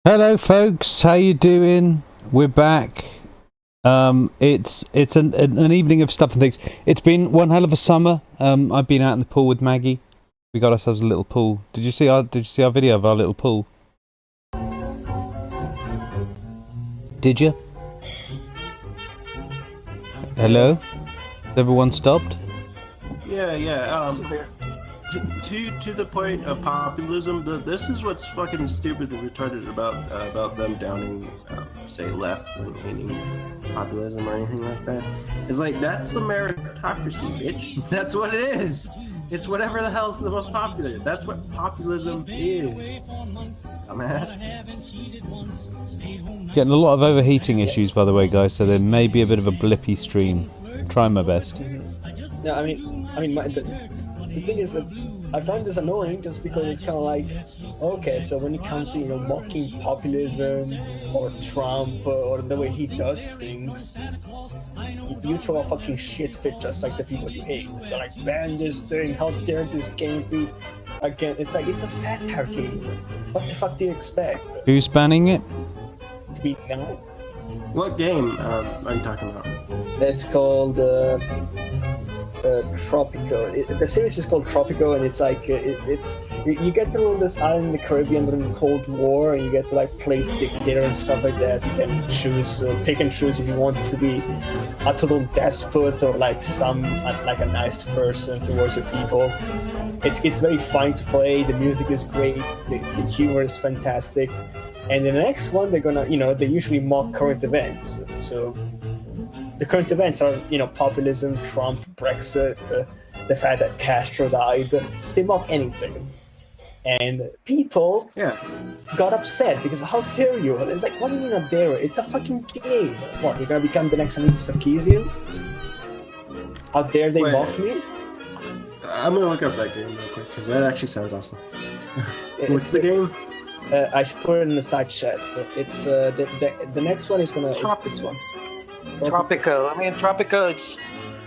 Hello, folks. How you doing? We're back. It's an evening of stuff and things. It's been one hell of a summer. I've been out in the pool with Maggie. We got ourselves a little pool. Did you see our video of our little pool? Did you? Hello? Has everyone stopped? Yeah. To the point of populism, this is what's fucking stupid and retarded about them downing, say, left-leaning populism or anything like that. It's like, that's the meritocracy, bitch. That's what it is. It's whatever the hell's the most popular. That's what populism is. Dumbass. Getting a lot of overheating issues, by the way, guys. So there may be a bit of a blippy stream. Trying my best. No, I mean, the thing is that I find this annoying just because it's kind of like, okay, so when it comes to mocking populism or Trump or the way he does things, you throw a fucking shit fit just like the people you hate. It's kind of like, ban this thing, how dare this game be again? It's like, it's a satire game. What the fuck do you expect? Who's banning it? To be now? What game are you talking about? It's called Tropico. The series is called Tropico, and it's like you get to rule this island in the Caribbean during the Cold War, and you get to like play dictator and stuff like that. You can choose, pick and choose if you want to be a total despot or like like a nice person towards the people. It's very fun to play. The music is great. The humor is fantastic. And in the next one, they're gonna, they usually mock current events. So the current events are, populism, Trump, Brexit, the fact that Castro died. They mock anything. And people got upset because how dare you? It's like, what do you mean how dare you? It's a fucking game. What, you're gonna become the next Anita Sarkeesian? How dare they mock me? I'm gonna look up that game real quick because that actually sounds awesome. What's the game? I should put it in the side chat. It's the next one is gonna is this one. Tropico. Tropico. It's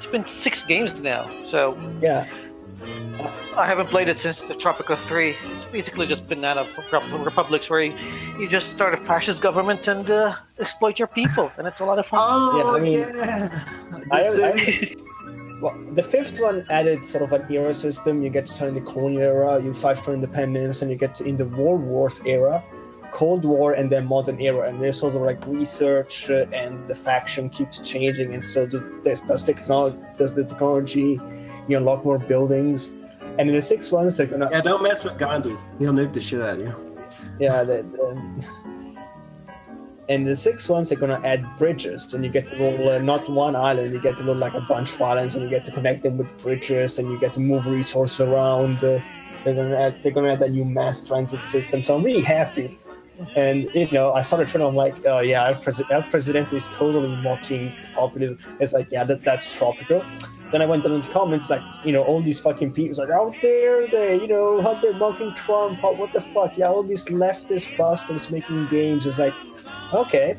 been 6 games now. So yeah, I haven't played it since the Tropico 3. It's basically just banana republics where you just start a fascist government and exploit your people, and it's a lot of fun. Oh Well, the 5th one added sort of an era system. You get to turn in the colonial era, you fight for independence, and you get to in the World Wars era, Cold War, and then modern era. And there's sort of like research, and the faction keeps changing, and so does the technology. You unlock more buildings, and in the 6th ones they're gonna don't mess with Gandhi. He'll nuke the shit out of you. Yeah, and the 6th ones they're gonna add bridges, and you get to roll not one island, you get to roll like a bunch of islands, and you get to connect them with bridges, and you get to move resources around. They're gonna add a new mass transit system, so I'm really happy. And I saw the trailer, I'm like, oh yeah, El Presidente is totally mocking populism. It's like, yeah, that's tropical. Then I went down in the comments, like, all these fucking people, like, how dare they, how they're mocking Trump, what the fuck, yeah, all these leftist bastards making games. It's like, okay,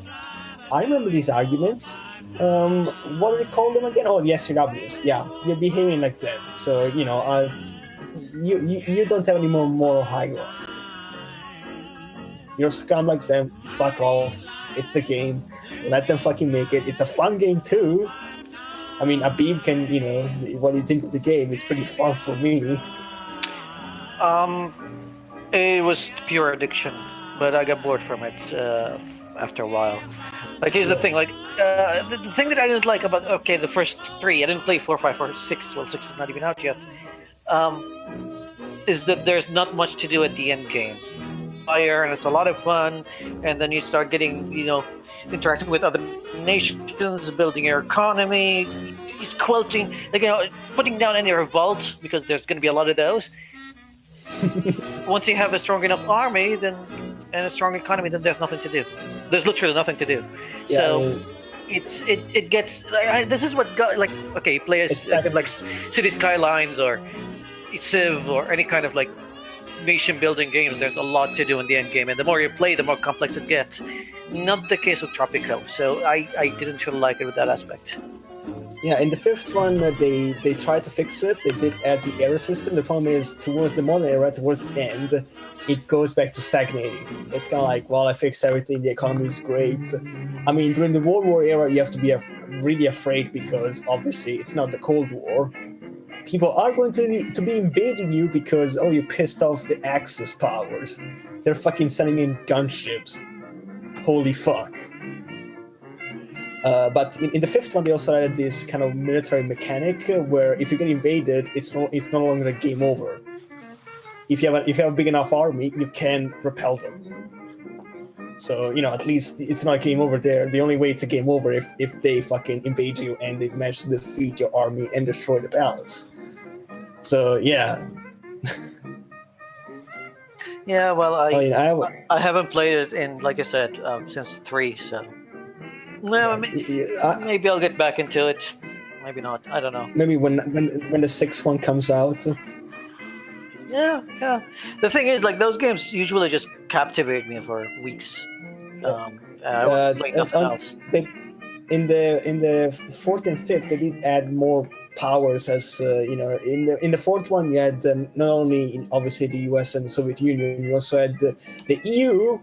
I remember these arguments. What do they call them again? Oh, the SJWs. Yeah, you're behaving like them. So, you don't have any more moral high ground. You're scum like them. Fuck off. It's a game. Let them fucking make it. It's a fun game too. Abib can, what do you think of the game? It's pretty fun for me. It was pure addiction, but I got bored from it after a while. Like, here's the thing, like, the thing that I didn't like about, the first 3, I didn't play 4, 5, or 6, well, 6 is not even out yet, is that there's not much to do at the end game. And it's a lot of fun, and then you start getting, interacting with other nations, building your economy, quilting, putting down any revolt, because there's going to be a lot of those. Once you have a strong enough army, and a strong economy, then there's nothing to do. There's literally nothing to do. Yeah, so it gets this is what got, like, okay, you play like City Skylines or Civ or any kind of like nation building games. There's a lot to do in the end game, and the more you play, the more complex it gets. Not the case with Tropico, so I didn't really like it with that aspect. Yeah, in the fifth one, they tried to fix it. They did add the era system. The problem is, towards the modern era, towards the end, it goes back to stagnating. It's kind of like, well, I fixed everything. The economy is great. I mean, during the World War era, you have to be really afraid because obviously it's not the Cold War. People are going to be invading you because you pissed off the Axis powers. They're fucking sending in gunships. Holy fuck. But in the fifth one, they also added this kind of military mechanic where if you get invaded, it's no longer a game over. If you have a big enough army, you can repel them. So at least it's not a game over there. The only way it's a game over if they fucking invade you and they manage to defeat your army and destroy the palace. So yeah. Yeah, well, I I haven't played it in, like I said, since 3, so. Well, maybe I'll get back into it. Maybe not. I don't know. Maybe when the sixth one comes out. Yeah. The thing is, like, those games usually just captivate me for weeks. I won't play nothing else. In the fourth and fifth, they did add more powers. As in the fourth one, you had not only obviously the US and the Soviet Union, you also had the EU.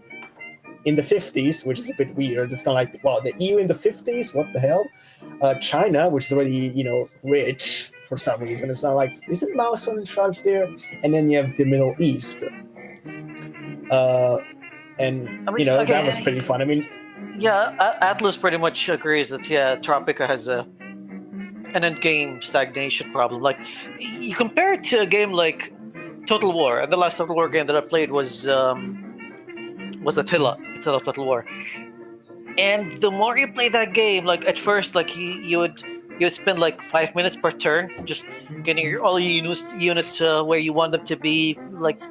In the 50s, which is a bit weird. It's kind of like, wow, the EU in the 50s? What the hell? China, which is already, rich for some reason. It's not like, isn't Mao Zedong in charge there? And then you have the Middle East. That was pretty fun. I mean... Yeah, Atlas pretty much agrees that, Tropica has an endgame stagnation problem. Like, you compare it to a game like Total War, and the last Total War game that I played was Attila Total War. And the more you play that game, like at first, like you would spend like 5 minutes per turn, just getting all your units where you want them to be, like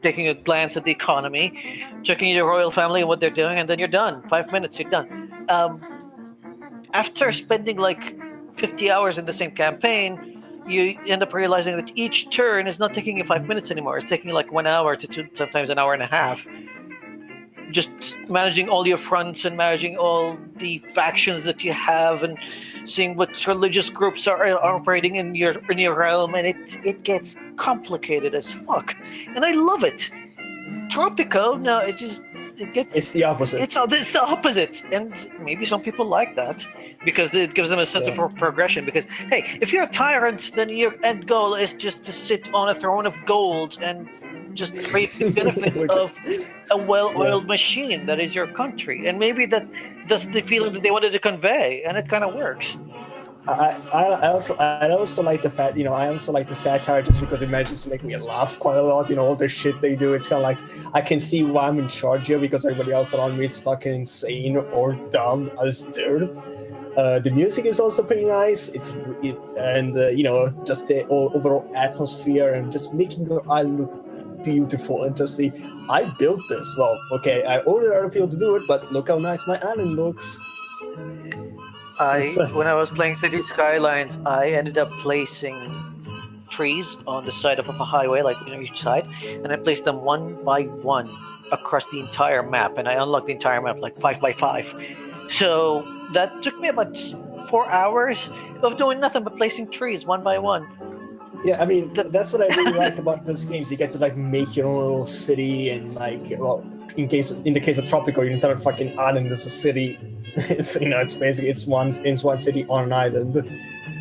taking a glance at the economy, checking your royal family and what they're doing, and then you're done. 5 minutes, you're done. After spending like 50 hours in the same campaign, you end up realizing that each turn is not taking you 5 minutes anymore. It's taking like 1 hour to 2, sometimes an hour and a half. Just managing all your fronts and managing all the factions that you have and seeing what religious groups are operating in your realm, and it gets complicated as fuck. And I love it. Tropico, no, it's the opposite. It's the opposite, and maybe some people like that because it gives them a sense of progression. Because hey, if you're a tyrant, then your end goal is just to sit on a throne of gold and just reap the benefits of a well-oiled machine that is your country, and maybe that's the feeling that they wanted to convey, and it kind of works. I also like the fact, I also like the satire just because it manages to make me laugh quite a lot. All the shit they do, it's kind of like I can see why I'm in charge here because everybody else around me is fucking insane or dumb as dirt. The music is also pretty nice. Just the overall atmosphere and just making your eye look beautiful and just see, I built this. Well, okay, I ordered other people to do it, but look how nice my island looks. When I was playing City Skylines, I ended up placing trees on the side of a highway, like each side, and I placed them one by one across the entire map, and I unlocked the entire map like 5 by 5. So that took me about 4 hours of doing nothing but placing trees one by one. Yeah, I mean that's what I really like about those games. You get to like make your own little city, and like, well, in the case of Tropico, your entire fucking island is a city. It's basically one city on an island.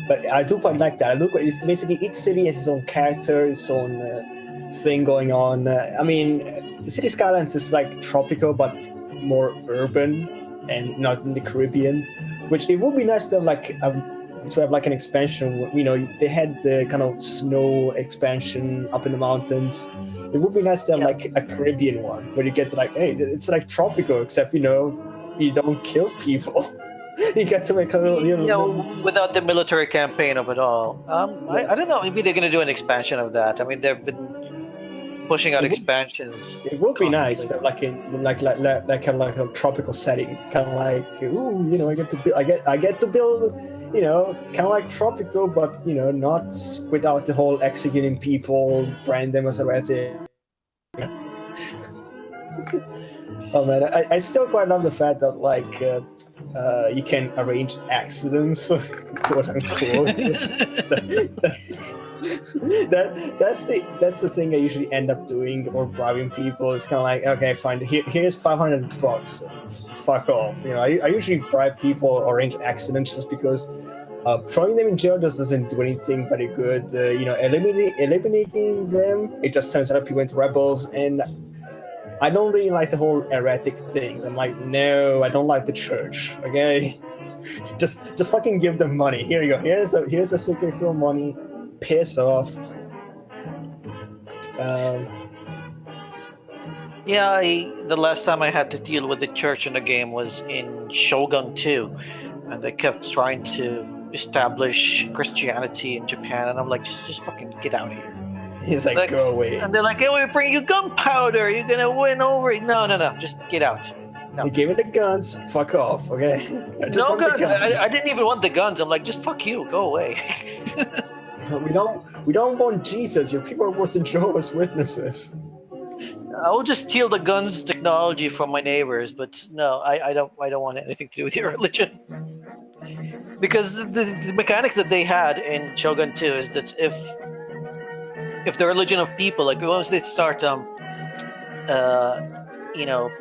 But I do quite like that. It's basically each city has its own character, its own thing going on. I mean, City Skylines is like Tropico, but more urban and not in the Caribbean. Which it would be nice to have like an expansion. They had the kind of snow expansion up in the mountains. It would be nice to have like a Caribbean one where you get to like, hey, it's like Tropico, except you don't kill people. You get to make a little, without the military campaign of it all. I don't know. Maybe they're gonna do an expansion of that. I mean, they've been pushing out expansions. It would be nice to have like a tropical setting, kind of like, I get to build, kind of like Tropico, but not without the whole executing people, brand them as a red. Oh man, I still quite love the fact that you can arrange accidents, quote unquote. That's the thing I usually end up doing or bribing people. It's kind of like, okay, fine. Here's $500. Fuck off. You know, I usually bribe people or arrange accidents just because throwing them in jail just doesn't do anything very good. You know, eliminating them, it just turns other people into rebels. And I don't really like the whole heretic things. I'm like, no, I don't like the church. Okay, just fucking give them money. Here you go. Here's a sickly full money. Piss off. Yeah, the last time I had to deal with the church in the game was in Shogun 2, and they kept trying to establish Christianity in Japan, and I'm like, just fucking get out of here. He's like, go away. And they're like, hey, we bring you gunpowder, you're gonna win over it. No, just get out. No. You gave me the guns, fuck off, okay? No guns. I didn't even want the guns. I'm like, just fuck you, go away. We don't want Jesus. Your people are worse than Jehovah's Witnesses. I will just steal the guns technology from my neighbors, but no, I don't want anything to do with your religion. Because the mechanics that they had in Shogun 2 is that if the religion of people, like once they start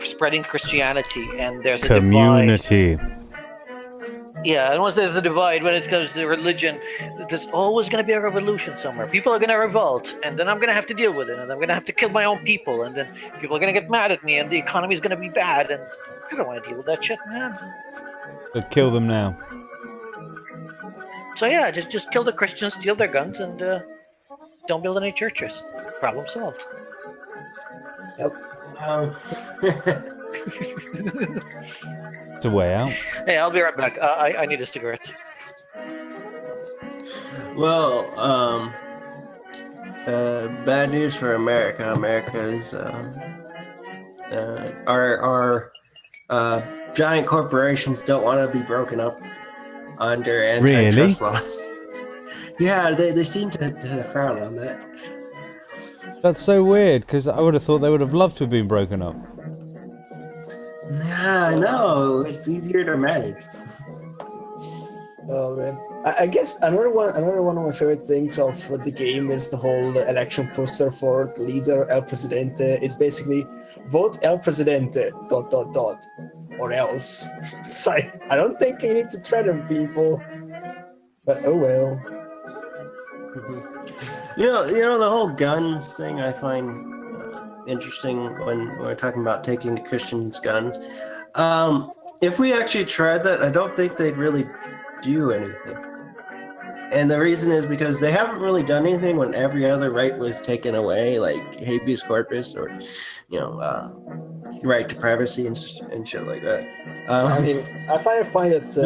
spreading Christianity and there's a community. divide, yeah, and once there's a divide when it comes to religion, there's always going to be a revolution somewhere. People are going to revolt, and then I'm going to have to deal with it, and I'm going to have to kill my own people, and then people are going to get mad at me, and the economy is going to be bad, and I don't want to deal with that shit, man. But kill them now. So yeah, just kill the Christians, steal their guns, and don't build any churches. Problem solved. Yep. It's a way out. Hey, I'll be right back. I need a cigarette. Well, bad news for America. America's our giant corporations don't want to be broken up under antitrust laws. Yeah, they seem to frown on that. That's so weird, because I would have thought they would have loved to have been broken up. Yeah, I know. It's easier to manage. Oh man, I guess another one of my favorite things of the game is the whole election process for the leader El Presidente. It's basically vote El Presidente ... or else. It's like, I don't think you need to threaten people, but oh well. You know the whole guns thing I find interesting when we're talking about taking the Christians' guns. If we actually tried that, I don't think they'd really do anything. And the reason is because they haven't really done anything when every other right was taken away, like habeas corpus or, right to privacy and shit like that. I mean, I find it funny that.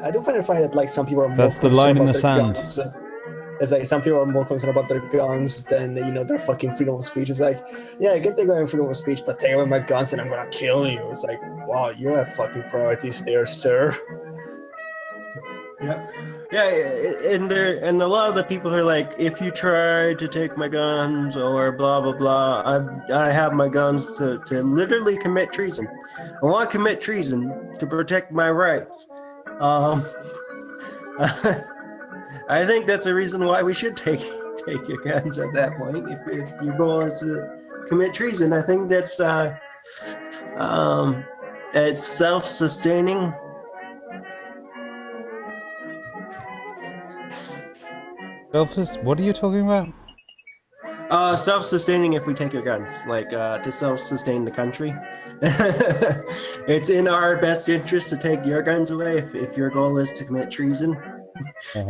I do find it funny that like some people are more. That's the line in the sand. Guns. It's like some people are more concerned about their guns than their fucking freedom of speech. It's like, yeah, I get they're going freedom of speech, but take away my guns and I'm gonna kill you. It's like, wow, you have fucking priorities there, sir. Yeah, and a lot of the people are like, if you try to take my guns or blah blah blah, I have my guns to literally commit treason. I want to commit treason to protect my rights. I think that's a reason why we should take your guns at that point. If your goal is to commit treason, I think that's it's self-sustaining. What are you talking about? Self-sustaining if we take your guns, like to self-sustain the country. It's in our best interest to take your guns away if your goal is to commit treason. So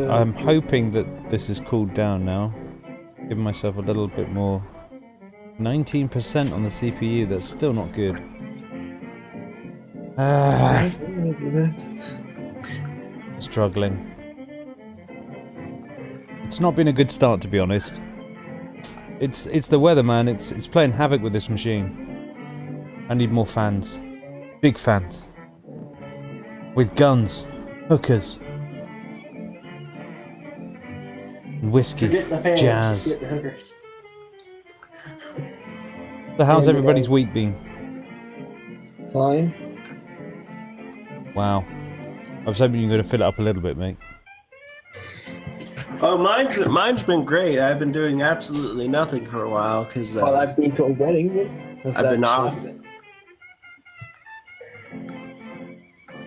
I'm hoping that this is cooled down now. Give myself a little bit more. 19% on the CPU, that's still not good. Struggling. It's not been a good start, to be honest. It's the weather, man. It's playing havoc with this machine. I need more fans. Big fans. With guns. Hookers. Whiskey. Forget the fans, jazz. just get the hookers. So how's And, everybody's week been? Fine. Wow. I was hoping you were going to fill it up a little bit, mate. Oh, mine's been great. I've been doing absolutely nothing for a while because Well, I've been to a wedding. Was I've that been off.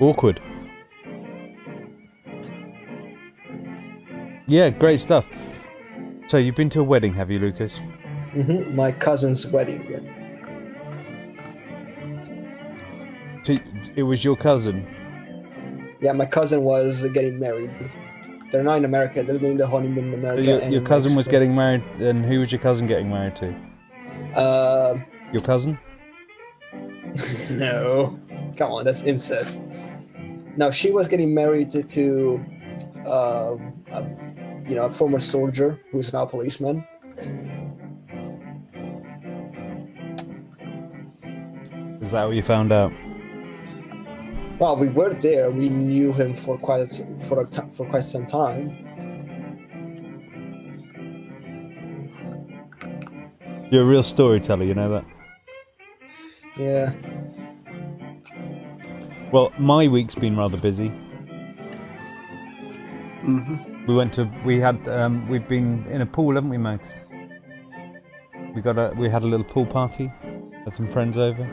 Awkward. Yeah, great stuff. So you've been to a wedding, have you, Lucas? My cousin's wedding. So it was your cousin? Yeah, my cousin was getting married. They're not in America. They're doing the honeymoon in America. So and your in cousin was Mexico. getting married, and who was your cousin getting married to? Your cousin? No. Come on, that's incest. No, she was getting married to a former soldier who's now a policeman. Is that what you found out? Well, we were there. We knew him for quite some time. You're a real storyteller, you know that? Yeah. Well, my week's been rather busy. We've been in a pool, haven't we, Max? We had a little pool party. Had some friends over.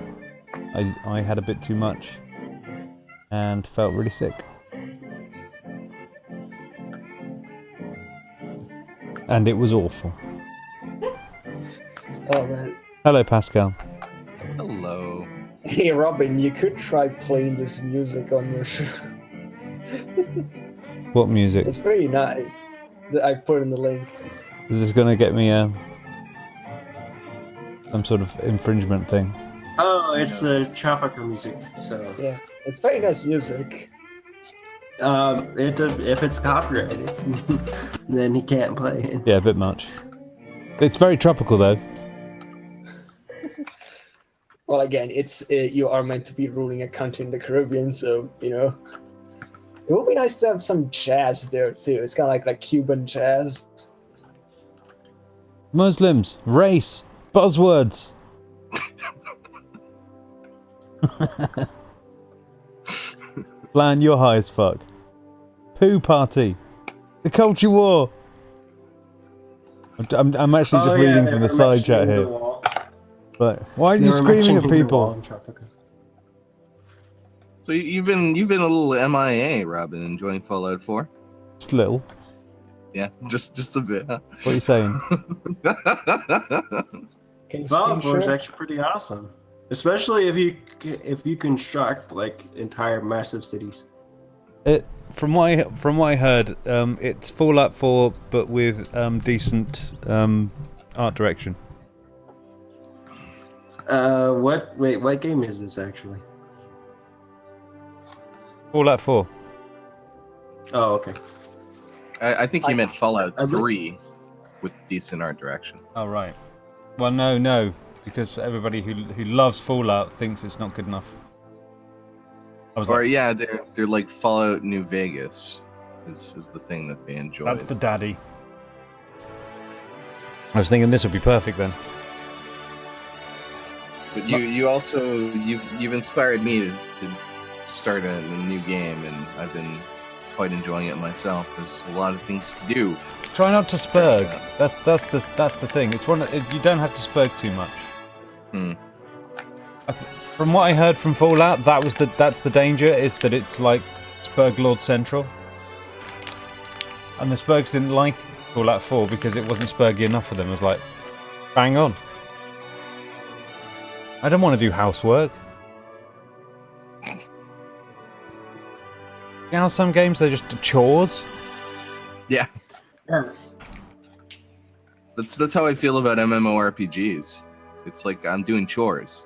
I had a bit too much and felt really sick. And it was awful. Oh man. Hello, Pascal. Hello. Hey Robin, you could try playing this music on your show. What music? It's pretty nice. I put in the link. Is this going to get me some sort of infringement thing? Oh, it's the Chochmah music. So Yeah, it's very nice music. if it's copyrighted, then he can't play it. Yeah, a bit much. It's very tropical, though. Well, again, it's you are meant to be ruling a country in the Caribbean, so it would be nice to have some jazz there too. It's kind of like Cuban jazz. Muslims, race, buzzwords. Lan, you're high as fuck. Poo party. The culture war. I'm actually just reading from the side chat here. But why are you screaming at people? So you've been a little MIA, Robin, enjoying Fallout 4? Just a little. Yeah, just a bit. Huh? What are you saying? Can you Fallout 4 is screen share? actually pretty awesome, especially if you construct like entire massive cities. From what I heard, it's Fallout 4, but with decent art direction. What game is this actually? Fallout 4. Oh, okay. I think you meant Fallout I look- 3 with decent art direction. Oh right. Well, no, because everybody who loves Fallout thinks it's not good enough. I was Or like, yeah, they're like Fallout New Vegas is the thing that they enjoy. that's the daddy. I was thinking this would be perfect then. But you also you've inspired me to start a new game, and I've been quite enjoying it myself. There's a lot of things to do. Try not to spurg. That's the thing. It's you don't have to spurg too much. From what I heard from Fallout, that's the danger, is that it's like Spurg Lord Central. And the Spurgs didn't like Fallout 4 because it wasn't Spurgy enough for them. It was like, bang on. I don't want to do housework. You know how some games they're just chores? Yeah. Yeah. That's how I feel about MMORPGs. It's like I'm doing chores.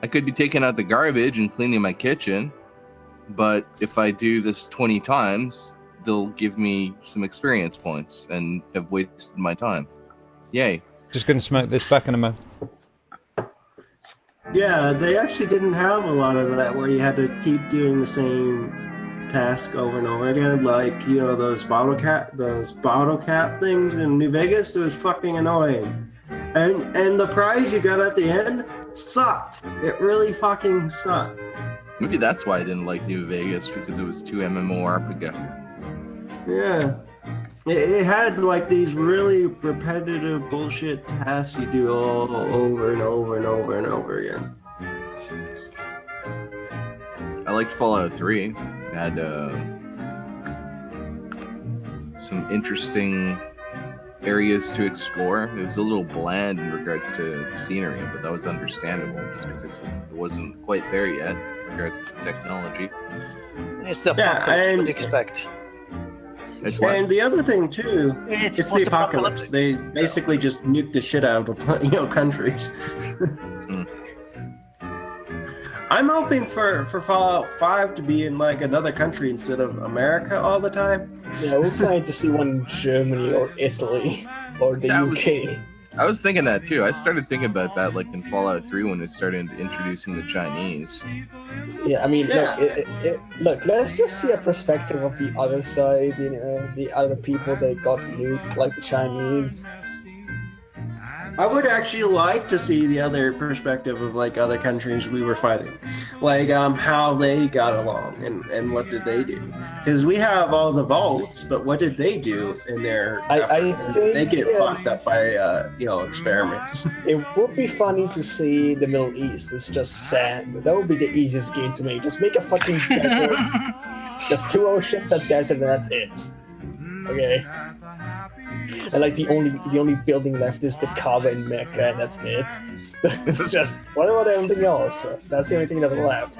I could be taking out the garbage and cleaning my kitchen, but if I do this 20 times, they'll give me some experience points and have wasted my time. Yay. Just gonna smoke this back in a moment. Yeah, they actually didn't have a lot of that where you had to keep doing the same task over and over again, like those bottle cap things in New Vegas. It was fucking annoying. And the prize you got at the end sucked. It really fucking sucked. Maybe that's why I didn't like New Vegas, because it was too MMORPG. Yeah. It had like these really repetitive bullshit tasks you do all over and over and over and over again. I liked Fallout 3. It had some interesting areas to explore. It was a little bland in regards to scenery, but that was understandable just because it wasn't quite there yet in regards to the technology. It's the Yeah, apocalypse. What and- do you expect? It's what? And the other thing too, it's the apocalypse. They basically just nuke the shit out of countries. I'm hoping for Fallout 5 to be in like another country instead of America all the time. Yeah, we're planning to see one in Germany or Italy or the That UK. I was thinking that too. I started thinking about that like in Fallout 3 when it started introducing the Chinese. Yeah, I mean, Yeah. look, let's just see a perspective of the other side, the other people that got nuked, like the Chinese. I would actually like to see the other perspective of like other countries we were fighting, like how they got along and what did they do? Because we have all the vaults, but what did they do in their efforts? think, They get yeah. fucked up by experiments. It would be funny to see the Middle East. It's just sand. That would be the easiest game to make. Just make a fucking desert. Just 2 oceans, a desert, and that's it. Okay. And like the only building left is the Kaaba in Mecca, and that's it. It's just what about everything else? That's the only thing that's left.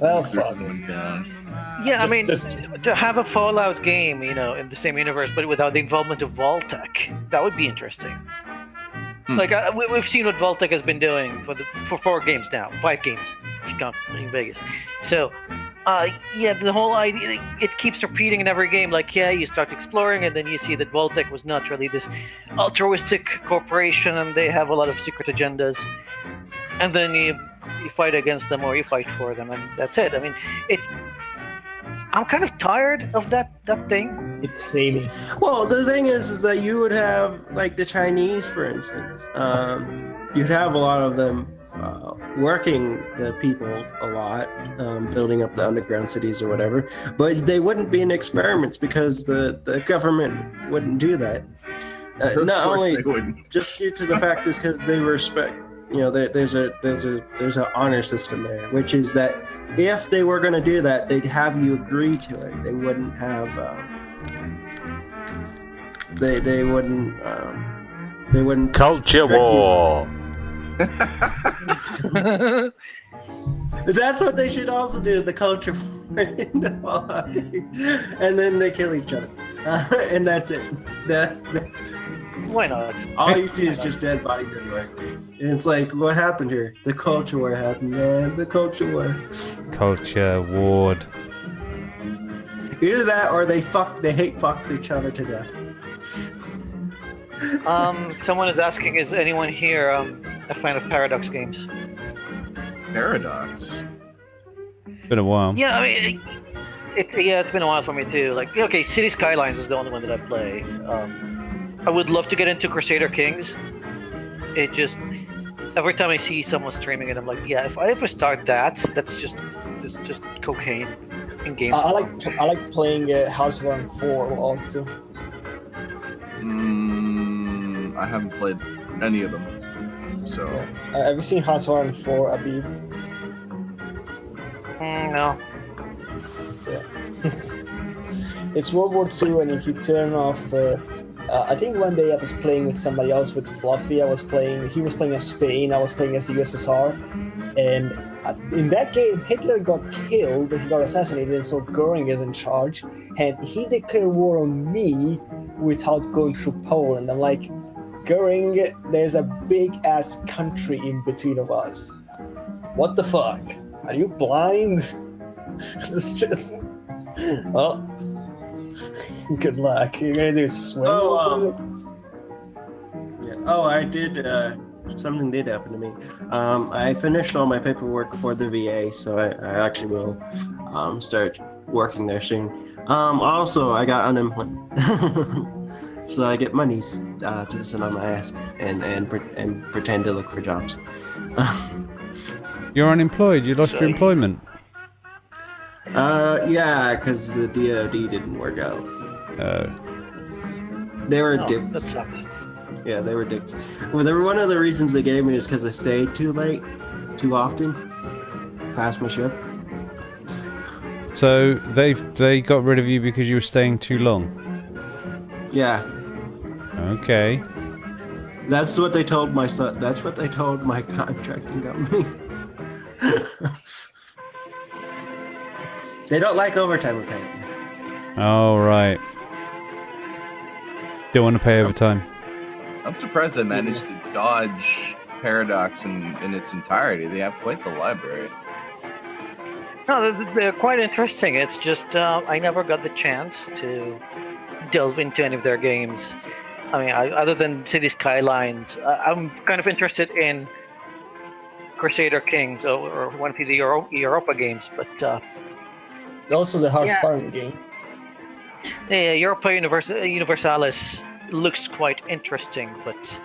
Well, fuck. Yeah, I Just- mean, just- to have a Fallout game, in the same universe, but without the involvement of Vault-Tec, that would be interesting. Like we've seen what Vault-Tec has been doing for 4 games now, 5 games if you count in Vegas. So, yeah, the whole idea, it keeps repeating in every game. Like, yeah, you start exploring, and then you see that Vault-Tec was not really this altruistic corporation, and they have a lot of secret agendas. And then you fight against them or you fight for them, and that's it. I mean, I'm kind of tired of that thing. It's samey. Well, the thing is that you would have like the Chinese, for instance. You'd have a lot of them working the people a lot, building up the underground cities or whatever. But they wouldn't be in experiments because the government wouldn't do that. Not only just due to the fact is because they respect. There's an honor system there, which is that if they were going to do that, they'd have you agree to it. They wouldn't have. They wouldn't. Culture trick you. war. That's what they should also do. The culture war in the Fallout games. And then they kill each other, and that's it. Why not? All you see is just dead bodies everywhere. And it's like, what happened here? The culture war happened, man. The culture war. Culture ward. Either that or they hate fucked each other to death. Someone is asking, is anyone here a fan of Paradox games? Paradox. Been a while. Yeah, I mean, it's been a while for me too. Like, okay, City Skylines is the only one that I play. I would love to get into Crusader Kings. It just every time I see someone streaming it, I'm like, yeah, if I ever start that's just cocaine in game. I like playing House of Iron 4 a lot too. I haven't played any of them, so. Have you seen House of Iron 4, Abib? No. Yeah. It's World War II, and if you turn off, I think one day I was playing with somebody else with Fluffy. He was playing as Spain, I was playing as the USSR, and in that game, Hitler got killed, he got assassinated, and so Goering is in charge, and he declared war on me without going through Poland. I'm like, Goering, there's a big-ass country in between of us. What the fuck? Are you blind? It's just... Well... Good luck. You're gonna do swim. I did. Something did happen to me. I finished all my paperwork for the VA, so I actually will start working there soon. Also, I got unemployment, so I get monies. to sit on my ass and pretend to look for jobs. You're unemployed. You lost your employment. Yeah, because the DoD didn't work out. Oh. They were Oh, dicks. that sucks. Yeah, they were dicks. Well, they were one of the reasons they gave me is because I stayed too late, too often, past my shift. So they got rid of you because you were staying too long. Yeah, Okay. that's what they told my son. That's what they told my contracting company. They don't like overtime, apparently. All right. Don't want to pay overtime. I'm surprised I managed to dodge Paradox in its entirety. They have quite the library. No, they're quite interesting. It's just I never got the chance to delve into any of their games. I mean, other than City Skylines, I'm kind of interested in Crusader Kings or one of the Europa games, but Also, the Hearts Yeah. Farm game. yeah, Europa Universalis looks quite interesting. But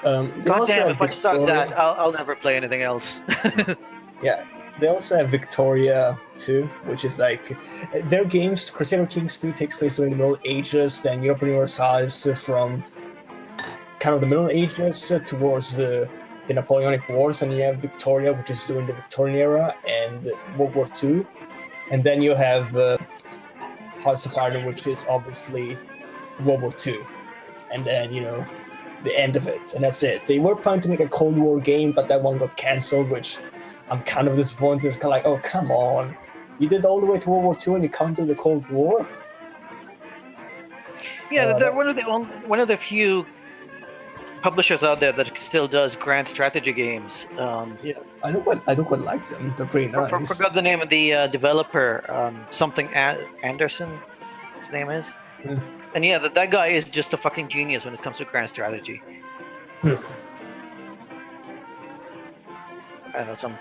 They also goddamn, have if I start Victoria. that, I'll never play anything else. Yeah, they also have Victoria too, which is like their games. Crusader Kings 2 takes place during the Middle Ages, then Europa Universalis from kind of the Middle Ages towards the Napoleonic Wars, and you have Victoria, which is during the Victorian era and World War II, and then you have House of Iron, which is obviously World War II, and then the end of it, and that's it. They were planning to make a Cold War game, but that one got cancelled, which I'm kind of disappointed. It's kind of like, oh, come on. You did all the way to World War II and you can't do the Cold War? Yeah, they're one of the few publishers out there that still does grand strategy games. Yeah, I don't quite like them. They're pretty nice. Forgot the name of the developer. Something Anderson, his name is. Mm. And yeah, that guy is just a fucking genius when it comes to grand strategy. Hmm. I don't know,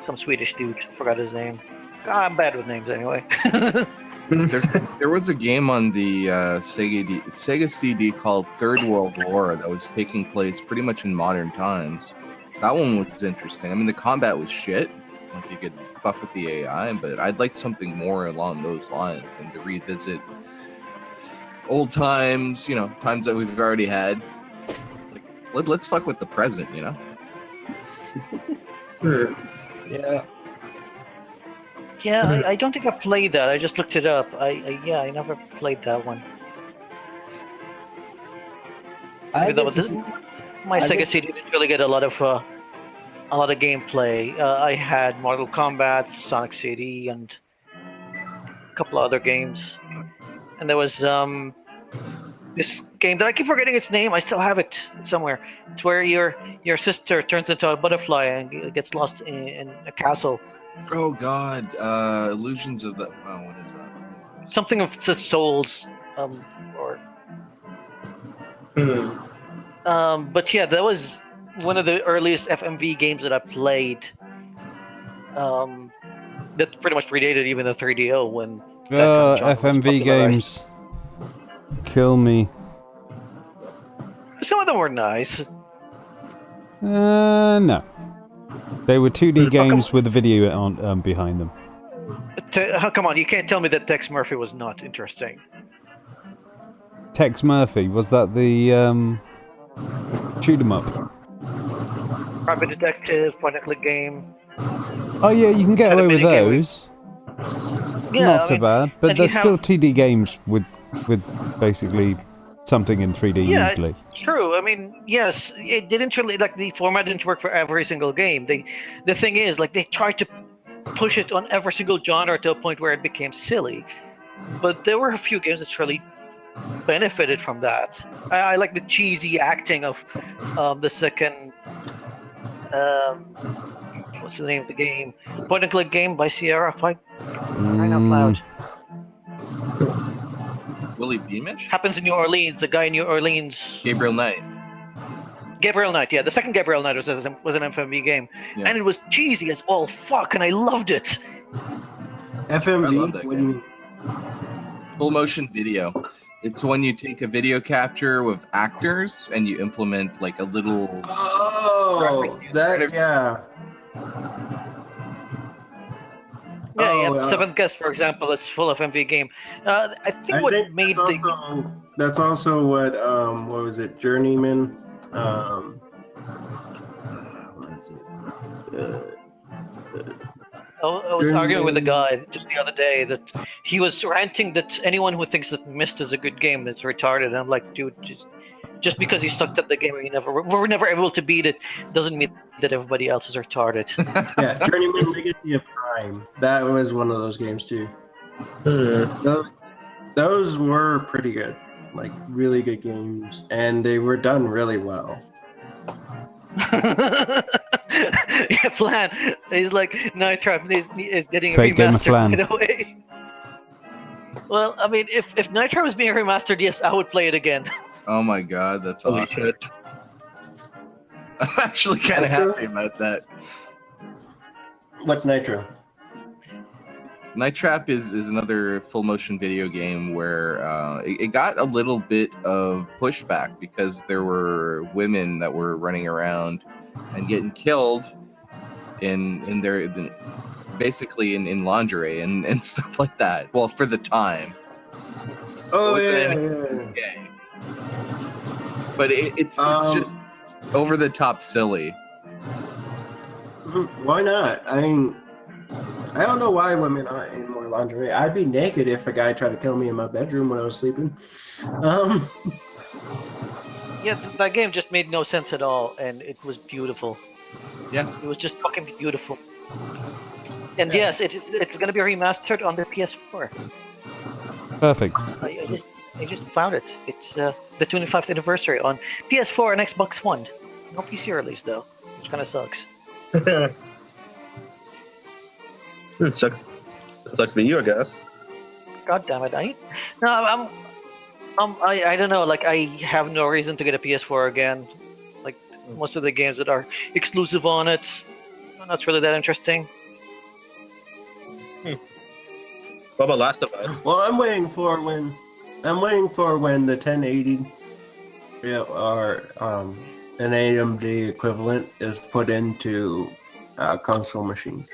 some Swedish dude. Forgot his name. I'm bad with names anyway. There was a game on the Sega CD called Third World War that was taking place pretty much in modern times. That one was interesting. I mean, the combat was shit. Like, you could fuck with the AI, but I'd like something more along those lines and to revisit old times, times that we've already had. It's like, let's fuck with the present, Yeah. Yeah, I don't think I played that. I just looked it up. I never played that one. I Though get to see- my I Sega get- CD didn't really get a lot of gameplay. I had Mortal Kombat, Sonic CD, and a couple of other games. And there was this game that I keep forgetting its name. I still have it somewhere. It's where your sister turns into a butterfly and gets lost in a castle. Oh God, Illusions of the. Oh, what is that? Something of the souls, or. But yeah, that was one of the earliest FMV games that I played. That pretty much predated even the 3DO when. that kind of genre was FMV popularized. games. Kill me. Some of them were nice. No. They were 2D games with a video on behind them. Come on, you can't tell me that Tex Murphy was not interesting. Tex Murphy, was that the shoot 'em up? Private Detective, point and click game. Oh yeah, you can get Had a away with minigame with- those. Yeah, Not I so mean, bad, but and they're you have- still 2D games with basically something in 3D Yeah, usually. True. I mean, yes, it didn't really the format didn't work for every single game. The thing is, they tried to push it on every single genre to a point where it became silly. But there were a few games that really benefited from that. I like the cheesy acting of the second. What's the name of the game? Point and click game by Sierra. Crying out loud. Willie Beamish? Happens in New Orleans. The guy in New Orleans. Gabriel Knight. Gabriel Knight, yeah. The second Gabriel Knight was an FMV game. Yeah. And it was cheesy as all fuck, and I loved it. I love FMV? that What do you game. mean? Full motion video. It's when you take a video capture with actors and you implement like a little. Oh, that yeah. Yeah, Oh, Seventh Guest, for example, it's full of MV game. I think I what think made that's also what was it, Journeyman? What is it? I was arguing with a Journeyman. guy just the other day that he was ranting that anyone who thinks that Myst is a good game is retarded. And I'm like, dude, just because he sucked at the game, we're never able to beat it, doesn't mean that everybody else is retarded. Yeah, Journeyman Legacy of Time. That was one of those games too. Those were pretty good, like really good games, and they were done really well. Yeah, Flan. He's like, Night Trap is getting Fake game of remastered, Flan. by the way. Well, I mean, if Night Trap was being remastered, yes, I would play it again. Oh my god, that's Holy awesome! shit. I'm actually kind of happy about that. What's Nitro? Night Trap is another full motion video game where it got a little bit of pushback because there were women that were running around and getting killed in their basically in lingerie and stuff like that. Well, for the time. Oh It was gay. But it's just over the top silly. Why not? I mean, I don't know why women aren't in more lingerie. I'd be naked if a guy tried to kill me in my bedroom when I was sleeping. Yeah, that game just made no sense at all, and it was beautiful. Yeah. It was just fucking beautiful. And yes, it's going to be remastered on the PS4. Perfect. I just found it. It's the 25th anniversary on PS4 and Xbox One. No PC release though, which kind of sucks. Sucks to be you, I guess. God damn it! I don't know. Like, I have no reason to get a PS4 again. Like, most of the games that are exclusive on it, not really that interesting. What about Last of Us? Well, I'm waiting for when the 1080 or an AMD equivalent is put into console machines.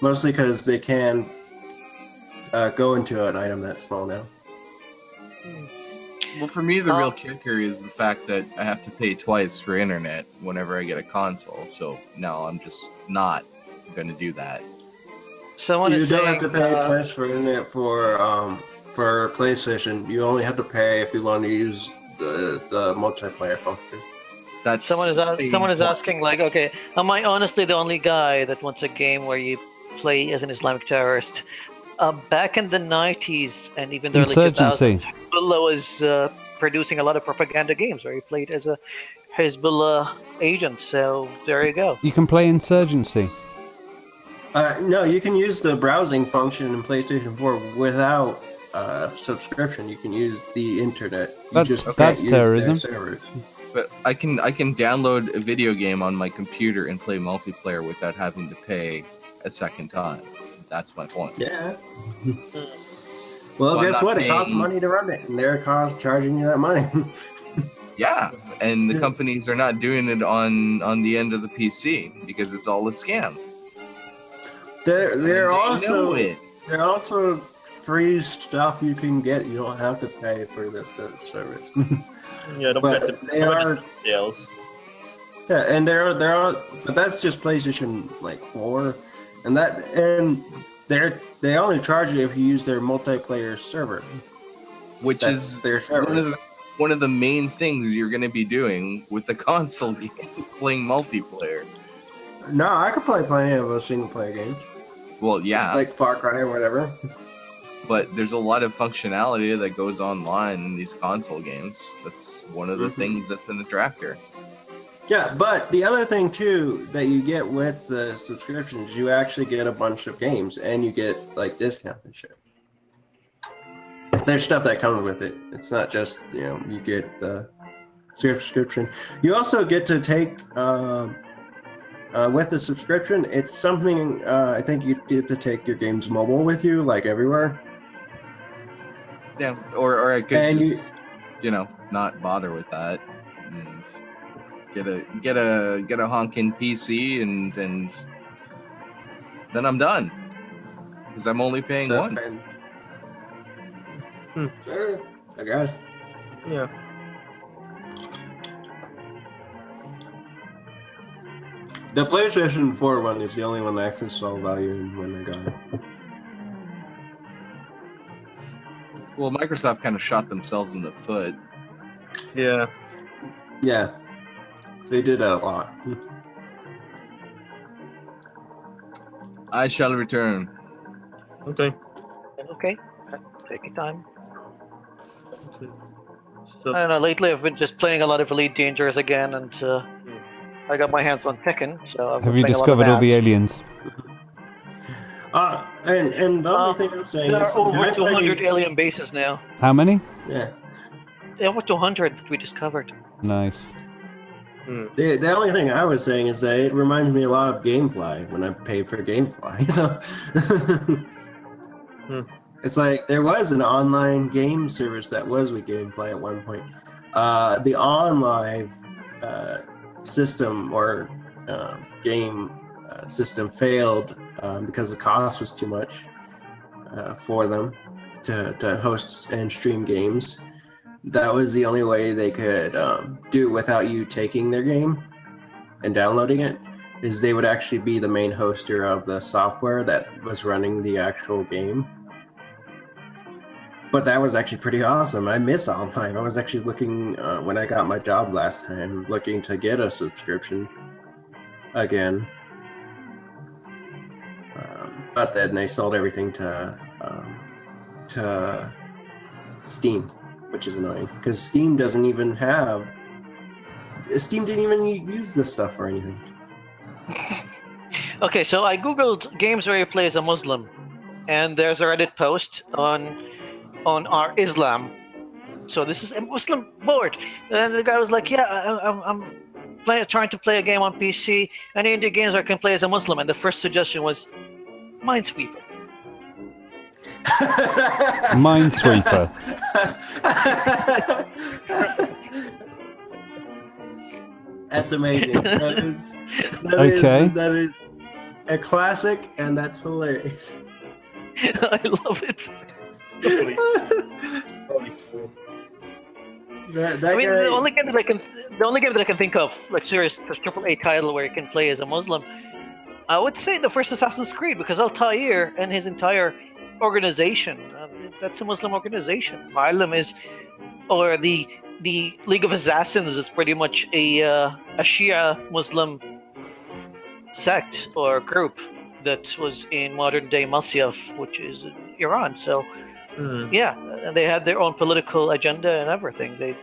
Mostly because they can go into an item that small now. Well, for me, the real kicker is the fact that I have to pay twice for internet whenever I get a console. So no, I'm just not going to do that. Someone You is don't saying, have to pay twice for internet for PlayStation. You only have to pay if you want to use the multiplayer function. That's someone is asking, like, okay, am I honestly the only guy that wants a game where you play as an Islamic terrorist? Back in the 90s and even the early Insurgency. 2000s, Hezbollah was producing a lot of propaganda games where you played as a Hezbollah agent. So there you go. You can play Insurgency. No, you can use the browsing function in PlayStation 4 without subscription. You can use the internet. You That's can't use terrorism. their servers. But I can download a video game on my computer and play multiplayer without having to pay a second time. That's my point. Yeah. Well, So I'm guess not what? It costs paying- money to run it, and they're charging you that money. Yeah, and the companies are not doing it on the end of the PC because it's all a scam. They're They also know it. There are also free stuff you can get. You don't have to pay for the service. Yeah, don't But forget they are- sales. Yeah, and there are, but that's just PlayStation 4, and they only charge you if you use their multiplayer server. Which That's is their server. one of the main things you're going to be doing with the console games, playing multiplayer. No, I could play plenty of those single player games, Well, yeah, like Far Cry or whatever. but there's a lot of functionality that goes online in these console games. That's one of the things that's an attractor. Yeah, but the other thing too that you get with the subscriptions, you actually get a bunch of games and you get discounts and shit. There's stuff that comes with it. It's not just you get the subscription. You also get to take with the subscription. It's something I think you get to take your games mobile with you, everywhere. Yeah, or I could And just, not bother with that. And get a honking PC and then I'm done. Because I'm only paying once. Sure, I guess. Yeah. The PlayStation 4 one is the only one that actually saw value in when I got it. Well, Microsoft kind of shot themselves in the foot. Yeah. Yeah, they did that a lot. I shall return. Okay. Okay, take your time. So I don't know. Lately, I've been just playing a lot of Elite Dangerous again, and I got my hands on Tekken. So I've been Have you playing a lot of discovered all the that. aliens? And the only thing I'm saying There is are over I played- 200 alien bases now. How many? Yeah. Over 200 that we discovered. Nice. The only thing I was saying is that it reminds me a lot of GameFly when I paid for GameFly. So it's like there was an online game service that was with GameFly at one point. The OnLive system or game system failed because the cost was too much for them to host and stream games. That was the only way they could do it without you taking their game and downloading it, is they would actually be the main hoster of the software that was running the actual game. But that was actually pretty awesome. I miss online. I was actually looking, when I got my job last time, looking to get a subscription again. But then they sold everything to Steam, which is annoying because Steam didn't even use this stuff or anything. Okay, so I googled games where you play as a Muslim, and there's a Reddit post on our Islam. So this is a Muslim board, and the guy was like, "Yeah, I'm trying to play a game on PC. Any indie games where I can play as a Muslim?" And the first suggestion was Minesweeper. Minesweeper. That's amazing. That is a classic, and that's hilarious. I love it. That I mean, guy, the only game that I can think of, like serious AAA title where you can play as a Muslim, I would say the first Assassin's Creed, because Altair and his entire organization, that's a Muslim organization. Ma'alim is, or the League of Assassins is pretty much a Shia Muslim sect or group that was in modern day Masyaf, which is Iran. So yeah, and they had their own political agenda and everything. The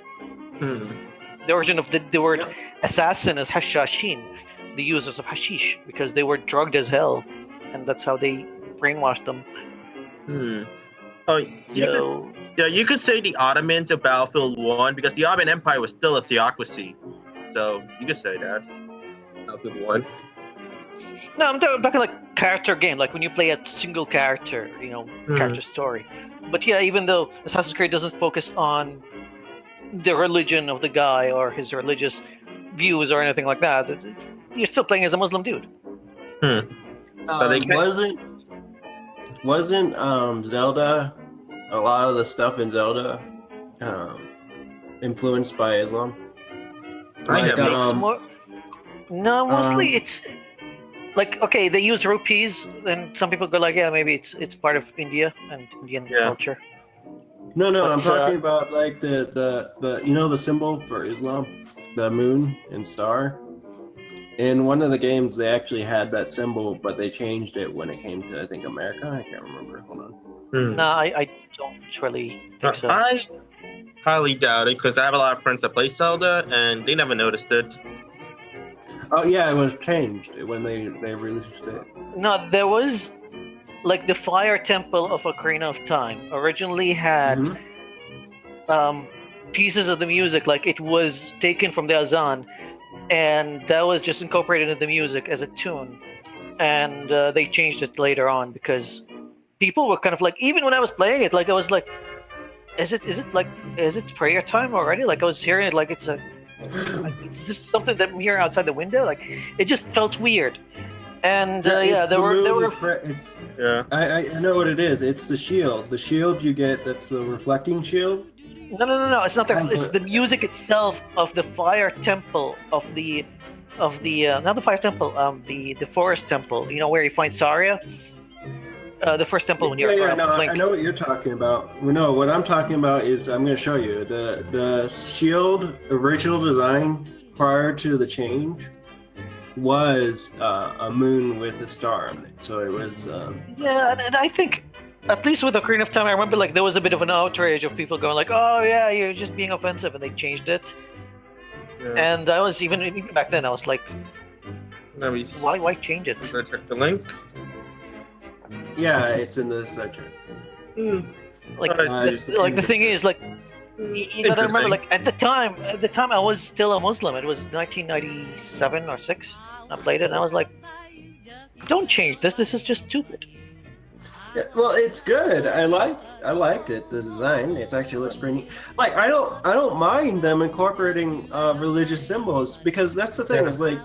origin of the word assassin is hashashin, the users of hashish, because they were drugged as hell, and that's how they brainwashed them. Oh, So you could say the Ottomans of Battlefield 1, because the Ottoman Empire was still a theocracy. So you could say that. Battlefield 1. no, I'm talking like character game, like when you play a single character, character story. But yeah, even though Assassin's Creed doesn't focus on the religion of the guy or his religious views or anything like that, you're still playing as a Muslim dude. Wasn't Zelda, a lot of the stuff in Zelda influenced by Islam? Mostly it's like, okay, they use rupees, and some people go like, yeah, maybe it's part of India and Indian culture. No, But, I'm talking about like the symbol for Islam, the moon and star. In one of the games, they actually had that symbol, but they changed it when it came to, I think, America. I can't remember. Hold on. No, I don't really think so. I highly doubt it, because I have a lot of friends that play Zelda, and they never noticed it. Oh yeah, it was changed when they released it. No, there was like the Fire Temple of Ocarina of Time originally had pieces of the music, like it was taken from the Azan, and that was just incorporated into the music as a tune, and they changed it later on because people were kind of like, even when I was playing it, like I was like, is it prayer time already? Like I was hearing it like it's just something that I'm hearing outside the window. Like it just felt weird. And It's there the were moon it's, Yeah. I know what it is. It's the shield. The shield you get, that's the reflecting shield. no. It's not the. Has It's a- the music itself of the fire temple of the not the fire temple. The forest temple. You know where you find Saria. The first temple when you're Yeah, no, I Link. know what you're talking about. Well, no, what I'm talking about is I'm going to show you the shield original design prior to the change was a moon with a star on it. So it was. Yeah, and I think at least with Ocarina of Time, I remember like there was a bit of an outrage of people going like, "Oh yeah, you're just being offensive," and they changed it. Yeah. And I was even back then, I was like, Let me why change it? check the link. Yeah, it's in the section. Like, it's like the thing is like. You gotta remember, Interesting. like at the time I was still a Muslim. It was 1997 or 6. I played it, and I was like, "Don't change this. This is just stupid." Yeah, well, it's good. I liked it. The design. It actually looks pretty neat. Like I don't mind them incorporating religious symbols because that's the thing. Is like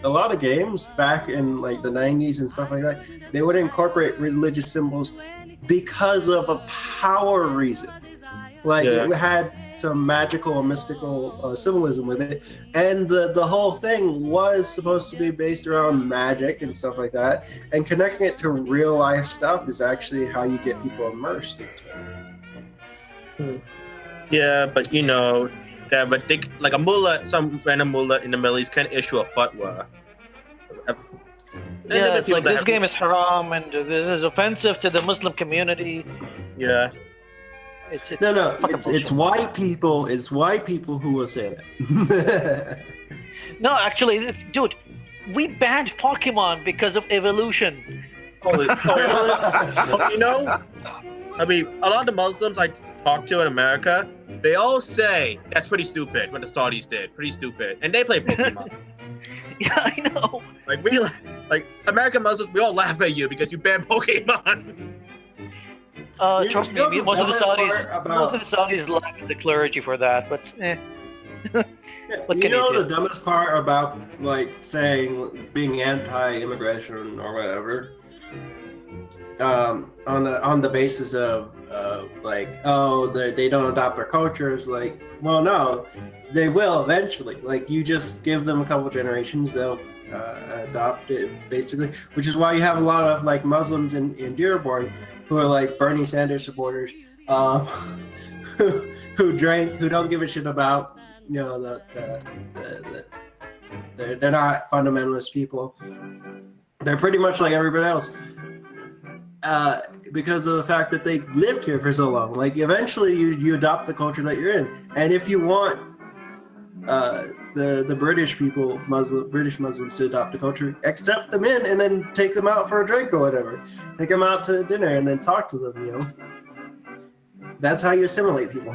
a lot of games back in like the 90s and stuff like that, they would incorporate religious symbols because of a power reason. Like it had some magical or mystical symbolism with it, and the whole thing was supposed to be based around magic and stuff like that. And connecting it to real life stuff is actually how you get people immersed into it. Yeah, but but they, like a mullah, some random mullah in the Middle East can issue a fatwa. Yeah, it's like this game is haram and this is offensive to the Muslim community. Yeah. It's No, fucking it's bullshit. white people. It's white people who will say that. No, actually, dude, we banned Pokemon because of evolution. I mean, a lot of the Muslims I talk to in America, they all say that's pretty stupid what the Saudis did. Pretty stupid, and they play Pokemon. Yeah, I know. Like like American Muslims, we all laugh at you because you banned Pokemon. Trust me, know the most of the dumbest part Saudis like the clergy for that, but What You can know you the do? dumbest part about like saying being anti-immigration or whatever, on the basis of like, oh, they don't adopt our cultures. Like, well, no, they will eventually. Like, you just give them a couple generations, they'll adopt it basically. Which is why you have a lot of like Muslims in Dearborn who are like Bernie Sanders supporters, who drink, who don't give a shit about, you know, they're not fundamentalist people. They're pretty much like everybody else, because of the fact that they lived here for so long. Like, eventually you adopt the culture that you're in, and if you want the British people, British Muslims to adopt the culture, accept them in, and then take them out for a drink or whatever. Take them out to dinner and then talk to them. You know, that's how you assimilate people.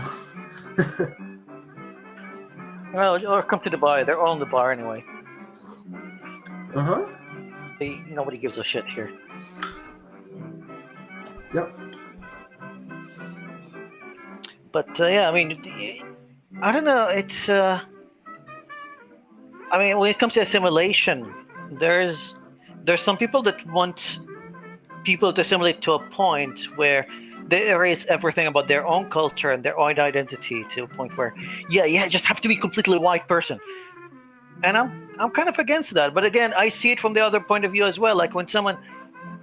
Well, or come to the bar. They're all in the bar anyway. Nobody gives a shit here. Yep. But yeah, I mean, I don't know. It's I mean, when it comes to assimilation, there's some people that want people to assimilate to a point where they erase everything about their own culture and their own identity to a point where, yeah, just have to be completely white person. And I'm kind of against that. But again, I see it from the other point of view as well. Like when someone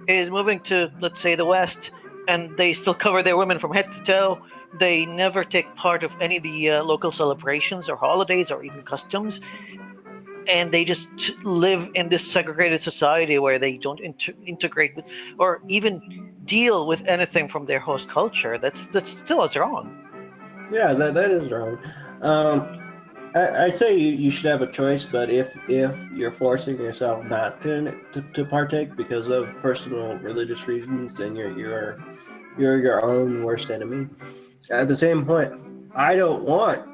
is moving to, let's say, the West, and they still cover their women from head to toe. They never take part of any of the local celebrations or holidays or even customs. And they just live in this segregated society where they don't integrate with or even deal with anything from their host culture. That's still is wrong. Yeah, that is wrong. I'd say you should have a choice, but if you're forcing yourself not to partake because of personal religious reasons, then you're your own worst enemy. At the same point, I don't want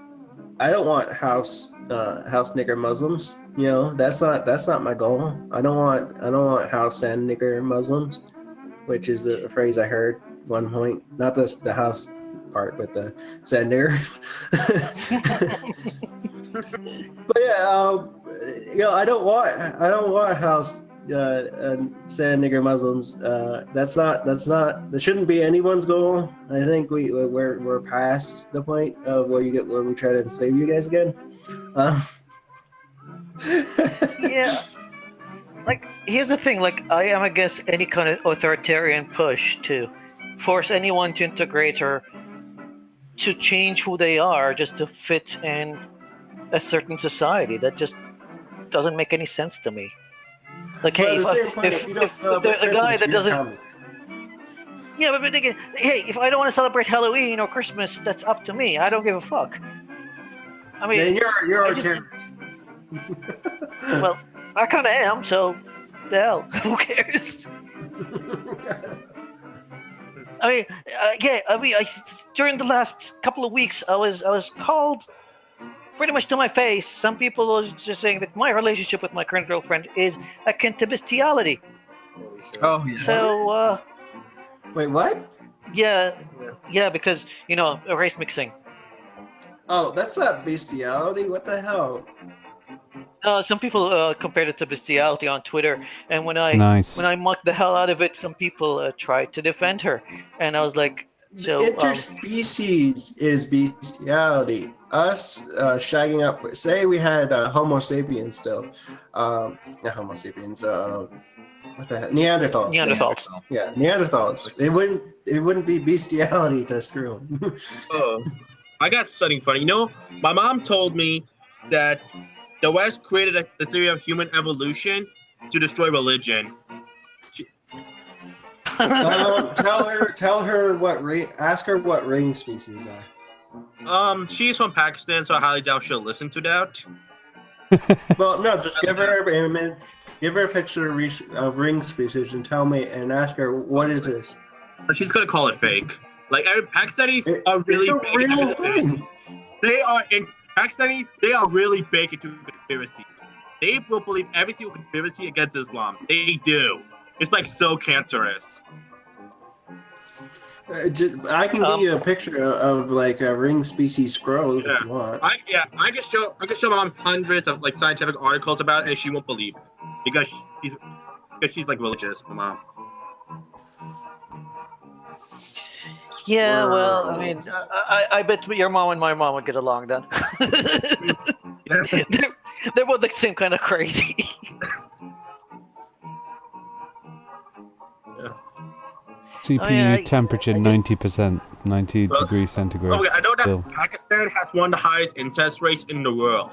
house nigger Muslims. You know, that's not my goal. I don't want house and nigger Muslims, which is a phrase I heard one point. Not the house part with the sender. But yeah, I don't want house sand nigger Muslims. That shouldn't be anyone's goal. I think we're past the point of where we try to enslave you guys again. Yeah. Like, here's the thing. Like, I am against any kind of authoritarian push to force anyone to integrate or to change who they are just to fit in a certain society. That just doesn't make any sense to me. Like, But hey, at the same point, if you don't if there's a guy celebrate that Christmas, you're doesn't, common. yeah, but again, hey, if I don't want to celebrate Halloween or Christmas, that's up to me. I don't give a fuck. I mean, Then you're I a just- terrorist. well, I kind of am. So, the hell, who cares? I mean, yeah. I mean, during the last couple of weeks, I was called pretty much to my face. Some people was just saying that my relationship with my current girlfriend is akin to bestiality. Holy shit. Oh yeah. So, Wait, what? yeah, because race mixing. Oh, that's not bestiality. What the hell? Some people compared it to bestiality on Twitter, and when I Nice. mocked the hell out of it, some people tried to defend her, and I was like, so Interspecies is bestiality. Us shagging up. Say we had Homo sapiens still. Not Homo sapiens. What the heck? Neanderthals. Neanderthals. Yeah, Neanderthals. It wouldn't be bestiality to screw them. Oh, I got something funny. My mom told me that the West created the theory of human evolution to destroy religion. Tell her ask her what ring species are. She's from Pakistan, so I highly doubt she'll listen to that. Well, no, just give her a picture of ring species and ask her what is this. She's gonna call it fake. Like, Pakistanis are It's really a big real into conspiracy. thing. Pakistanis, they are really big into conspiracies. They will believe every single conspiracy against Islam. They do. It's like so cancerous. I can give you a picture of like a ring species squirrels if you want. I can show my mom hundreds of like scientific articles about it, and she won't believe it because she's like religious, my mom. yeah. Well, I mean, I bet your mom and my mom would get along then. They're both the same kind of crazy. CPU temperature 90%, 90 Well, degrees centigrade. Okay, I know that Still. Pakistan has one of the highest incest rates in the world.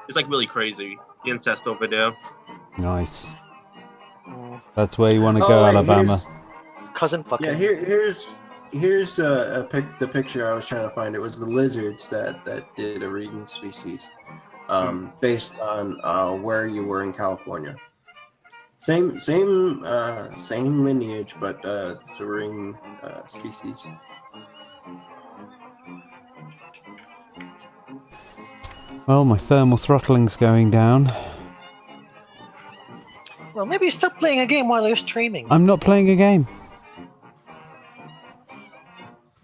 It's like really crazy, the incest over there. Nice. That's where you want to go, wait, Alabama. Cousin fucking. Yeah, here's the picture I was trying to find. It was the lizards that did a ring species, based on where you were in California. Same lineage, but it's a ring species. Well, my thermal throttling's going down. Well, maybe stop playing a game while you're streaming. I'm not playing a game.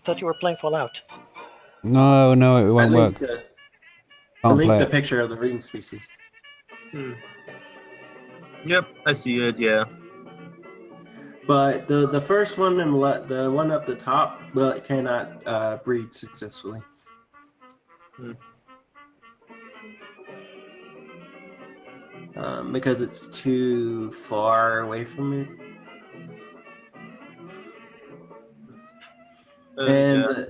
Thought you were playing Fallout. No, it won't work. I Can't linked play the it. picture of the ring species. Yep, I see it. Yeah. But the first one and the one up the top cannot breed successfully. Because it's too far away from it. And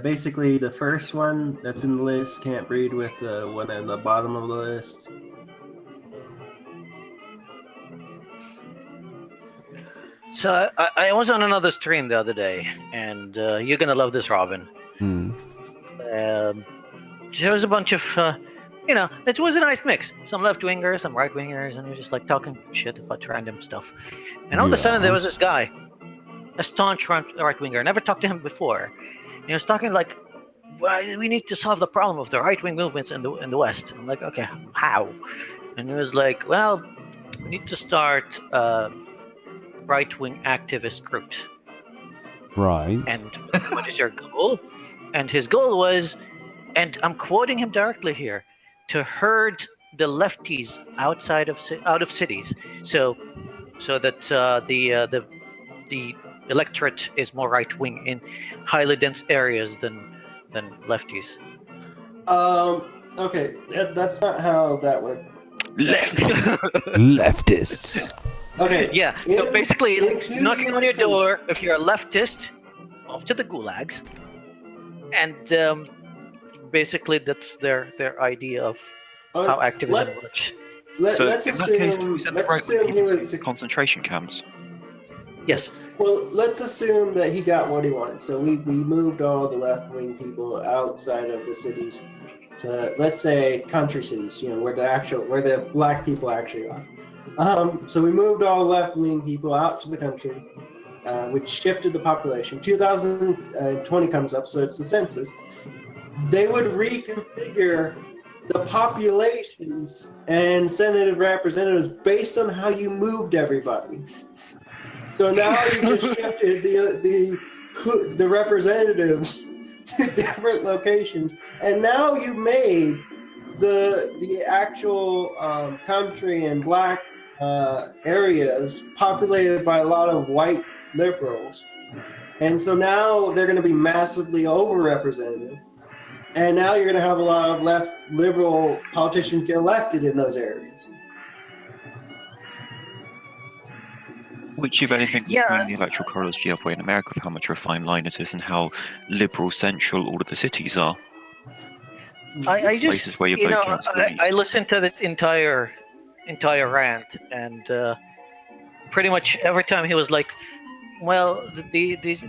basically the first one that's in the list can't breed with the one at the bottom of the list. So I was on another stream the other day, and you're gonna love this, Robin. There was a bunch of, it was a nice mix. Some left-wingers, some right-wingers, and you're just like talking shit about random stuff. And all of a sudden there was this guy, a staunch right-winger. I never talked to him before. And he was talking like, well, we need to solve the problem of the right-wing movements in the West. I'm like, okay, how? And he was like, well, we need to start right-wing activist groups. Right. And what is your goal? And his goal was, and I'm quoting him directly here, to herd the lefties out of cities, so that the electorate is more right wing in highly dense areas than lefties. Okay, that's not how that would. Leftists. Okay. Yeah. So in- basically, in 2 knocking on your years from- door if you're a leftist, off to the gulags, and basically that's their idea of how activism works. So Let's in that case, assume, we send the let's right wing assume he people was. to concentration camps. Yes. Well, let's assume that he got what he wanted. So we moved all the left-wing people outside of the cities to, let's say, country cities. Where the black people actually are. So we moved all the left-wing people out to the country, which shifted the population. 2020 comes up, so it's the census. They would reconfigure the populations and Senate representatives based on how you moved everybody. So now you just shifted the representatives to different locations, and now you made the actual country and black areas populated by a lot of white liberals, and so now they're going to be massively overrepresented, and now you're going to have a lot of left liberal politicians get elected in those areas. Which, if anything, Yeah. between the electoral college the other way in America, of how much of a fine line it is and how liberal central all of the cities are. I just, Places where your vote counts the least. I listened to the entire rant, and pretty much every time he was like, well, these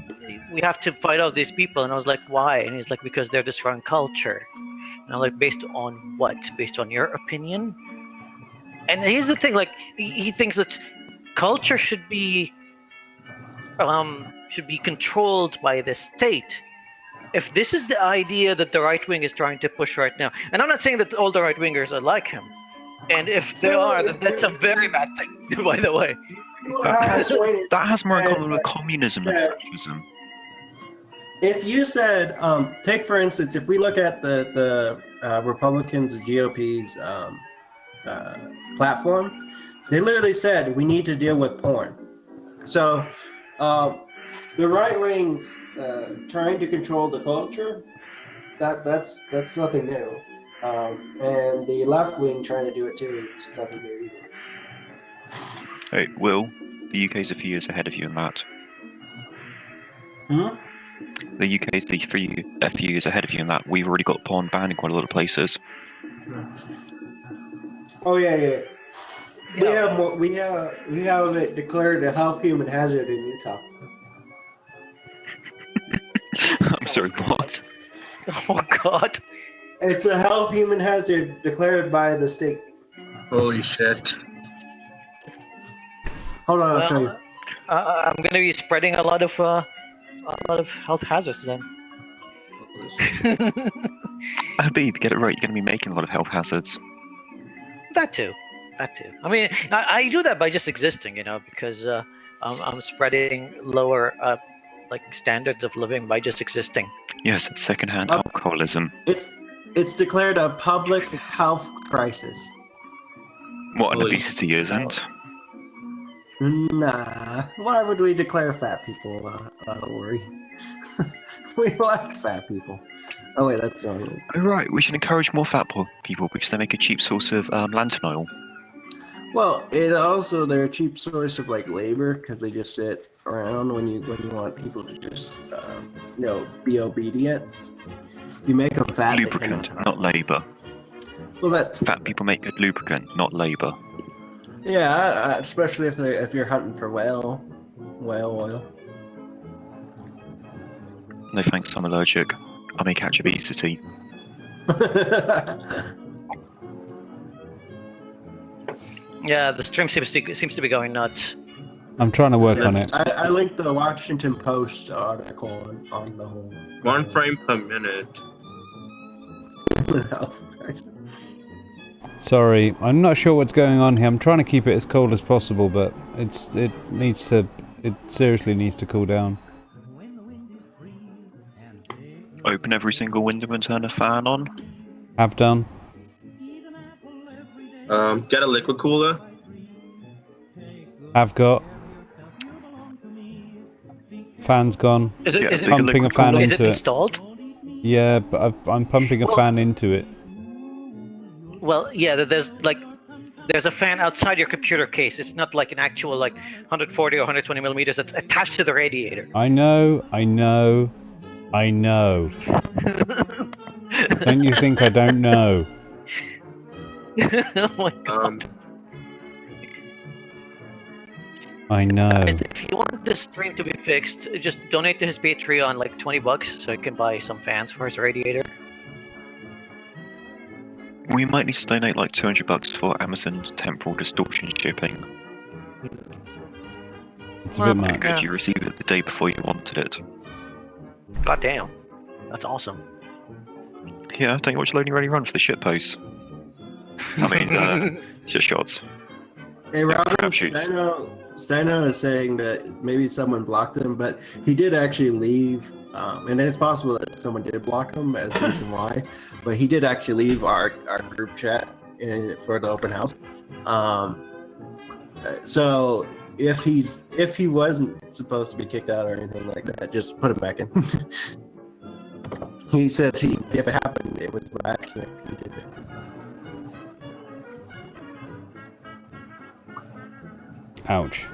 we have to fight out these people, and I was like, why? And he's like, because they're destroying culture. And I'm like, based on what? Based on your opinion? And here's the thing, like he thinks that culture should be controlled by the state. If this is the idea that the right wing is trying to push right now, and I'm not saying that all the right wingers are like him, and if they are, then that's a very bad thing, by the way. That has more in common with communism than fascism. If you said, take for instance, if we look at the Republicans, the GOP's platform, they literally said we need to deal with porn. So the right wing's trying to control the culture. That's nothing new, and the left wing trying to do it too is nothing new either. Hey, Will, the UK's a few years ahead of you in that. The UK's a few years ahead of you in that. We've already got porn banned in quite a lot of places. Oh yeah. We have it declared a health human hazard in Utah. I'm sorry, what? Oh God! It's a health human hazard declared by the state. Holy shit. Hold on, I'll show you. I'm gonna be spreading a lot of health hazards then. Habib, get it right. You're going to be making a lot of health hazards. That too. I mean, I do that by just existing, because I'm spreading lower standards of living by just existing. Yes, secondhand alcoholism. It's declared a public health crisis. What an obesity isn't. Nah, why would we declare fat people? Don't worry. We like fat people. Oh wait, that's wrong. Oh right, we should encourage more fat people because they make a cheap source of lantern oil. Well, they're a cheap source of labor because they just sit around when you want people to just be obedient. You make them fat. Lubricant, not labor. Well, fat people make good lubricant, not labor. Yeah, especially if you're hunting for whale oil. No thanks, I'm allergic. I may catch obesity. Yeah, the stream seems to be going nuts. I'm trying to work on it. I linked the Washington Post article on the whole. 1 frame per minute. Sorry, I'm not sure what's going on here. I'm trying to keep it as cold as possible, but it seriously needs to cool down. open every single window and turn a fan on? Have done. Get a liquid cooler. Have got. Fan's gone. Is it, Yeah, is big it, Pumping a liquid fan cooler. is it into it. installed? Yeah, but I'm pumping a fan into it. Well, yeah, there's a fan outside your computer case. It's not like an actual 140 or 120 millimeters. It's attached to the radiator. I know. Don't you think I don't know? Oh my god. I know. If you want this stream to be fixed, just donate to his Patreon like $20 so he can buy some fans for his radiator. We might need to donate like $200 for Amazon temporal distortion shipping. It's a bit much. Because you received it the day before you wanted it. God damn. That's awesome. Yeah, don't you watch Lonely Ready Run for the shit posts? I mean, shit shots. Hey, Robin, crap shoots. Steino is saying that maybe someone blocked him, but he did actually leave. And it's possible that someone did block him as the reason why, but he did actually leave our group chat for the open house. So if he wasn't supposed to be kicked out or anything like that, just put him back in. He said if it happened, it was by accident. He did it. Ouch.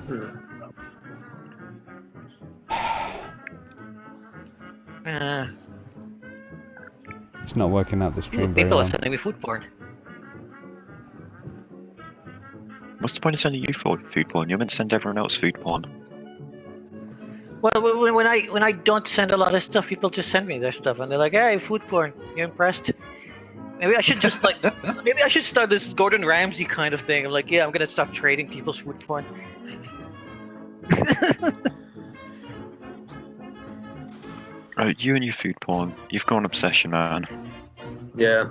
It's not working out the stream very People are well. sending me food porn. What's the point of sending you food porn? You're meant to send everyone else food porn. Well, when I don't send a lot of stuff, people just send me their stuff, and they're like, "Hey, food porn. You impressed?" Maybe I should just maybe I should start this Gordon Ramsay kind of thing. I'm like, yeah, I'm gonna stop trading people's food porn. You and your food porn. You've got an obsession, man. Yeah.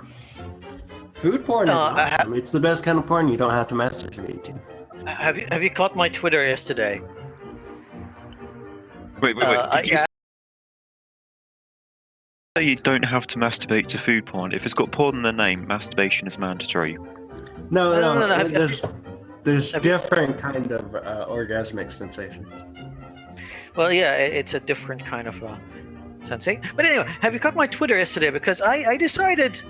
Food porn is I awesome. It's the best kind of porn you don't have to masturbate to. Have you caught my Twitter yesterday? Wait. Did you say you don't have to masturbate to food porn? If it's got porn in the name, masturbation is mandatory. No. There's different kind of orgasmic sensation. Well, yeah, it's a different kind of sensation. But anyway, have you caught my Twitter yesterday? Because I decided,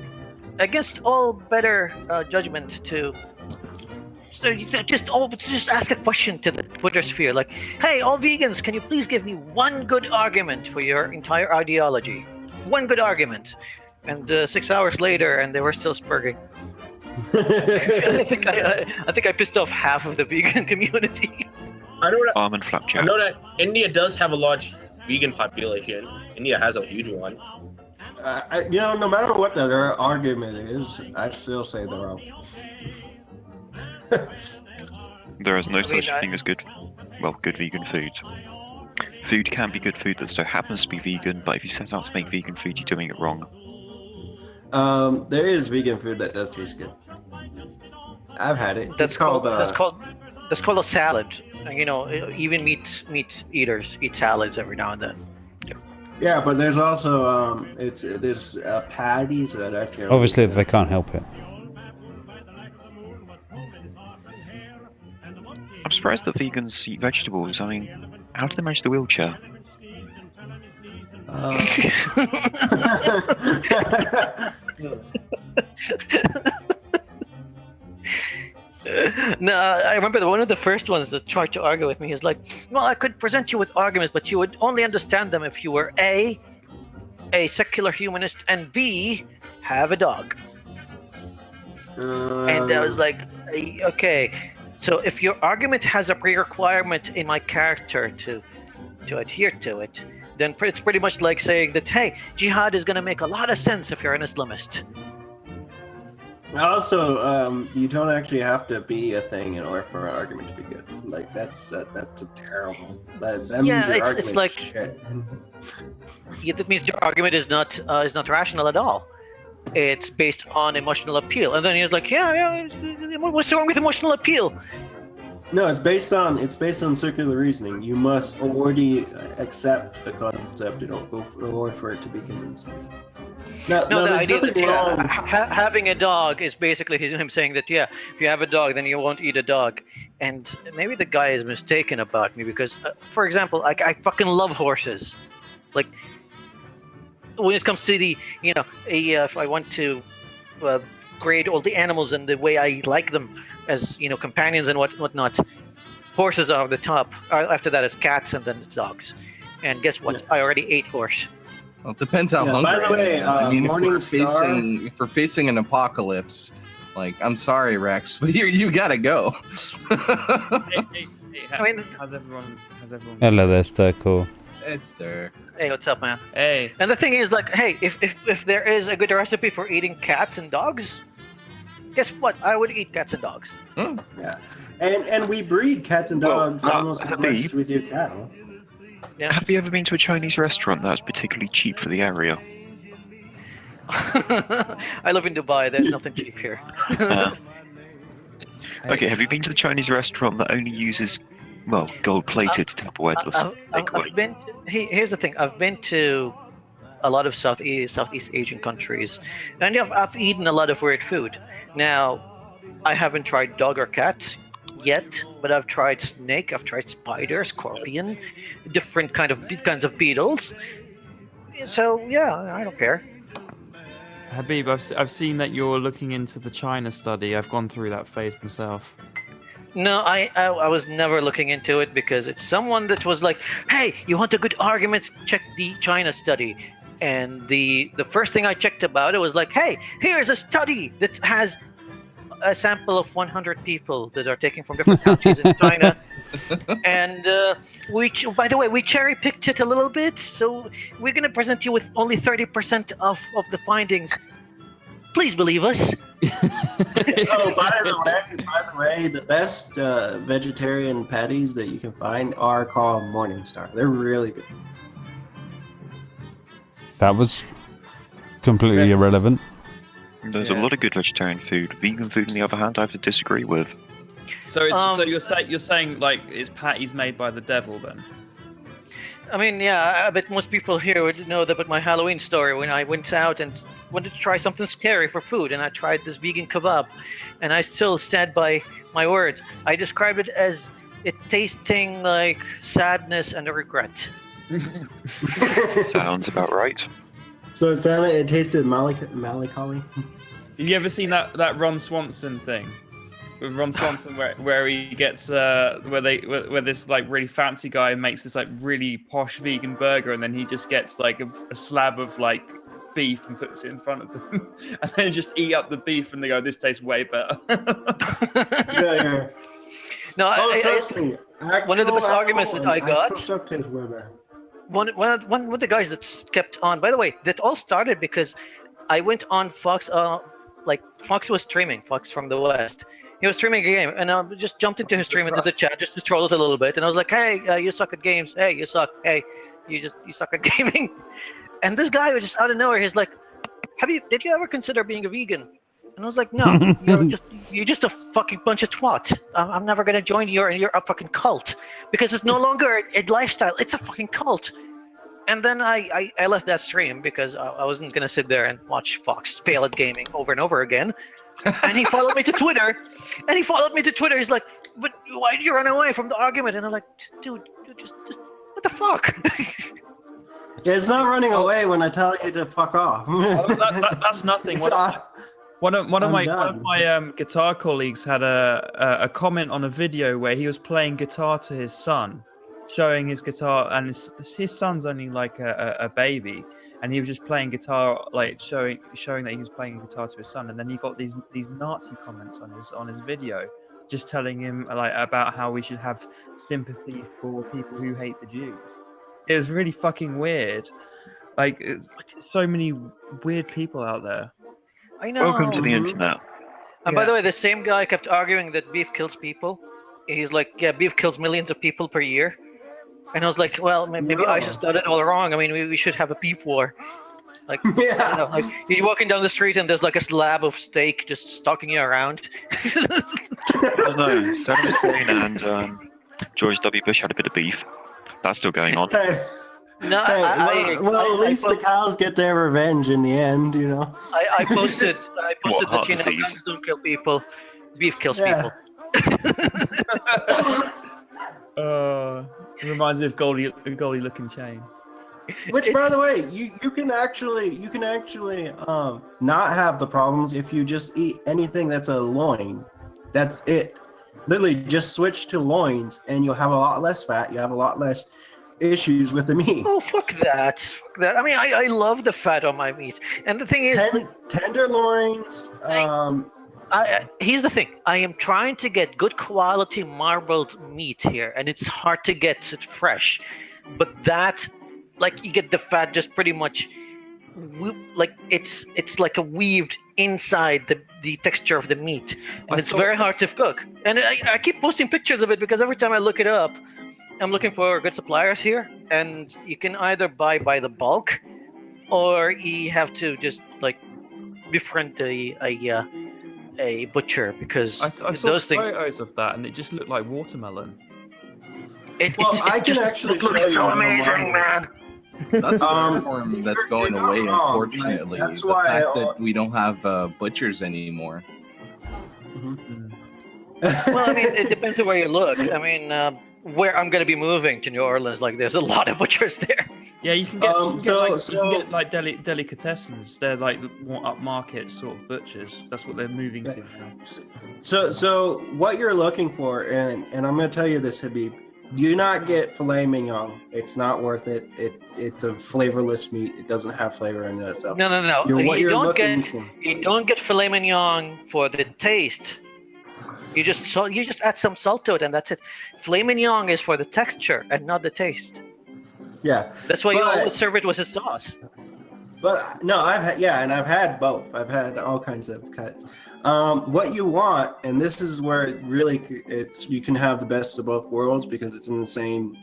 against all better judgment, to just ask a question to the Twitter sphere, like, "Hey, all vegans, can you please give me one good argument for your entire ideology? One good argument." And 6 hours later, and they were still spurging. I think I pissed off half of the vegan community. I know that. Almond flapjack. I know that India does have a large vegan population. India has a huge one. No matter what their argument is, I still say they're wrong. There is no such thing as good vegan food. Food can be good food that so happens to be vegan, but if you set out to make vegan food, you're doing it wrong. There is vegan food that does taste good. I've had it. That's called a salad. You know, even meat eaters eat salads every now and then. Yeah, but there's also there's patties that actually. Obviously, they can't help it. I'm surprised that vegans eat vegetables. I mean, how do they manage the wheelchair? No, I remember one of the first ones that tried to argue with me is like, "Well, I could present you with arguments, but you would only understand them if you were A, secular humanist, and B, have a dog." And I was like, okay, so if your argument has a pre-requirement in my character to adhere to it, then it's pretty much like saying that, hey, jihad is going to make a lot of sense if you're an Islamist. Also, you don't actually have to be a thing in order for an argument to be good. Like that's a terrible. That means your it's argument's like shit. Yeah, that means your argument is not rational at all. It's based on emotional appeal. And then he was like, yeah, what's wrong with emotional appeal? No, it's based on circular reasoning. You must already accept the concept in order for it to be convincing. No, No, the there's idea nothing that wrong. having a dog is basically him saying that if you have a dog, then you won't eat a dog. And maybe the guy is mistaken about me because, for example, I fucking love horses. Like when it comes to the if I want to grade all the animals and the way I like them as companions and whatnot, horses are the top. After that, it's cats and then it's dogs. And guess what? I already ate horse. Well, it depends how hungry. By the way, I mean, Morningstar. if we're facing an apocalypse, like, I'm sorry, Rex, but you gotta go. How's everyone? Hello there, Sturkle. Esther. Hey, what's up, man? Hey. And the thing is, like, hey, if there is a good recipe for eating cats and dogs, guess what? I would eat cats and dogs. Yeah, and we breed cats and dogs almost as much as we do cattle. Yeah. Have you ever been to a Chinese restaurant that was particularly cheap for the area? I live in Dubai. There's nothing cheap here. Okay, have you been to the Chinese restaurant that only uses, gold-plated Tupperware takeaway? Here's the thing. I've been to a lot of Southeast Asian countries, and I've eaten a lot of weird food. Now, I haven't tried dog or cat yet, but I've tried snake, I've tried spider, scorpion, different kinds of beetles. So yeah, I don't care. Habib, I've seen that you're looking into the China study. I've gone through that phase myself. No, I was never looking into it because it's someone that was like, hey, you want a good argument? Check the China study. And the first thing I checked about it was like, hey, here's a study that has a sample of 100 people that are taken from different countries in China. And by the way, we cherry picked it a little bit. So we're going to present you with only 30% of the findings. Please believe us. Oh, by the way, the best vegetarian patties that you can find are called Morningstar. They're really good. That was completely irrelevant. There's a lot of good vegetarian food. Vegan food, on the other hand, I have to disagree with. So you're saying like it's patties made by the devil then? I mean, yeah, I bet most people here would know about my Halloween story when I went out and wanted to try something scary for food, and I tried this vegan kebab, and I still stand by my words. I described it as it tasting like sadness and regret. Sounds about right. So it tasted melancholy. Have you ever seen that Ron Swanson thing with Ron Swanson where he gets where this like really fancy guy makes this like really posh vegan burger, and then he just gets like a slab of like beef and puts it in front of them, and then just eat up the beef, and they go, "This tastes way better." Yeah. No, Trust me. One of the best arguments that I got. One of the guys that kept on. By the way, that all started because I went on Fox. Fox was streaming. Fox from the West. He was streaming a game, and I just jumped into his stream into the chat just to troll it a little bit. And I was like, "Hey, you suck at games. Hey, you suck. Hey, you suck at gaming." And this guy was just out of nowhere. He's like, "Did you ever consider being a vegan?" And I was like, "No, you're just a fucking bunch of twats. I'm never gonna join your fucking cult because it's no longer a lifestyle. It's a fucking cult." And then I left that stream because I wasn't gonna sit there and watch Fox fail at gaming over and over again. And he followed me to Twitter. He's like, "But why did you run away from the argument?" And I'm like, "Dude, just what the fuck?" It's not running away when I tell you to fuck off. That's nothing. One of my guitar colleagues had a comment on a video where he was playing guitar to his son, showing his guitar, and his son's only like a baby, and he was just playing guitar, like showing that he was playing a guitar to his son, and then he got these Nazi comments on his video, just telling him like about how we should have sympathy for people who hate the Jews. It was really fucking weird. Like, so many weird people out there. I know. Welcome to the internet. And by the way, the same guy kept arguing that beef kills people. He's like, "Yeah, beef kills millions of people per year." And I was like, "Well, maybe I just got it all wrong. I mean, we should have a beef war." Like, yeah. You're walking down the street and there's like a slab of steak just stalking you around. Oh no, Saddam Hussein and George W. Bush had a bit of beef. That's still going on. No, Well, at least the cows get their revenge in the end, you know. I posted What, heart that disease? cows don't kill people, beef kills Yeah. It reminds me of Goldie looking chain. Which, by the way, you can actually not have the problems if you just eat anything that's a loin. That's it. Literally, just switch to loins, and you'll have a lot less fat. You have a lot less issues with the meat. Oh, fuck that. Fuck that. I mean, I love the fat on my meat. And the thing is, Tenderloins. here's the thing. I am trying to get good quality marbled meat here, and it's hard to get it fresh. But that's like you get the fat just pretty much like it's like a weaved inside the texture of the meat, and it's very hard to cook. And I keep posting pictures of it because every time I look it up, I'm looking for good suppliers here, and you can either buy by the bulk, or you have to just like befriend a butcher because I saw those things. photos of that, and it just looked like watermelon. I can actually show you. So amazing, man. That's an art form that's going you're not away, wrong. unfortunately. That's the why fact that we don't have butchers anymore. Well, I mean, it depends on where you look. I mean, where I'm going to be moving to New Orleans, like there's a lot of butchers there. Yeah, you can get, you can get so- like delicatessens. They're like the more upmarket sort of butchers. That's what they're moving to now. So what you're looking for, and I'm going to tell you this, Habib, do not get filet mignon. It's not worth it. It's a flavorless meat. It doesn't have flavor in it itself. No. You don't get filet mignon for the taste. You just add some salt to it, and that's it. Filet mignon is for the texture and not the taste. Yeah, That's why you always serve it with a sauce. but no, I've had both. I've had all kinds of cuts. What you want, and this is where you can have the best of both worlds because it's in the same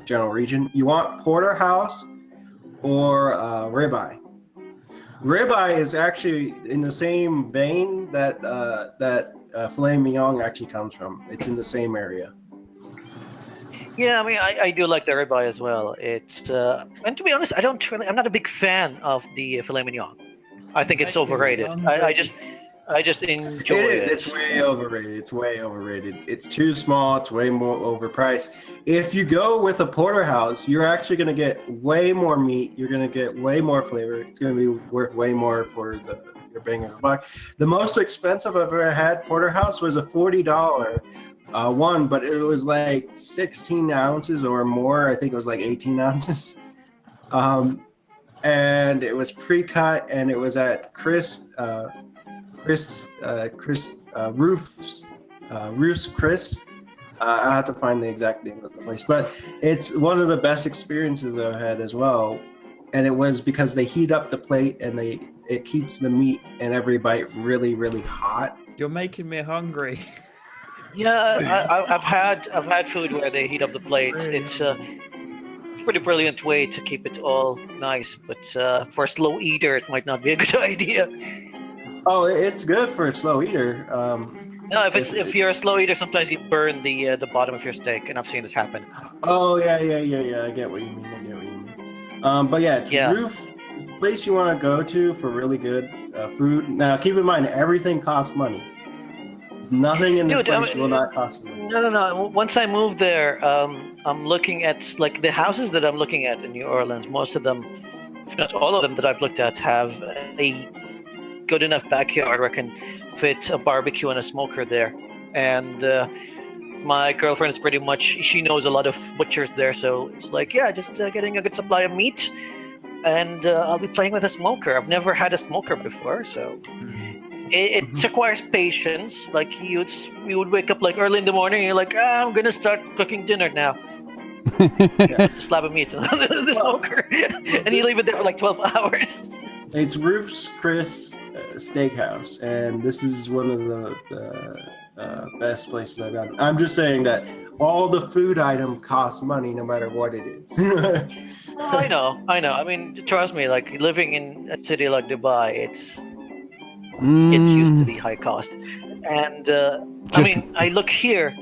general region. You want porterhouse or ribeye. Ribeye is actually in the same vein that filet mignon actually comes from. It's in the same area. Yeah, I mean, I do like the ribeye as well. It's and to be honest, I'm not a big fan of the filet mignon. I think it's overrated. I just enjoy it. It's way overrated. It's way overrated. It's too small. It's way more overpriced. If you go with a porterhouse, you're actually going to get way more meat. You're going to get way more flavor. It's going to be worth way more for your bang of the buck. The most expensive I've ever had porterhouse was a $40 one, but it was like 16 ounces or more. I think it was like 18 ounces. And it was pre-cut, and it was at Chris Roof's Chris. I have to find the exact name of the place, but it's one of the best experiences I've had as well. And it was because they heat up the plate and it keeps the meat and every bite really, really hot. You're making me hungry. Yeah, I've had food where they heat up the plate. It's a pretty brilliant way to keep it all nice, but for a slow eater, it might not be a good idea. Oh, it's good for a slow eater. No, if you're a slow eater, sometimes you burn the bottom of your steak, and I've seen this happen. Oh yeah. I get what you mean. But yeah, Roof, place you want to go to for really good food. Now, keep in mind, everything costs money. Nothing in this place will not cost you. No. Once I moved there, I'm looking at like the houses that I'm looking at in New Orleans. Most of them, if not all of them that I've looked at, have a good enough backyard where I can fit a barbecue and a smoker there. And my girlfriend is pretty much, she knows a lot of butchers there, so it's like, yeah, just getting a good supply of meat, and I'll be playing with a smoker. I've never had a smoker before, so it requires patience. Like you would wake up like early in the morning, and you're like, I'm gonna start cooking dinner now. Slab of meat on the smoker, and you leave it there for like 12 hours. It's Roof's Chris Steakhouse, and this is one of the best places I've gotten. I'm just saying that all the food item costs money no matter what it is. I know. I mean, trust me, like living in a city like Dubai, it's used to the high cost. And I mean, I look here,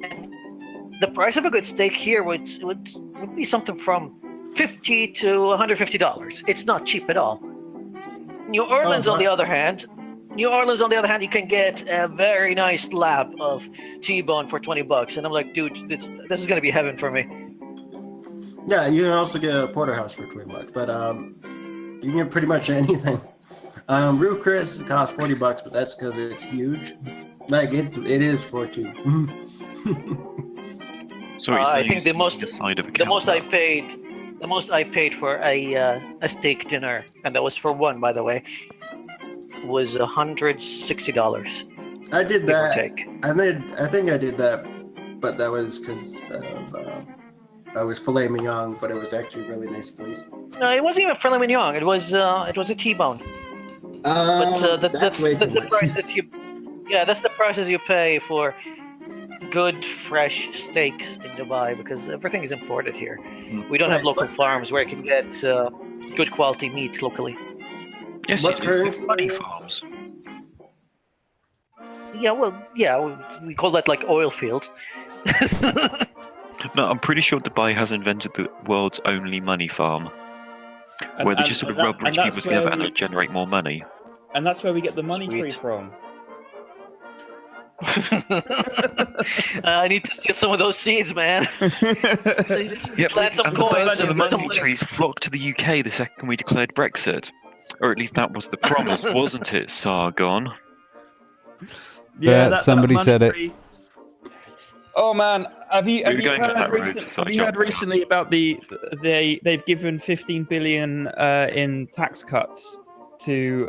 and the price of a good steak here would be something from $50 to $150. It's not cheap at all. New Orleans, on the other hand, you can get a very nice slab of T-bone for $20, and I'm like, dude, this is gonna be heaven for me. Yeah, you can also get a porterhouse for $20, but you can get pretty much anything. Roof Chris costs $40, but that's because it's huge. Like it is for two. So I think the most I paid for a steak dinner, and that was for one, by the way, was $160. I did that. Take. I think I did that, but that was because I was filet mignon, but it was actually a really nice place. No, it wasn't even filet mignon. It was a T-bone. But that's the price that you. Yeah, that's the prices you pay for good fresh steaks in Dubai, because everything is imported here. We don't have local farms where you can get good quality meat locally. Yes, you do. Money farms. We call that like oil fields. No, I'm pretty sure Dubai has invented the world's only money farm, where they just sort of rub rich people together and they generate more money. And that's where we get the money tree from. I need to steal some of those seeds, man. Plant some coins. So the money trees flocked to the UK the second we declared Brexit. Or at least that was the promise, wasn't it, Sargon? Yeah, somebody said it. Oh man, have you heard recently about they've given 15 billion in tax cuts to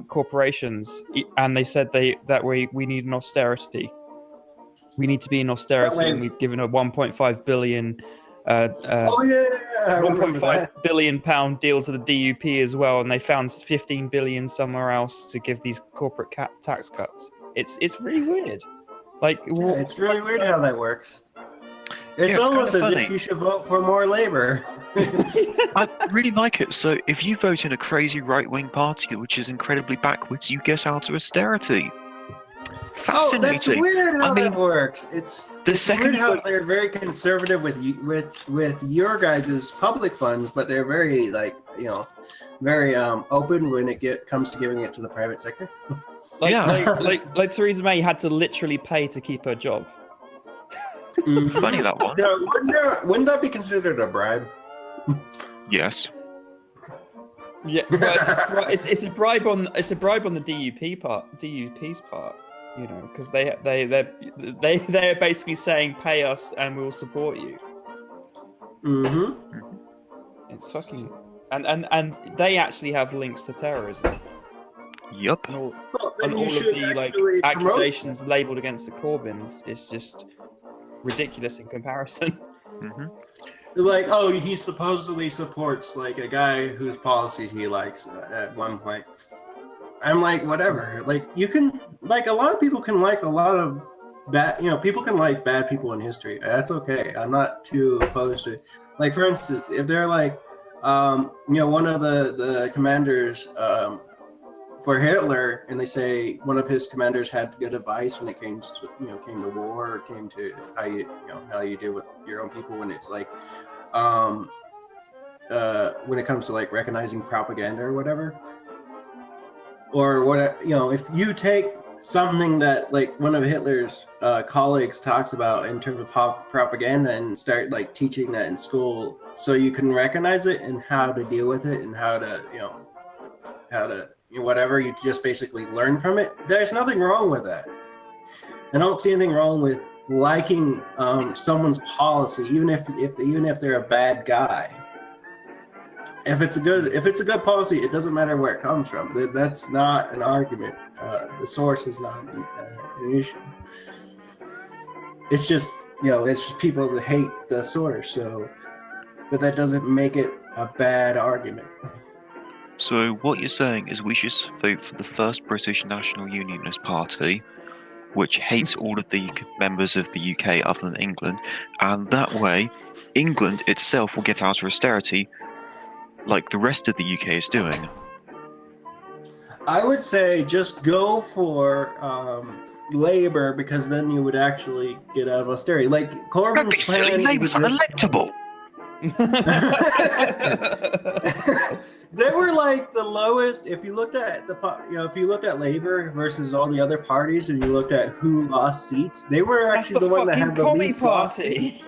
corporations, and they said that we need an austerity. We need to be in austerity, and we've given a 1.5 billion. 1.5 billion pound deal to the DUP as well, and they found 15 billion somewhere else to give these corporate tax cuts. It's really weird. Like it's really weird how that works. It's almost as if you should vote for more Labour. I really like it. So if you vote in a crazy right-wing party which is incredibly backwards, you get out of austerity. Fascinating. Oh, that's weird how that works. It's weird how they're very conservative with your guys' public funds, but they're very very open when it comes to giving it to the private sector. Like Theresa May had to literally pay to keep her job. Funny that one. Wouldn't that be considered a bribe? Yes. Yeah, it's a bribe on the DUP's part, you know, because they're basically saying pay us and we'll support you. Mm-hmm. It's fucking and they actually have links to terrorism. Yup. And all of the accusations labelled against the Corbyns is just ridiculous in comparison. Mm-hmm. Like, oh, he supposedly supports like a guy whose policies he likes at one point. I'm like, whatever. Like, you can a lot of people can like a lot of bad. People can like bad people in history. That's okay. I'm not too opposed to it. Like, for instance, if they're like, one of the commanders for Hitler, and they say one of his commanders had good advice when it came to war, or came to how you deal with your own people when it's like when it comes to like recognizing propaganda or whatever, or what if you take something that like one of Hitler's colleagues talks about in terms of propaganda and start like teaching that in school, so you can recognize it and how to deal with it and how to whatever, you just basically learn from it. There's nothing wrong with that. I don't see anything wrong with liking someone's policy, even if they're a bad guy. If it's a good policy, it doesn't matter where it comes from. That's not an argument. The source is not an issue. It's just it's just people that hate the source. So, but that doesn't make it a bad argument. So what you're saying is we should vote for the first British National Unionist Party, which hates all of the members of the UK other than England, and that way England itself will get out of austerity like the rest of the UK is doing. I would say just go for labor because then you would actually get out of austerity. Like Don't Corbyn's be silly. plan. Labour's unelectable. They were like the lowest. If you looked at if you looked at Labor versus all the other parties, and you looked at who lost seats, they were actually the one that had the least lost seats.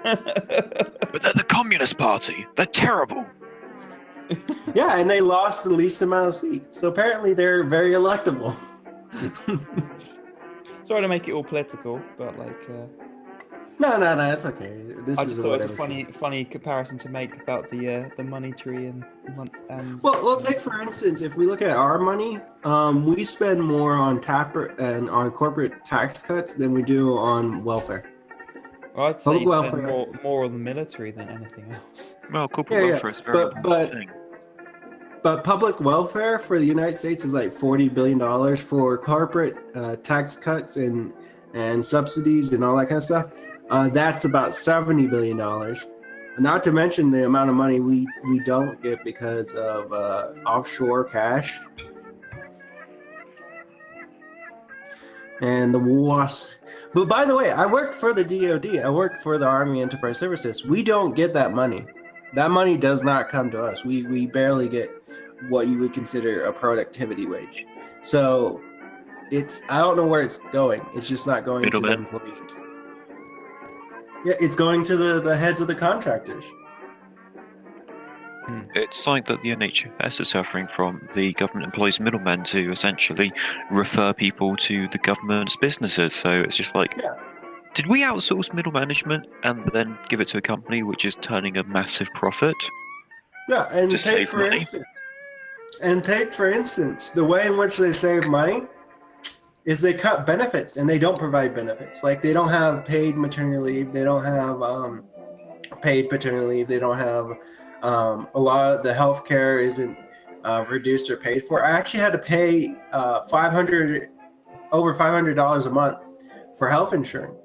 But they're the Communist Party. They're terrible. Yeah, and they lost the least amount of seats. So apparently they're very electable. Sorry to make it all political, but like. No, it's okay. This I is just thought it was whatever. a funny comparison to make about the money tree and. Well, take for instance, if we look at our money, we spend more on and on corporate tax cuts than we do on welfare. Well, I'd say Public you spend welfare. more on the military than anything else. Well, corporate welfare is a very important thing. But public welfare for the United States is like $40 billion. For corporate tax cuts and subsidies and all that kind of stuff, that's about $70 billion. Not to mention the amount of money we don't get because of offshore cash and the wars. But by the way, I worked for the DoD. I worked for the Army Enterprise Services. We don't get that money. That money does not come to us. We barely get what you would consider a productivity wage. So I don't know where it's going. It's just not going to the employees. Yeah, it's going to the heads of the contractors. It's like that the NHS is suffering from the government employs middlemen to essentially refer people to the government's businesses. So it's just like, did we outsource middle management and then give it to a company which is turning a massive profit? Yeah, and to take save for money? instance, the way in which they save money is they cut benefits and they don't provide benefits. Like they don't have paid maternity leave, they don't have paid paternity leave, they don't have a lot of the healthcare isn't reduced or paid for. I actually had to pay over $500 a month for health insurance.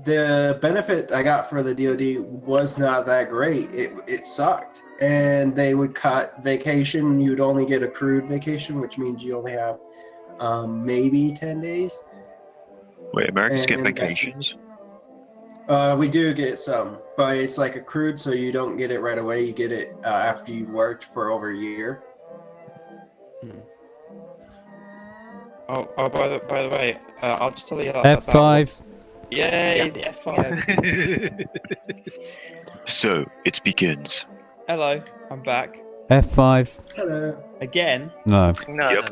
The benefit I got for the DoD was not that great. It sucked. And they would cut vacation. You'd only get accrued vacation, which means you only have maybe 10 days. Wait, Americans get vacations? We do get some, but it's like accrued, so you don't get it right away. You get it after you've worked for over a year. Oh, by the way, I'll just tell you F5. Yay, the F5. So, it begins. Hello, I'm back. F5. Hello. Again? No. Yep.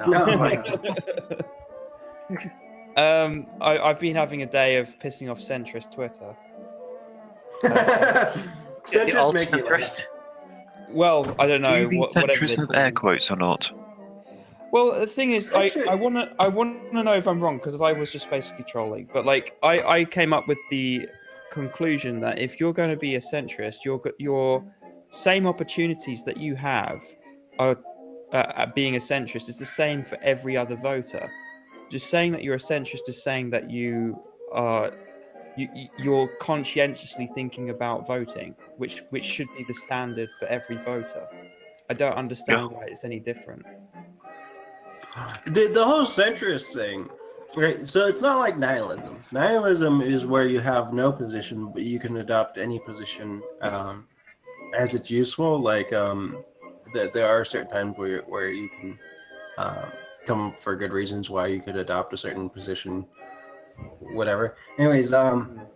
I've been having a day of pissing off centrist Twitter. Centrist make me laugh. Well, I don't know. Do the centrists have air quotes or not? Well, the thing is, I want to know if I'm wrong, because I was just basically trolling. But like, I came up with the conclusion that if you're going to be a centrist, your same opportunities that you have are at being a centrist is the same for every other voter. Just saying that you're a centrist is saying that you're conscientiously thinking about voting, which should be the standard for every voter. I don't understand why it's any different. The whole centrist thing, right? So it's not like nihilism. Nihilism is where you have no position, but you can adopt any position as it's useful. Like there are certain times where you can come for good reasons why you could adopt a certain position, whatever. Anyways,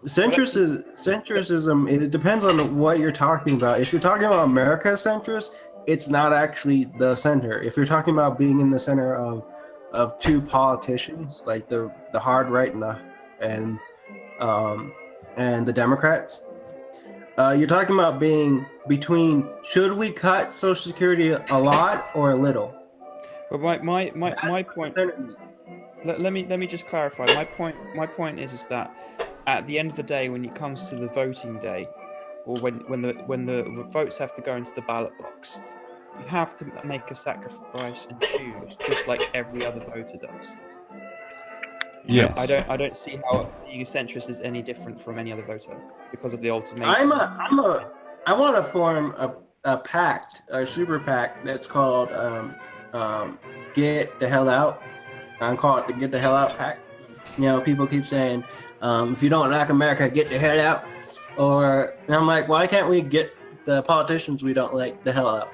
centrism, it depends on what you're talking about. If you're talking about America centrist, it's not actually the center. If you're talking about being in the center of two politicians, like the hard right and the Democrats, you're talking about being between. Should we cut Social Security a lot or a little? But my point. Let me just clarify. My point is that at the end of the day, when it comes to the voting day, or when the votes have to go into the ballot box, you have to make a sacrifice and choose, just like every other voter does. Yeah. I don't see how being a centrist is any different from any other voter because of the ultimatum. I want to form a pact, a super PAC that's called get the hell out. I call it the get the hell out pack. You know, people keep saying, if you don't like America, get the hell out. And I'm like, why can't we get the politicians we don't like the hell out?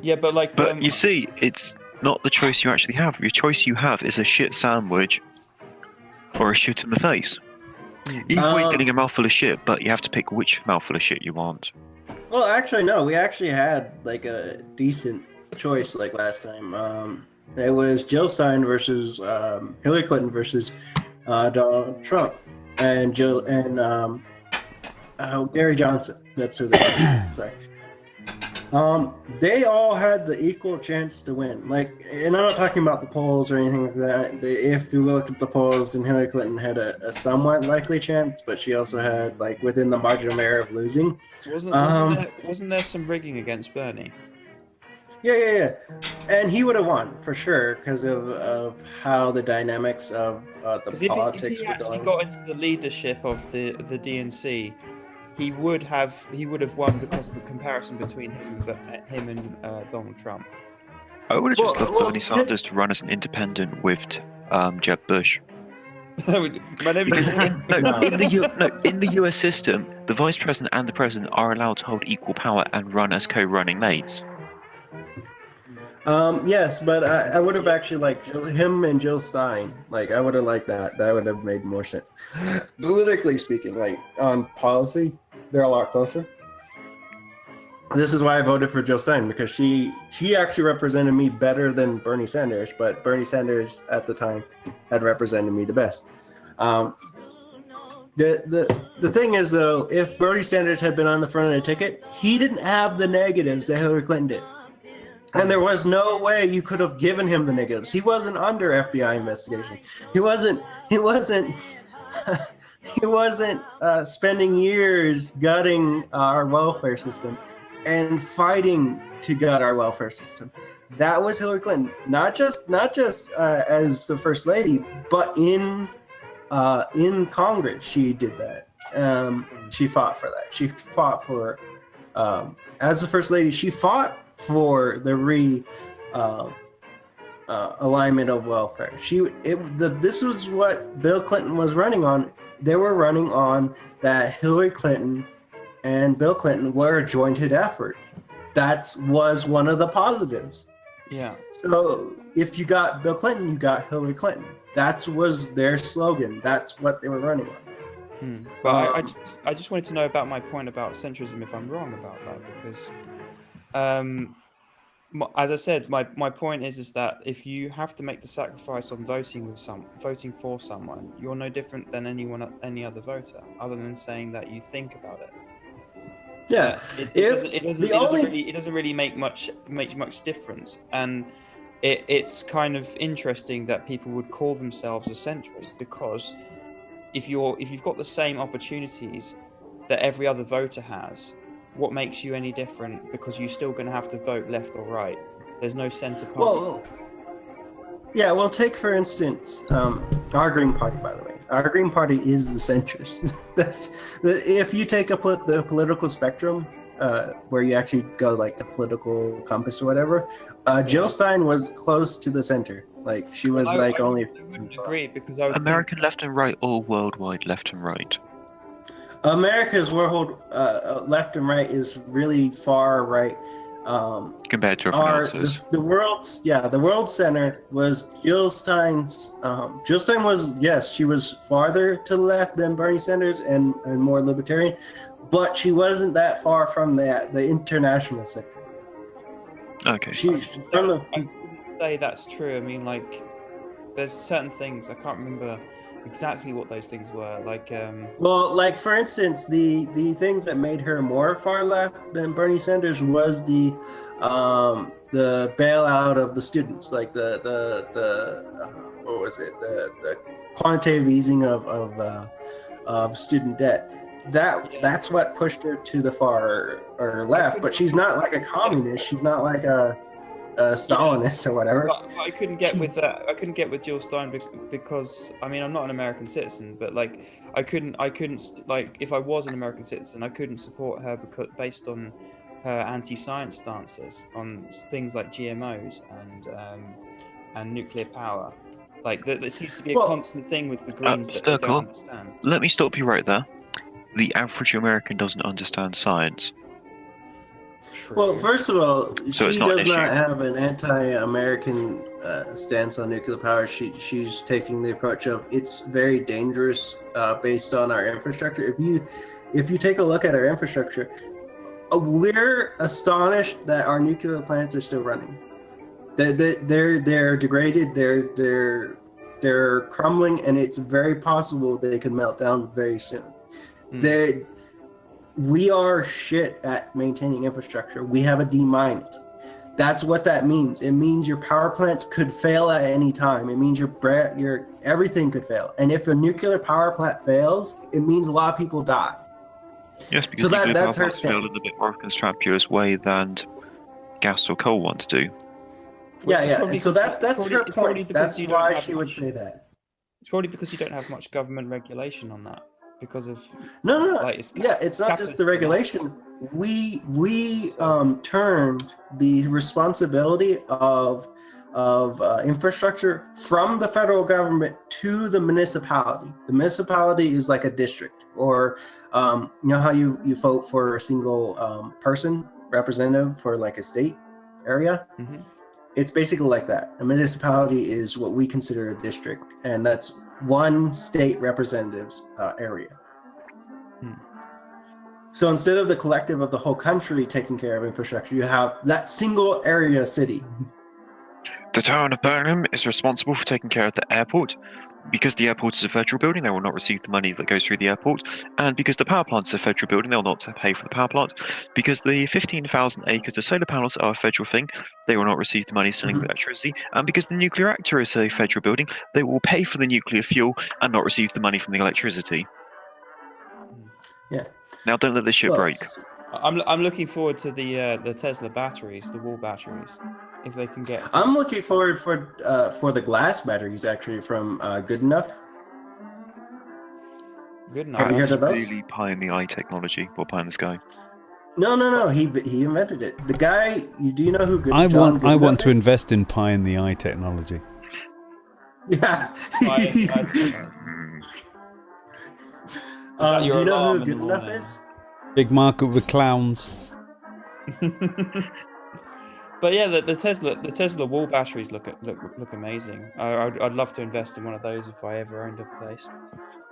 Yeah, but like, But you see, it's not the choice you actually have. Your choice you have is a shit sandwich or a shit in the face. Either way, getting a mouthful of shit, but you have to pick which mouthful of shit you want. Well, actually, no. We actually had like a decent choice like last time. It was Jill Stein versus Hillary Clinton versus Donald Trump and Gary Johnson. That's who they were. Sorry. They all had the equal chance to win. Like, and I'm not talking about the polls or anything like that. If you look at the polls, then Hillary Clinton had a somewhat likely chance, but she also had like within the margin of error of losing. Wasn't there some rigging against Bernie? Yeah. And he would have won for sure because of how the dynamics of the politics if he were actually going. got into the leadership of the DNC, he would have won because of the comparison between him and Donald Trump. I would have just loved Bernie Sanders to run as an independent with Jeb Bush. Because in the US system, the vice president and the president are allowed to hold equal power and run as co-running mates. Yes, but I would have actually liked him and Jill Stein. Like, I would have liked that. That would have made more sense. Politically speaking, like, on policy, they're a lot closer. This is why I voted for Jill Stein, because she actually represented me better than Bernie Sanders, but Bernie Sanders at the time had represented me the best. The thing is, though, if Bernie Sanders had been on the front of the ticket, he didn't have the negatives that Hillary Clinton did. And there was no way you could have given him the negatives. He wasn't under FBI investigation. He wasn't spending years gutting our welfare system and fighting to gut our welfare system. That was Hillary Clinton, not just as the first lady, but in Congress she did that. She fought for that. She fought for as the first lady. She fought for the alignment of welfare. This was what Bill Clinton was running on. They were running on that Hillary Clinton and Bill Clinton were a jointed effort. That was one of the positives. Yeah. So if you got Bill Clinton, you got Hillary Clinton. That was their slogan. That's what they were running on. But I just wanted to know about my point about centrism, if I'm wrong about that, because as I said, my point is that if you have to make the sacrifice on voting for someone, you're no different than any other voter, other than saying that you think about it. Yeah, it doesn't really make much difference, and it's kind of interesting that people would call themselves a centrist, because if you've got the same opportunities that every other voter has, what makes you any different? Because you're still going to have to vote left or right. There's no centre party. Well, take for instance our Green Party. By the way, our Green Party is the centrist. If you take the political spectrum, where you actually go like the political compass or whatever. Jill Stein was close to the center. Like she was I wouldn't agree, because American left and right or worldwide left and right? America's world left and right is really far right. Compared to everyone else's. The world center was Jill Stein's. Jill Stein was, yes, she was farther to the left than Bernie Sanders and more libertarian, but she wasn't that far from the international center. Okay. I say that's true. I mean, like, there's certain things I can't remember exactly what those things were. Like, well, like for instance, the things that made her more far left than Bernie Sanders was the bailout of the students, like the what was it, the quantitative easing of student debt. That's what pushed her to the far or left. But she's not like a communist. She's not like a Stalinist or whatever. But I couldn't get with that. I couldn't get with Jill Stein because I mean I'm not an American citizen, but like I couldn't like if I was an American citizen, I couldn't support her based on her anti-science stances on things like GMOs and nuclear power. Like there seems to be a constant thing with the Greens that they don't understand. Let me stop you right there. The average American doesn't understand science. True. Well, first of all, So she does not have an anti-American stance on nuclear power. She's taking the approach of it's very dangerous based on our infrastructure. If you take a look at our infrastructure, we're astonished that our nuclear plants are still running. They're degraded. They're crumbling, and it's very possible they could melt down very soon. We are shit at maintaining infrastructure. We have a D-. That's what that means. It means your power plants could fail at any time. It means your everything could fail. And if a nuclear power plant fails, it means a lot of people die. Yes, because nuclear power plants failed in a bit more constructious way than gas or coal ones do. Yeah. So that's her point. That's why she would say that. It's probably because you don't have much government regulation on that. Because of no. Like, it's not just the regulation. We turned the responsibility of infrastructure from the federal government to the municipality. The municipality is like a district, or you know how you vote for a single person representative for like a state area. Mm-hmm. It's basically like that. A municipality is what we consider a district, and that's one state representative's area. So instead of the collective of the whole country taking care of infrastructure, you have that single area city. The town of Birmingham is responsible for taking care of the airport. Because the airport is a federal building, they will not receive the money that goes through the airport. And because the power plant is a federal building, they will not pay for the power plant. Because the 15,000 acres of solar panels are a federal thing, they will not receive the money selling the electricity. And because the nuclear reactor is a federal building, they will pay for the nuclear fuel and not receive the money from the electricity. Yeah. Now don't let this shit break. I'm looking forward to the Tesla batteries, the wall batteries, if they can get. I'm looking forward for the glass batteries actually from Good Enough. Good Enough. Have you heard of those? Really pie in the eye technology, or pie in the sky. No. He invented it. The guy. Do you know who Good? I want to invest in pie in the eye technology. Yeah. Do you know who Good Enough is? Big market with clowns. But yeah, the Tesla wall batteries look amazing. I'd love to invest in one of those if I ever owned a place.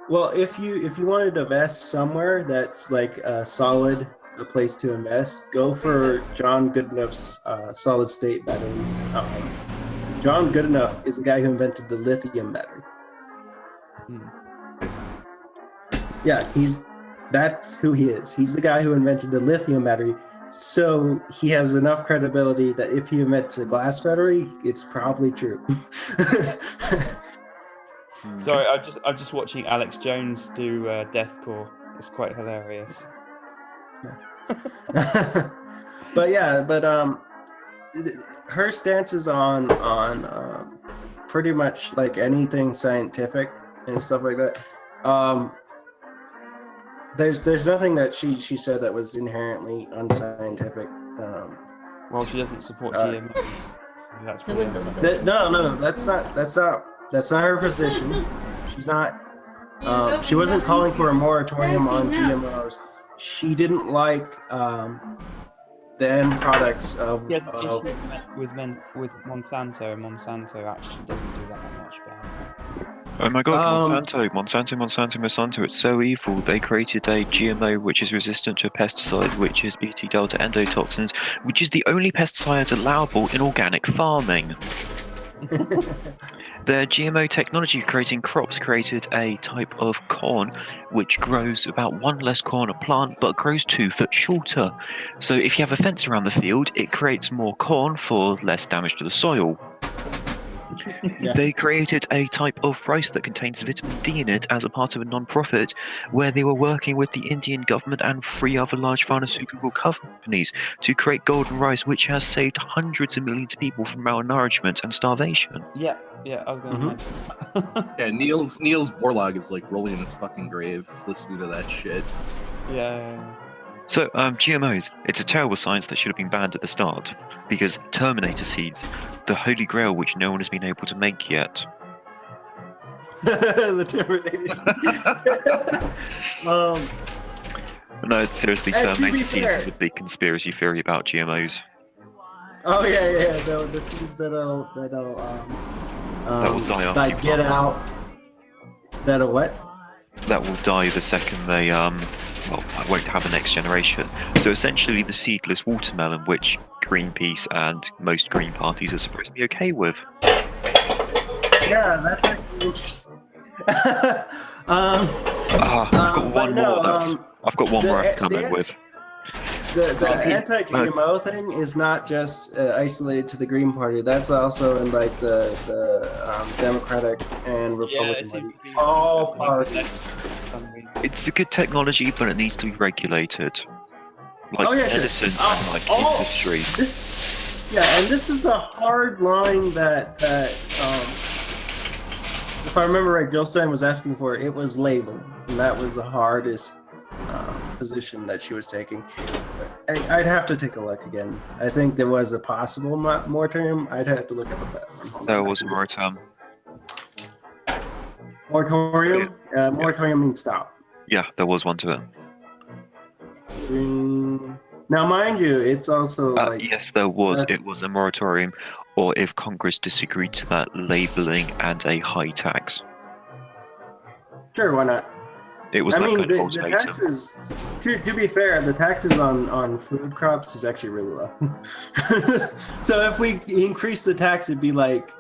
Well, if you wanted to invest somewhere that's like a solid place to invest, go for John Goodenough's solid state batteries. John Goodenough is the guy who invented the lithium battery. Yeah, that's who he is. He's the guy who invented the lithium battery. So he has enough credibility that if he invents a glass battery, it's probably true. Sorry, I'm just watching Alex Jones do deathcore. It's quite hilarious. But her stance is on pretty much like anything scientific and stuff like that. There's nothing that she said that was inherently unscientific. Well, she doesn't support GMOs. So that's no, that's not her position. She's not. She wasn't calling for a moratorium on GMOs. She didn't like the end products of. Yes, with Monsanto, and Monsanto actually doesn't do that much bad. Oh my god, Monsanto, it's so evil. They created a GMO which is resistant to a pesticide, which is Bt delta endotoxins, which is the only pesticide allowable in organic farming. Their GMO technology creating crops created a type of corn which grows about 1 less corn a plant but grows 2 foot shorter. So if you have a fence around the field, it creates more corn for less damage to the soil. Yeah. They created a type of rice that contains vitamin D in it as a part of a non-profit where they were working with the Indian government and 3 other large pharmaceutical companies to create golden rice, which has saved hundreds of millions of people from malnourishment and starvation. Yeah, I was going to mention. Yeah, Niels Borlaug is like rolling in his fucking grave listening to that shit. Yeah. So, GMOs, it's a terrible science that should have been banned at the start, because Terminator seeds, the holy grail which no one has been able to make yet. The Terminator. No, seriously, And to Terminator be seeds fair- is a big conspiracy theory about GMOs. Oh yeah. The seeds that'll That will die after like you get plant out. That'll what? That will die the second they, well, I won't have a next generation. So essentially the seedless watermelon, which Greenpeace and most Green parties are supposed to be okay with. Yeah, that's actually interesting. I've got but one no, more. I've got one more I have to come the- in with. The anti-GMO thing is not just isolated to the Green Party. That's also in like the Democratic and Republican Party. All parties. It's a good technology, but it needs to be regulated. Like Sure. medicine and like industry. And this is the hard line that if I remember right, Jill Stein was asking for. It was labeling, and that was the hardest position that she was taking. I'd have to take a look again. I think there was a possible moratorium. I'd have to look at that one. There was a moratorium. Moratorium? Moratorium means stop. Yeah, there was one to it. Now, mind you, it's also like... Yes, there was. It was a moratorium, or if Congress disagreed to that, labeling and a high tax. Sure, why not? It was I that mean, kind of the ultimatum. taxes, to be fair, the taxes on food crops is actually really low. So if we increase the tax, it'd be like,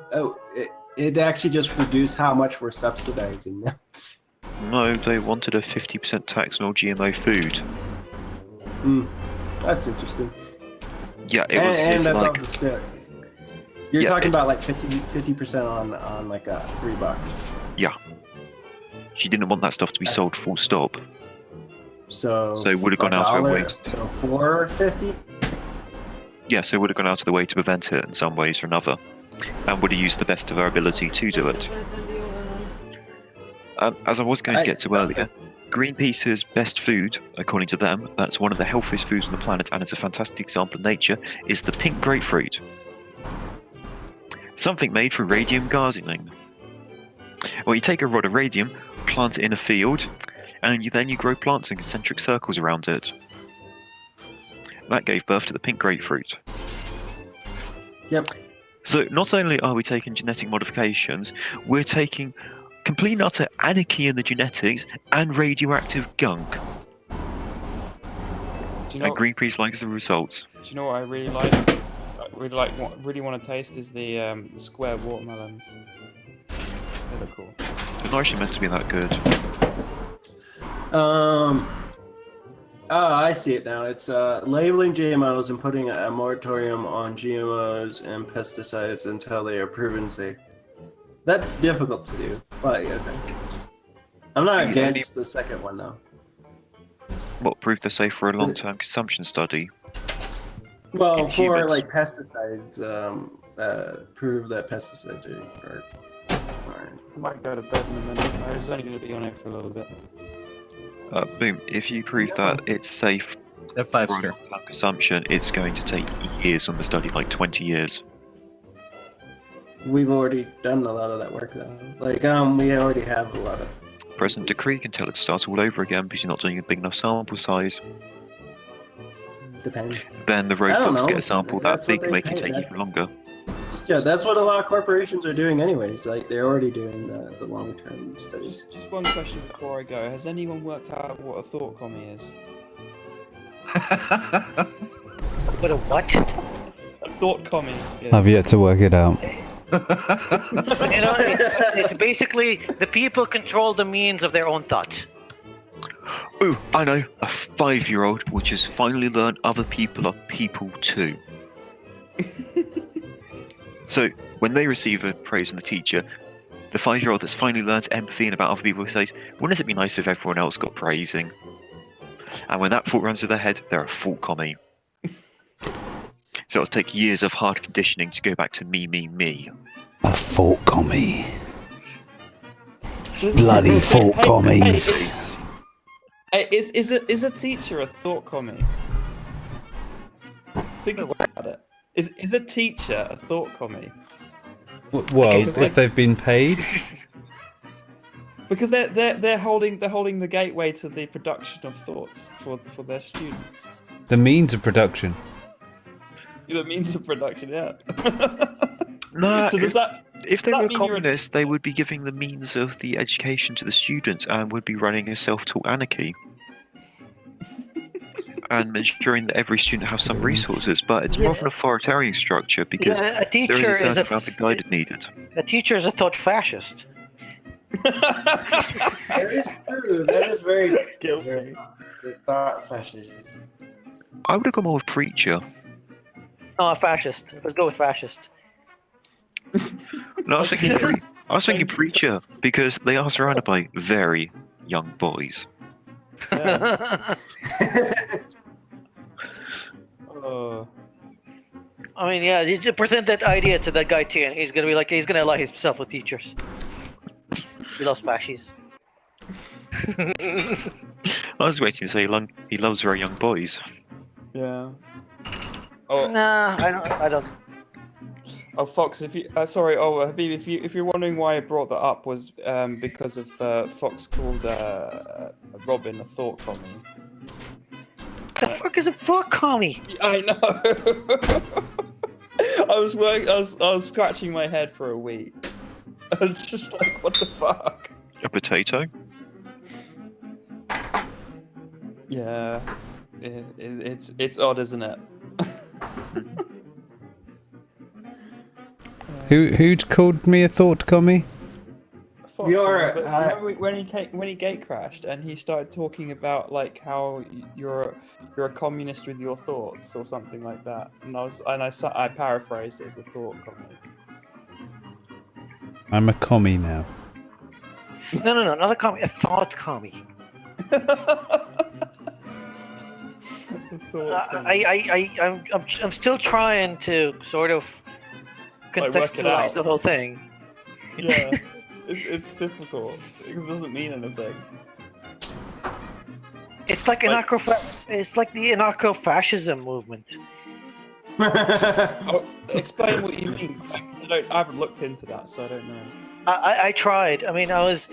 it'd actually just reduce how much we're subsidizing them. No, they wanted a 50% tax on all GMO food. That's interesting. Yeah, it was And that's like... also still... You're Yeah, talking about like 50% on like $3. Yeah. She didn't want that stuff to be sold full stop. So it would have gone out of her way. So $4.50. Yeah, so it would have gone out of the way to prevent it in some ways or another, and would have used the best of our ability to do it. As I was going to get to earlier, Greenpeace's best food, according to them, that's one of the healthiest foods on the planet, and it's a fantastic example of nature, is the pink grapefruit. Something made from radium gardening. Well, you take a rod of radium, plant it in a field, and then you grow plants in concentric circles around it. That gave birth to the pink grapefruit. Yep. So not only are we taking genetic modifications, we're taking complete and utter anarchy in the genetics and radioactive gunk. Do you know And Greenpeace likes the results. Do you know what I really like? What really want to taste is the square watermelons. They look cool. They're not actually meant to be that good. Oh, I see it now. It's labeling GMOs and putting a moratorium on GMOs and pesticides until they are proven safe. That's difficult to do, but yeah, okay. I'm not against the second one though. What proved they're safe for a long-term consumption study? Well, In for humans. like pesticides, prove that pesticides are I might go to bed in a minute. I was only going to be on it for a little bit. Boom. If you prove that it's safe At for 5-star. long-term consumption, it's going to take years on the study, like 20 years. We've already done a lot of that work though. Like, we already have a lot of. President Decree can tell it to start all over again because you're not doing a big enough sample size. Depends. Then the don't roadblocks know. get a sample that That's what big, they make it pay, take that's- even longer. Yeah, that's what a lot of corporations are doing anyways. Like, they're already doing the long-term studies. Just one question before I go. Has anyone worked out what a thought commie is? What a what? A thought commie. I've yet to work it out. It's basically the people control the means of their own thoughts. Ooh, I know. A 5-year-old which has finally learned other people are people too. So, when they receive a praise from the teacher, the 5-year-old that's finally learned empathy and about other people says, wouldn't it be nice if everyone else got praising? And when that thought runs through their head, they're a thought commie. So it'll take years of hard conditioning to go back to me, me, me. A thought commie. Bloody thought commies. Hey, is a teacher a thought commie? Think about it. Is a teacher a thought commie? Well, if they've been paid. Because they're holding the gateway to the production of thoughts for their students. The means of production. The means of production, yeah. No, So does that? if they does that were mean you're a communists, they would be giving the means of the education to the students and would be running a self-taught anarchy. And ensuring that every student has some resources, but it's more of an authoritarian structure because a there teacher is a certain amount of guidance needed. A teacher is a thought fascist. That is true. That is very Guilty. thought fascist. I would have gone more with preacher. Oh, a fascist. Let's go with fascist. No, I was thinking preacher because they are surrounded by very young boys. Yeah. I mean, yeah, you just present that idea to that guy too, and he's gonna ally himself with teachers. He loves fascists. I was waiting to say he loves very young boys. Yeah. Oh, Nah, I don't. oh, Fox. If you Habib, if you're wondering why I brought that up was because of Fox called Robin a thought commie. The fuck is a thought commie? I know. I was scratching my head for a week. I was just like, what the fuck? A potato? Yeah, it's odd, isn't it? Who'd called me a thought commie? Fox, You're, remember when he gate crashed and he started talking about like how you're a communist with your thoughts or something like that, and I paraphrased it as the thought commie. I'm a commie now. No, not a commie, a thought commie. I'm still trying to sort of Like, work it out. contextualize the whole thing. Yeah, it's difficult because it doesn't mean anything. It's like it's like the anarcho-fascism movement. Oh, explain what you mean. I haven't looked into that, so I don't know. I tried. I mean, I was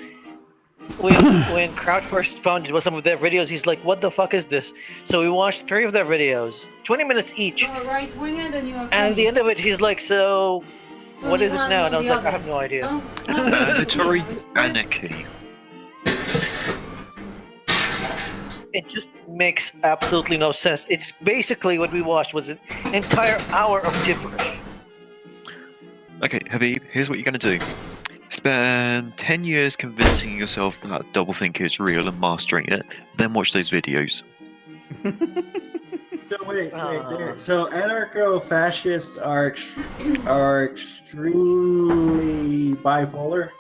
when Crouch first found some of their videos. He's like, "What the fuck is this?" So we watched 3 of their videos, 20 minutes each. You're a right winger, then you are. And at the end of it, he's like, "So, what is it now?" And I was like, "I have no idea." Mandatory anarchy. It just makes absolutely no sense. It's basically what we watched was an entire hour of gibberish. Okay, Habib, here's what you're going to do. Spend 10 years convincing yourself that doublethink is real and mastering it, then watch those videos. So wait. So anarcho-fascists are extremely bipolar.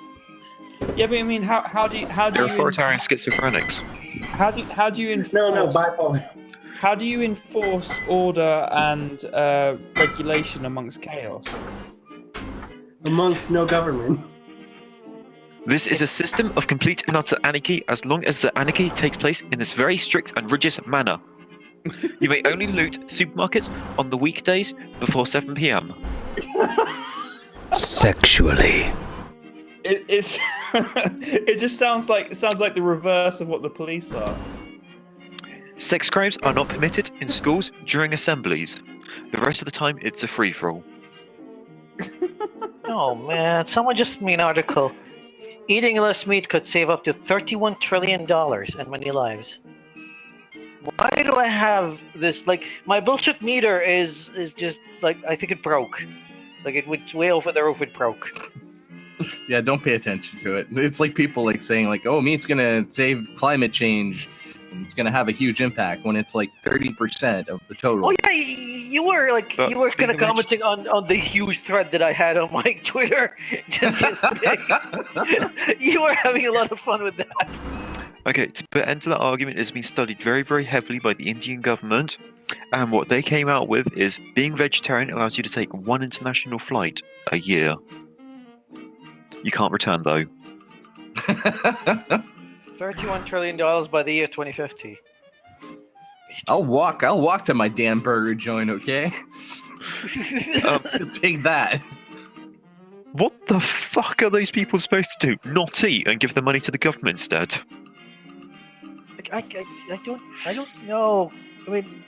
Yeah, but I mean, how do you They're authoritarian schizophrenics. how do you enforce? No, bipolar. How do you enforce order and regulation amongst chaos? Amongst no government. This is a system of complete and utter anarchy as long as the anarchy takes place in this very strict and rigid manner. You may only loot supermarkets on the weekdays before 7 p.m. Sexually. It's it just sounds like the reverse of what the police are. Sex crimes are not permitted in schools during assemblies. The rest of the time, it's a free-for-all. Oh man, someone just sent me an article. Eating less meat could save up to $31 trillion and many lives. Why do I have this? Like, my bullshit meter is just like, I think it broke. Like, it went way over the roof. It broke. Yeah, don't pay attention to it. It's like people like saying like, "Oh, meat's gonna save climate change, and it's gonna have a huge impact," when it's like 30% of the total. Oh yeah, you were kind of commenting on the huge thread that I had on my Twitter just yesterday. You were having a lot of fun with that. Okay, to put end to that argument, it's been studied very, very heavily by the Indian government, and what they came out with is being vegetarian allows you to take 1 international flight a year. You can't return though. $31 trillion by the year 2050. I'll walk to my damn burger joint, okay? Take that. What the fuck are those people supposed to do? Not eat and give the money to the government instead? I don't know. I mean,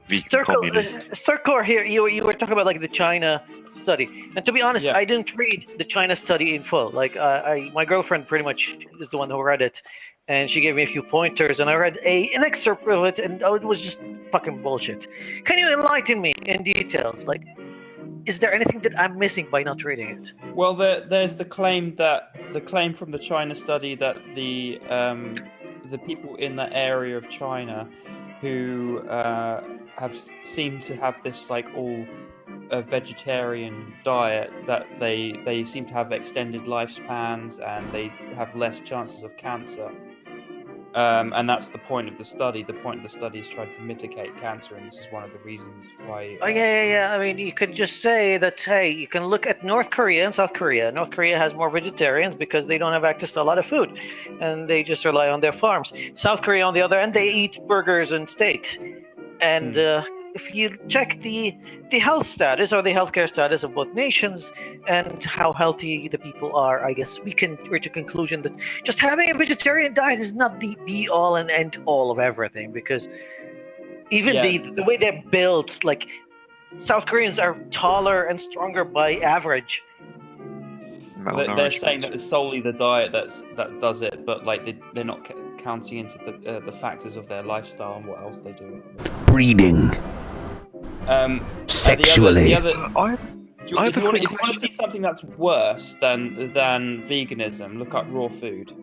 Vegan communist. Circle here. You were talking about like the China study, and to be honest, Yeah. I didn't read the China study in full. Like, my girlfriend pretty much is the one who read it, and she gave me a few pointers, and I read an excerpt of it, and it was just fucking bullshit. Can you enlighten me in details? Like, is there anything that I'm missing by not reading it? Well, there's the claim from the China study that the people in that area of China who seem to have this like all vegetarian diet, that they seem to have extended lifespans and they have less chances of cancer. And that's the point of the study. The point of the study is trying to mitigate cancer, and this is one of the reasons why. Oh yeah. I mean, you could just say that. Hey, you can look at North Korea and South Korea. North Korea has more vegetarians because they don't have access to a lot of food, and they just rely on their farms. South Korea, on the other hand, they eat burgers and steaks. And if you check the health status or the healthcare status of both nations and how healthy the people are, I guess we can reach a conclusion that just having a vegetarian diet is not the be-all and end-all of everything, because even the way they're built, like South Koreans are taller and stronger by average. They're saying that it's solely the diet that does it, but like they're not counting into the factors of their lifestyle and what else they do. Breeding. Sexually. If you want to see something that's worse than veganism, look up raw food.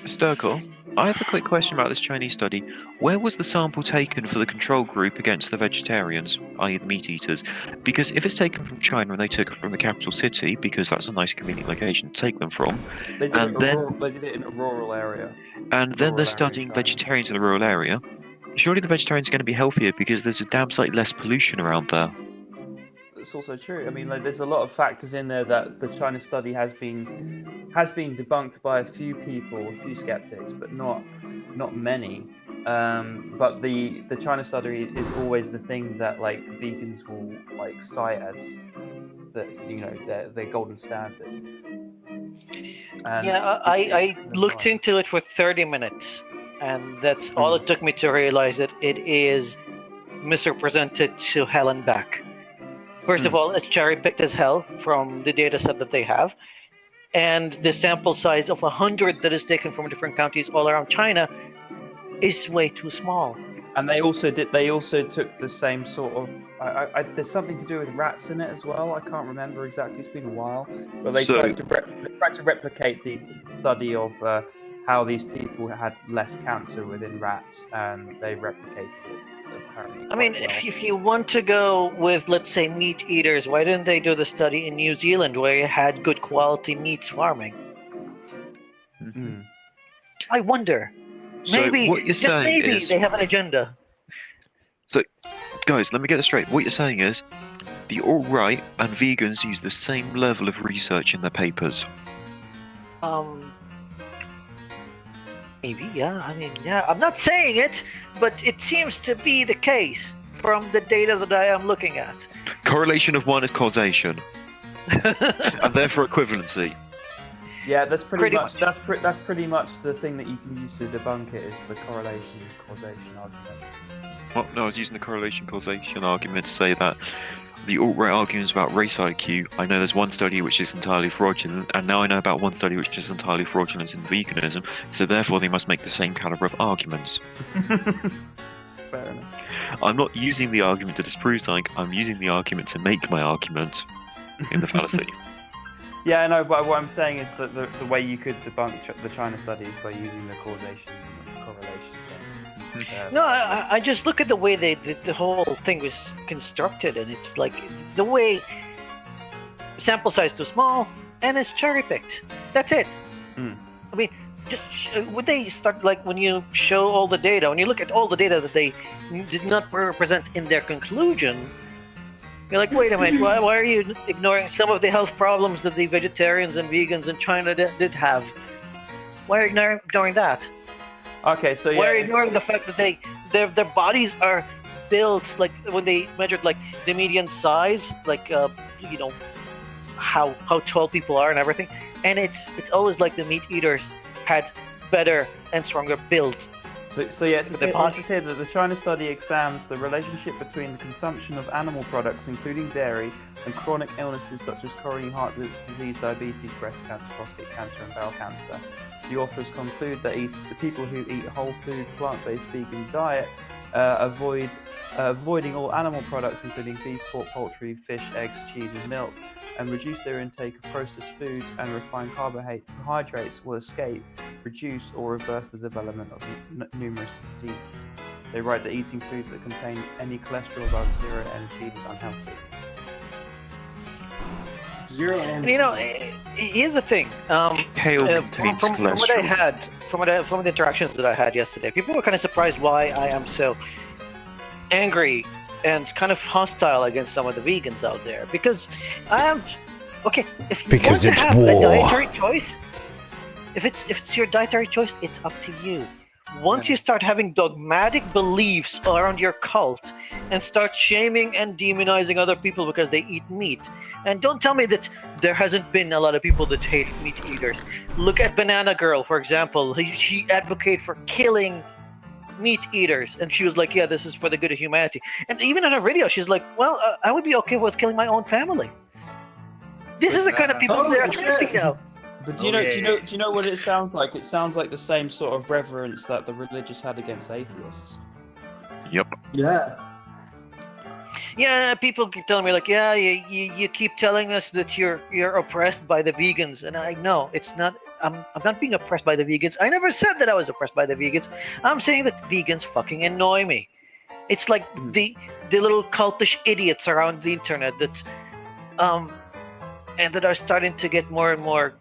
Sturkle, I have a quick question about this Chinese study. Where was the sample taken for the control group against the vegetarians, i.e. the meat eaters? Because if it's taken from China and they took it from the capital city, because that's a nice convenient location to take them from, They did it in a rural area. And then they're studying vegetarians in the rural area. Surely the vegetarians are going to be healthier because there's a damn sight less pollution around there. It's also true. I mean, like, there's a lot of factors in there that the China study has been debunked by a few people, a few skeptics, but not many. But the China study is always the thing that like vegans will like cite as their golden standard. And I looked into it for 30 minutes, and that's all it took me to realize that it is misrepresented to hell and back. First of all, it's cherry-picked as hell from the data set that they have. And the sample size of 100 that is taken from different counties all around China is way too small. And they also took the same sort of... there's something to do with rats in it as well. I can't remember exactly. It's been a while. But they tried to replicate the study of how these people had less cancer within rats, and they replicated it. I mean, if you want to go with, let's say, meat eaters, why didn't they do the study in New Zealand where you had good quality meats farming? Mm-hmm. I wonder. Maybe, what you're just saying maybe, is, they have an agenda. So, guys, let me get this straight. What you're saying is, the alt-right and vegans use the same level of research in their papers. Maybe, yeah. I mean, yeah. I'm not saying it, but it seems to be the case from the data that I am looking at. Correlation of one is causation, and therefore equivalency. Yeah, that's pretty much. That's pretty much the thing that you can use to debunk it, is the correlation causation argument. Well, no, I was using the correlation causation argument to say that the alt-right arguments about race IQ, I know there's one study which is entirely fraudulent, and now I know about one study which is entirely fraudulent in veganism, so therefore they must make the same caliber of arguments. Fair enough. I'm not using the argument to disprove something, I'm using the argument to make my argument in the fallacy. Yeah, I know, but what I'm saying is that the way you could debunk the China study is by using the causation correlation thing. No, I just look at the way the whole thing was constructed, and it's like the way sample size too small and it's cherry picked. That's it. I mean, just would they start like when you show all the data, when you look at all the data that they did not present in their conclusion, you're like, wait a minute, why are you ignoring some of the health problems that the vegetarians and vegans in China did have? Why are you ignoring that? Okay, so yeah. Why are you ignoring the fact that their bodies are built like when they measured like the median size, like you know how tall people are and everything, and it's always like the meat eaters had better and stronger builds. So yeah, it says here that the China study examines the relationship between the consumption of animal products, including dairy, and chronic illnesses such as coronary heart disease, diabetes, breast cancer, prostate cancer, and bowel cancer. The authors conclude that the people who eat a whole food, plant-based vegan diet avoiding all animal products, including beef, pork, poultry, fish, eggs, cheese, and milk, and reduce their intake of processed foods and refined carbohydrates will escape, reduce, or reverse the development of numerous diseases. They write that eating foods that contain any cholesterol above 0 mg is unhealthy. Zero And you know, here's the thing. From what I had, from the interactions that I had yesterday, people were kind of surprised why I am so angry and kind of hostile against some of the vegans out there, because I am okay. If you want to have a dietary choice, if it's your dietary choice, it's up to you. Once you start having dogmatic beliefs around your cult and start shaming and demonizing other people because they eat meat, and don't tell me that there hasn't been a lot of people that hate meat eaters. Look at Banana Girl, for example. She advocated for killing meat eaters, and she was like, yeah, this is for the good of humanity. And even in her video, she's like, well, I would be okay with killing my own family. This is the kind of people they're attracting now. But do you know what it sounds like? It sounds like the same sort of reverence that the religious had against atheists. Yep. Yeah. Yeah, people keep telling me like, yeah, you keep telling us that you're oppressed by the vegans, and I know it's not. I'm not being oppressed by the vegans. I never said that I was oppressed by the vegans. I'm saying that vegans fucking annoy me. It's like the little cultish idiots around the internet that and that are starting to get more and more,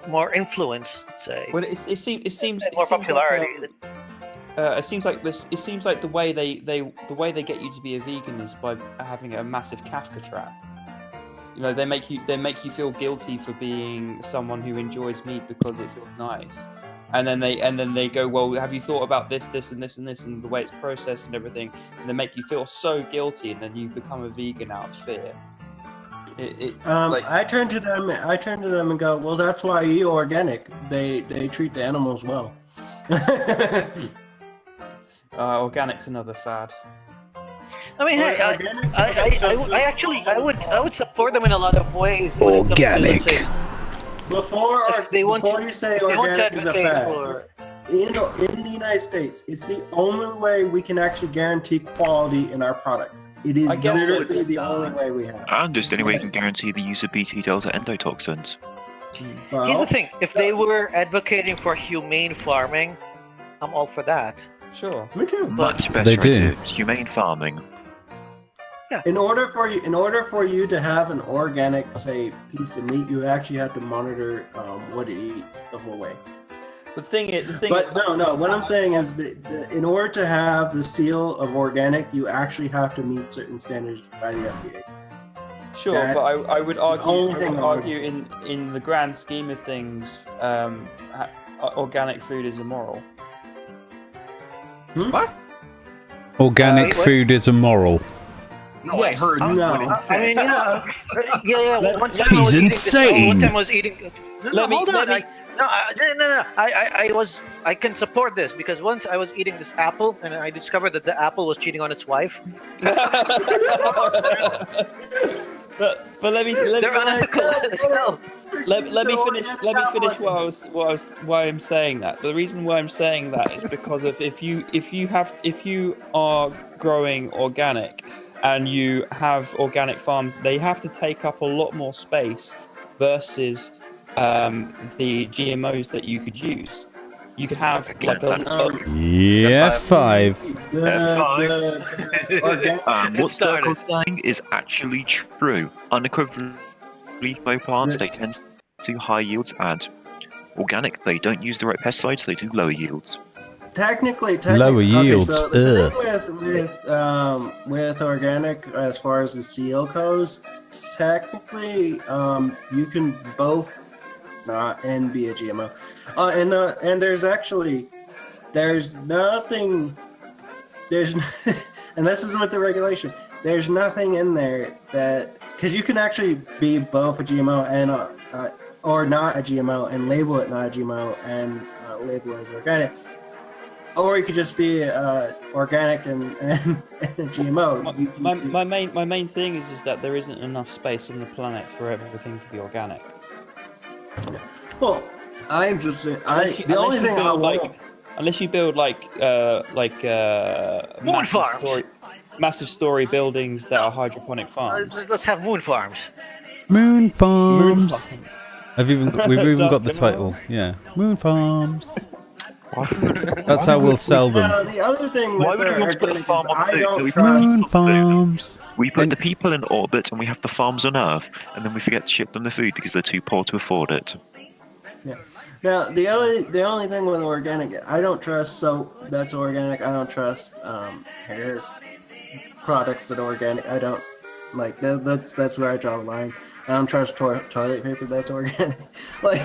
more influence. Let's say. Well, it seems more popularity. It seems like the way they get you to be a vegan is by having a massive Kafka trap. You know, they make you feel guilty for being someone who enjoys meat because it feels nice, and then they go, well, have you thought about this, and this, and this, and the way it's processed and everything, and they make you feel so guilty, and then you become a vegan out of fear. I turn to them and go, well, that's why I eat organic. They treat the animals well. Organic's another fad. I mean, hey, I would support them in a lot of ways. Organic. Before you say organic is a fad, in the United States, it's the only way we can actually guarantee quality in our products. It is literally the only way we have. And just the only way you can guarantee the use of BT Delta endotoxins. Well, here's the thing: if they were advocating for humane farming, I'm all for that. Sure, me too. Much better it's humane farming. Yeah. In order for you to have an organic, say, piece of meat, you actually have to monitor what it eats the whole way. The thing is, no. What I'm saying is that in order to have the seal of organic, you actually have to meet certain standards by the FDA. Sure, but I would argue in the grand scheme of things, organic food is immoral. What? Organic food is immoral. No, I heard no. I mean, yeah. One time He's insane. One time I was eating. I can support this because once I was eating this apple and I discovered that the apple was cheating on its wife. But let me finish why I'm saying that. The reason why I'm saying that is because of if you are growing organic and you have organic farms, they have to take up a lot more space versus the GMOs that you could use. You could have like a five. What Circle's saying is actually true. Unequivocally, GMO plants, they tend to high yields, and organic, they don't use the right pesticides, they do lower yields. Technically lower yields. So the thing with organic, as far as the seal goes, technically, you can both not and be a GMO. And there's nothing. And this isn't with the regulation. There's nothing in there that because you can actually be both a GMO and or not a GMO and label it not a GMO and label it as organic. Or you could just be organic and a GMO. My main thing is that there isn't enough space on the planet for everything to be organic. Well, I'm just saying. The only thing I want, unless you build massive story buildings that are hydroponic farms. Let's have moon farms. Moon farms. We've even got the title. Yeah, moon farms. That's how we'll sell them. The other thing Why with would we want to put a farm on I the don't moon? trust. Moon farms. We put the people in orbit and we have the farms on Earth, and then we forget to ship them the food because they're too poor to afford it. Yeah. Now the only thing with organic, I don't trust soap that's organic. I don't trust hair products that are organic. I don't like that. That's where I draw the line. I don't trust toilet paper that's organic. Like,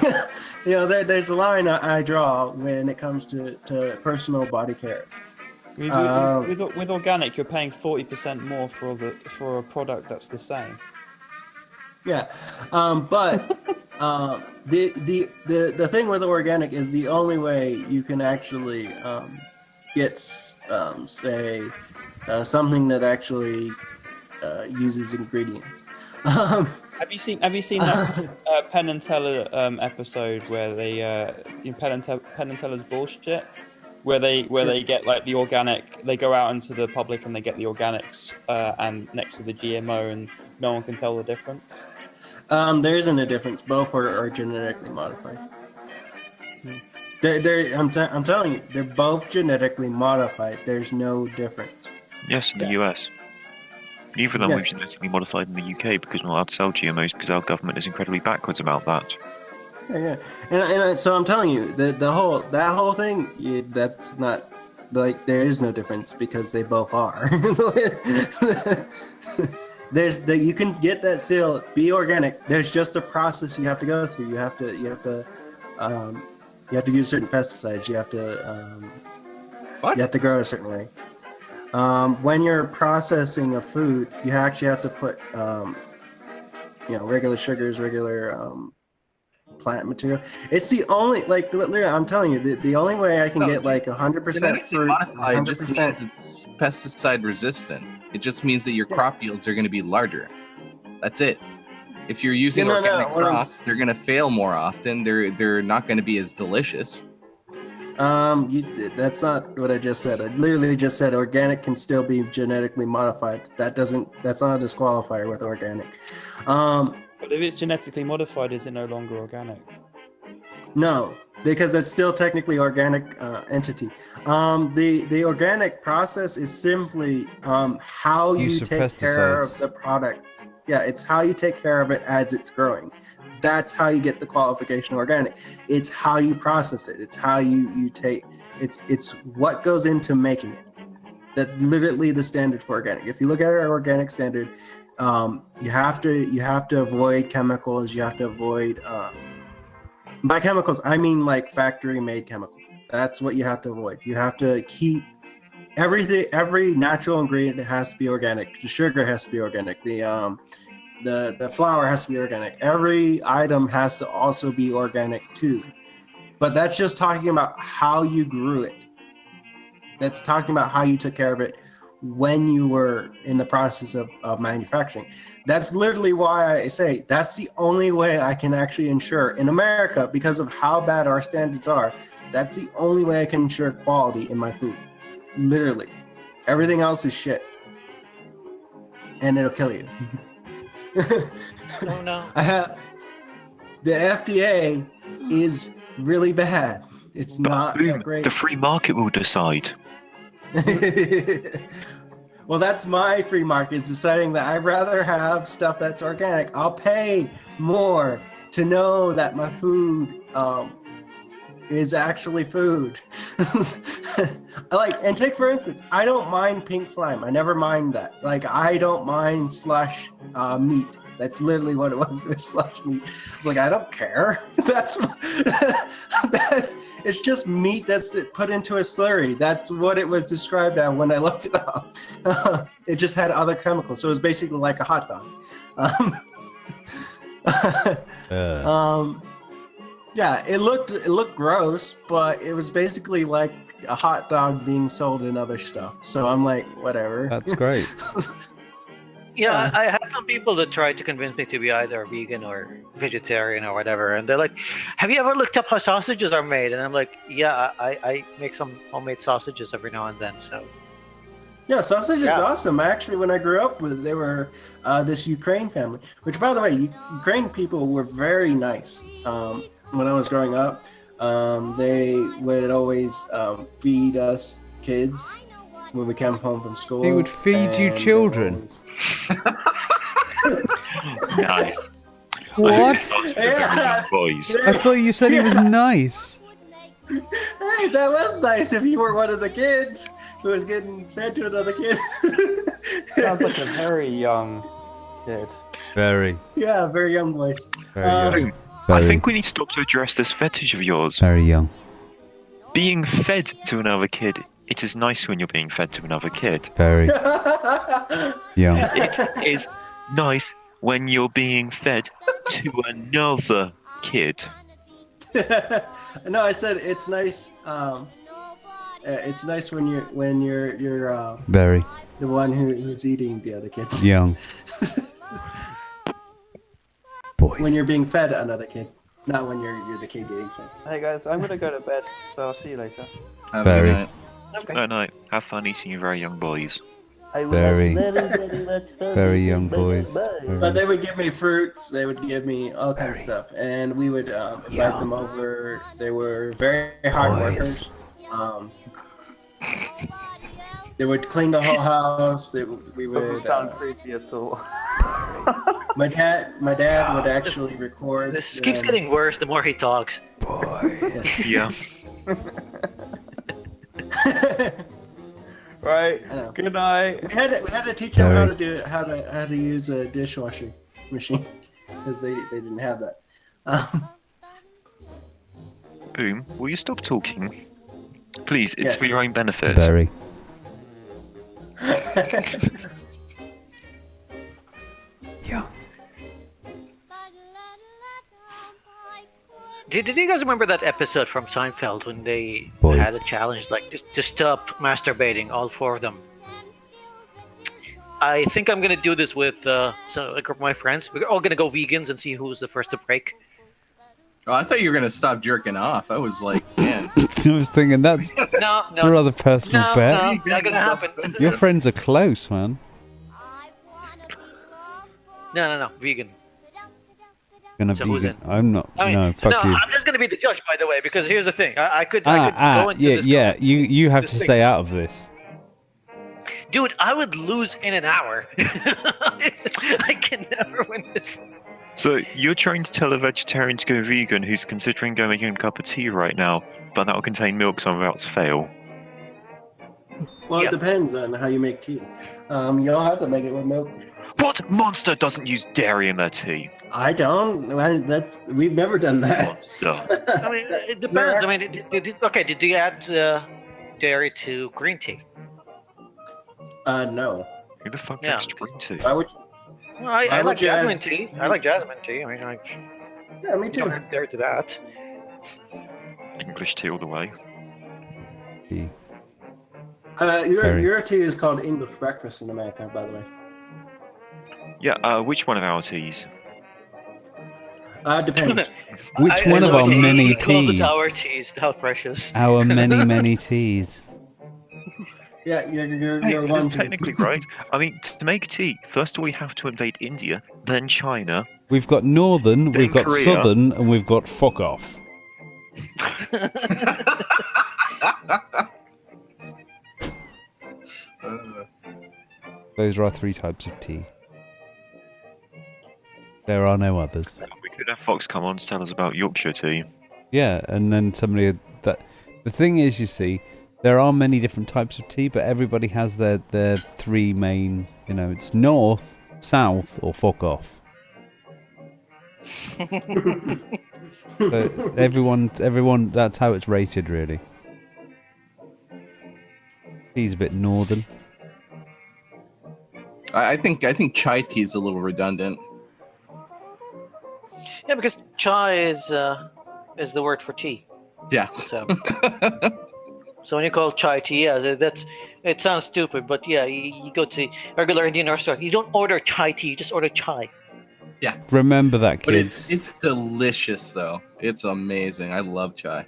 there's a line I draw when it comes to personal body care. With organic, you're paying 40% more for a product that's the same. Yeah, but the thing with organic is the only way you can actually get something that actually uses ingredients. Have you seen that Penn and Teller episode where they Penn and Teller's bullshit, where they get like the organic, they go out into the public and they get the organics and next to the GMO and no one can tell the difference. There isn't a difference. Both are genetically modified. I'm telling you, they're both genetically modified. There's no difference. Yes, in the US. Neither of them were genetically modified in the UK because we're not allowed to sell GMOs because our government is incredibly backwards about that. Yeah. And so I'm telling you, that whole thing, that's not like there is no difference because they both are. You can get that seal, be organic. There's just a process you have to go through. You have to use certain pesticides. You have to grow a certain way. When you're processing a food, you actually have to put, regular sugars, regular plant material. It's the only, literally, I'm telling you, the only way I can get 100% fruit, modified just 100%. means it's pesticide resistant. It just means that your crop yields are going to be larger. That's it. If you're using organic crops, they're going to fail more often. They're not going to be as delicious. That's not what I just said. I literally just said organic can still be genetically modified. That's not a disqualifier with organic. But if it's genetically modified, is it no longer organic? No, because it's still technically organic entity. The organic process is simply how you take care of the product. Yeah, it's how you take care of it as it's growing. That's how you get the qualification of organic. It's how you process it. It's how you take. It's what goes into making it. That's literally the standard for organic. If you look at our organic standard, you have to avoid chemicals. You have to avoid. By chemicals, I mean like factory-made chemicals. That's what you have to avoid. You have to keep everything. Every natural ingredient has to be organic. The sugar has to be organic. The flour has to be organic. Every item has to also be organic too. But that's just talking about how you grew it. That's talking about how you took care of it when you were in the process of manufacturing. That's literally why I say that's the only way I can actually ensure in America, because of how bad our standards are, that's the only way I can ensure quality in my food. Literally. Everything else is shit. And it'll kill you. Oh no. The FDA is really bad. It's not that great. The free market will decide. Well, that's my free market, is deciding that I'd rather have stuff that's organic. I'll pay more to know that my food is actually food. And take for instance, I don't mind pink slime. I never mind that. I don't mind slush meat. That's literally what it was. It was slush meat. It's like, I don't care. It's just meat that's put into a slurry. That's what it was described as when I looked it up. It just had other chemicals, so it was basically like a hot dog. Yeah, it looked gross, but it was basically like a hot dog being sold in other stuff. So I'm like, whatever. That's great. Yeah, I had some people that tried to convince me to be either vegan or vegetarian or whatever, and they're like, "Have you ever looked up how sausages are made?" And I'm like, "Yeah, I make some homemade sausages every now and then." So yeah, sausage is awesome. Actually, when I grew up with, they were this Ukraine family, which, by the way, Ukraine people were very nice. When I was growing up, they would always feed us kids when we came home from school. He would feed you children. Nice. What? Yeah. Boys. I thought you said he was nice. Hey, that was nice if you were one of the kids who was getting fed to another kid. Sounds like a very young kid. Very. Yeah, very young voice. Very young. I Very, think we need to stop to address this fetish of yours. very young. Being fed to another kid, it is nice when you're being fed to another kid. Very young. It is nice when you're being fed to another kid. No, I said it's nice. It's nice when you're Very the one who's eating the other kids. young. Boys. When you're being fed another kid, not when you're the kid getting fed. Hey guys, I'm gonna go to bed, so I'll see you later. Have Very. a good night. Okay. No, no. Have fun eating you very young boys. I will Very- have very much fun. very young boys. Bye. But they would give me fruits. They would give me all kinds of stuff, and we would invite them over. They were very hard workers. They would clean the whole house. We would. Doesn't sound creepy at all. My dad would actually record. this keeps getting worse the more he talks. Boys. Yeah. Right. I know. Good night. We had to teach them how to use a dishwashing machine because they didn't have that. Boom. Will you stop talking? Please, it's Yes. for your own benefit. Very. Young. Did you guys remember that episode from Seinfeld when they Boys. had a challenge like just to stop masturbating, all four of them? I think I'm gonna do this with a group of my friends. We're all gonna go vegans and see who's the first to break. Oh, I thought you were gonna stop jerking off. I was like, man. I was thinking that's No, a rather personal no, bet. no, not gonna happen. Your friends are close, man. No, vegan. Gonna So who's vegan. in? I'm not. I mean, no, fuck no, you. I'm just gonna be the judge, by the way, because here's the thing. I could go into yeah. this You have this to thing. stay out of this. Dude, I would lose in an hour. I can never win this. So you're trying to tell a vegetarian to go vegan who's considering going making a cup of tea right now, but that will contain milk, so I'm about to fail. Well, Yeah. it depends on how you make tea. You don't have to make it with milk. What monster doesn't use dairy in their tea? I don't. We've never done that. Monster. I mean, it depends. I mean, did you add dairy to green tea? No. Who the fuck Yeah. drinks green tea? Why would? Well, I Why like would you add- jasmine tea. I like jasmine tea. I mean, Yeah, me you too. don't add dairy to that. English tea all the way. Very. Your tea is called English breakfast in America, by the way. Yeah, which one of our teas? Depends. Which one of our many Close it teas? to our teas. How precious. Our many teas. Yeah, you're Hey, one. that's technically right. I mean, to make tea, first of all, we have to invade India, then China. We've got northern, Then we've got Korea. southern, and we've got fuck off. Those are our three types of tea. There are no others. We could have Fox come on to tell us about Yorkshire tea. Yeah, and then somebody that. The thing is, you see, there are many different types of tea, but everybody has their three main. You know, it's north, south, or fuck off. But everyone, that's how it's rated, really. He's a bit northern. I think chai tea is a little redundant. Yeah, because chai is the word for tea. Yeah. So when you call chai tea, yeah, it sounds stupid, but yeah, you go to regular Indian restaurant, you don't order chai tea, you just order chai. Yeah. Remember that, But kids. it's delicious though. It's amazing. I love chai.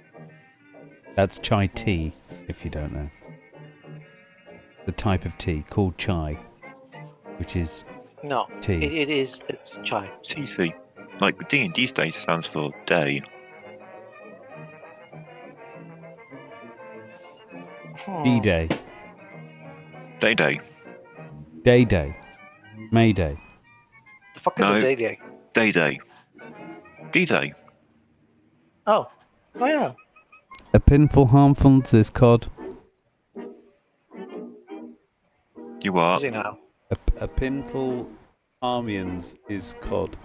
That's chai tea, if you don't know. The type of tea called chai, which is No, tea. it's chai. CC. Like the D&D stage stands for day. D-Day. Day. Day-Day. May-Day. The fuck is No. a day? Day. D-Day. Oh yeah. A pinful harmful is cod. You are. Is he now? A pinful harmians is cod.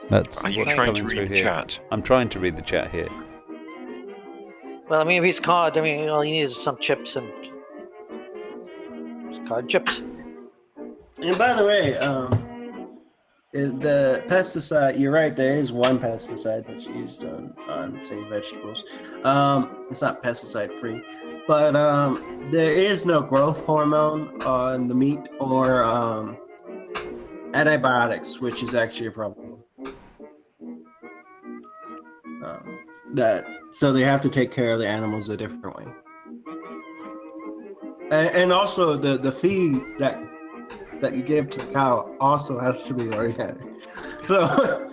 That's Are you what's trying to coming through read the here. chat? I'm trying to read the chat here. Well, I mean, if he's cod, I mean, all you need is some chips and cod chips. And by the way, the pesticide, you're right, there is one pesticide that's used on say, vegetables. It's not pesticide free, but there is no growth hormone on the meat or antibiotics, which is actually a problem. So they have to take care of the animals a different way. And also the feed that you give to the cow also has to be organic. So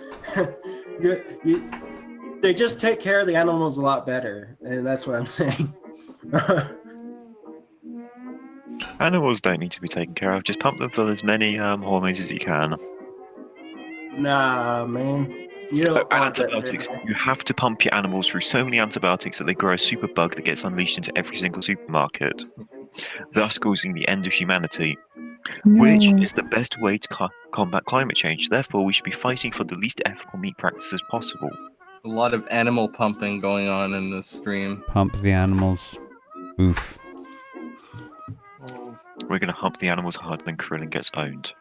they just take care of the animals a lot better, and that's what I'm saying. Animals don't need to be taken care of. Just pump them full as many hormones as you can. Nah, man. You don't want that. Antibiotics. You have to pump your animals through so many antibiotics that they grow a super bug that gets unleashed into every single supermarket, thus causing the end of humanity. Which is the best way to combat climate change. Therefore, we should be fighting for the least ethical meat practices possible. A lot of animal pumping going on in this stream. Pump the animals. Oof. We're going to hump the animals harder than Krillin gets owned.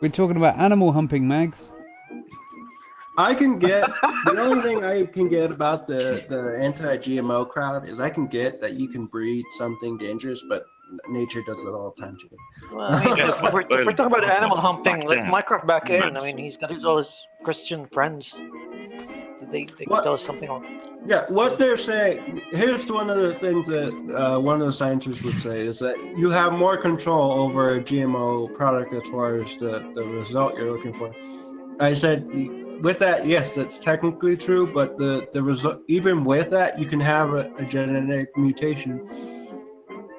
We're talking about animal humping, Mags. I can get the only thing I can get about the anti-GMO crowd is I can get that you can breed something dangerous, but nature does it all the time too. Well, I mean, if we're talking about animal humping, Back like then. Minecraft back in, I Yes. mean, he's got all his Christian friends. They can tell us something on. Yeah, what they're saying, here's one of the things that one of the scientists would say is that you have more control over a GMO product as far as the result you're looking for. I said, with that, yes, that's technically true, but the result, even with that, you can have a genetic mutation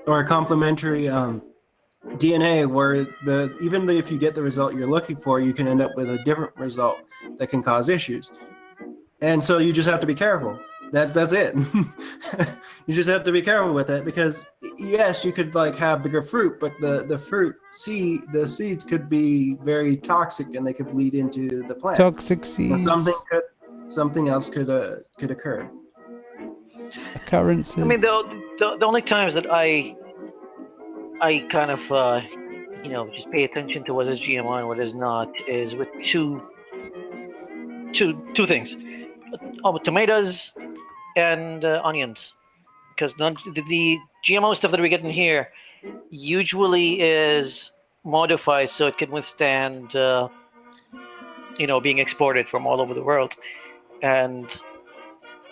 or a complementary DNA where even if you get the result you're looking for, you can end up with a different result that can cause issues. And so you just have to be careful. That's it. You just have to be careful with it because yes, you could like have bigger fruit, but the seeds could be very toxic and they could bleed into the plant. Toxic seeds. Something else could occur. Occurrences. I mean, the only times that I kind of just pay attention to what is GMO and what is not is with two things. Tomatoes and onions, because the GMO stuff that we get in here usually is modified so it can withstand being exported from all over the world, and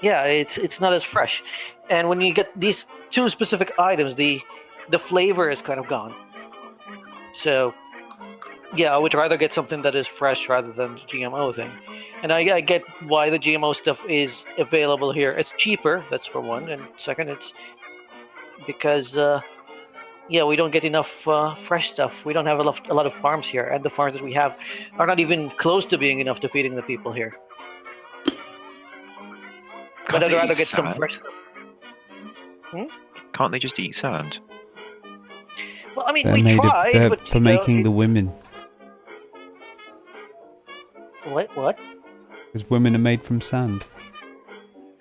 yeah, it's not as fresh. And when you get these two specific items, the flavor is kind of gone. So yeah, I would rather get something that is fresh rather than the GMO thing. And I get why the GMO stuff is available here. It's cheaper, that's for one. And second, it's because, we don't get enough fresh stuff. We don't have a lot of farms here. And the farms that we have are not even close to being enough to feeding the people here. But I'd rather get some fresh stuff. Can't they just eat sand? Well, I mean, They're we made tried, they're but for making the women. What? Because women are made from sand.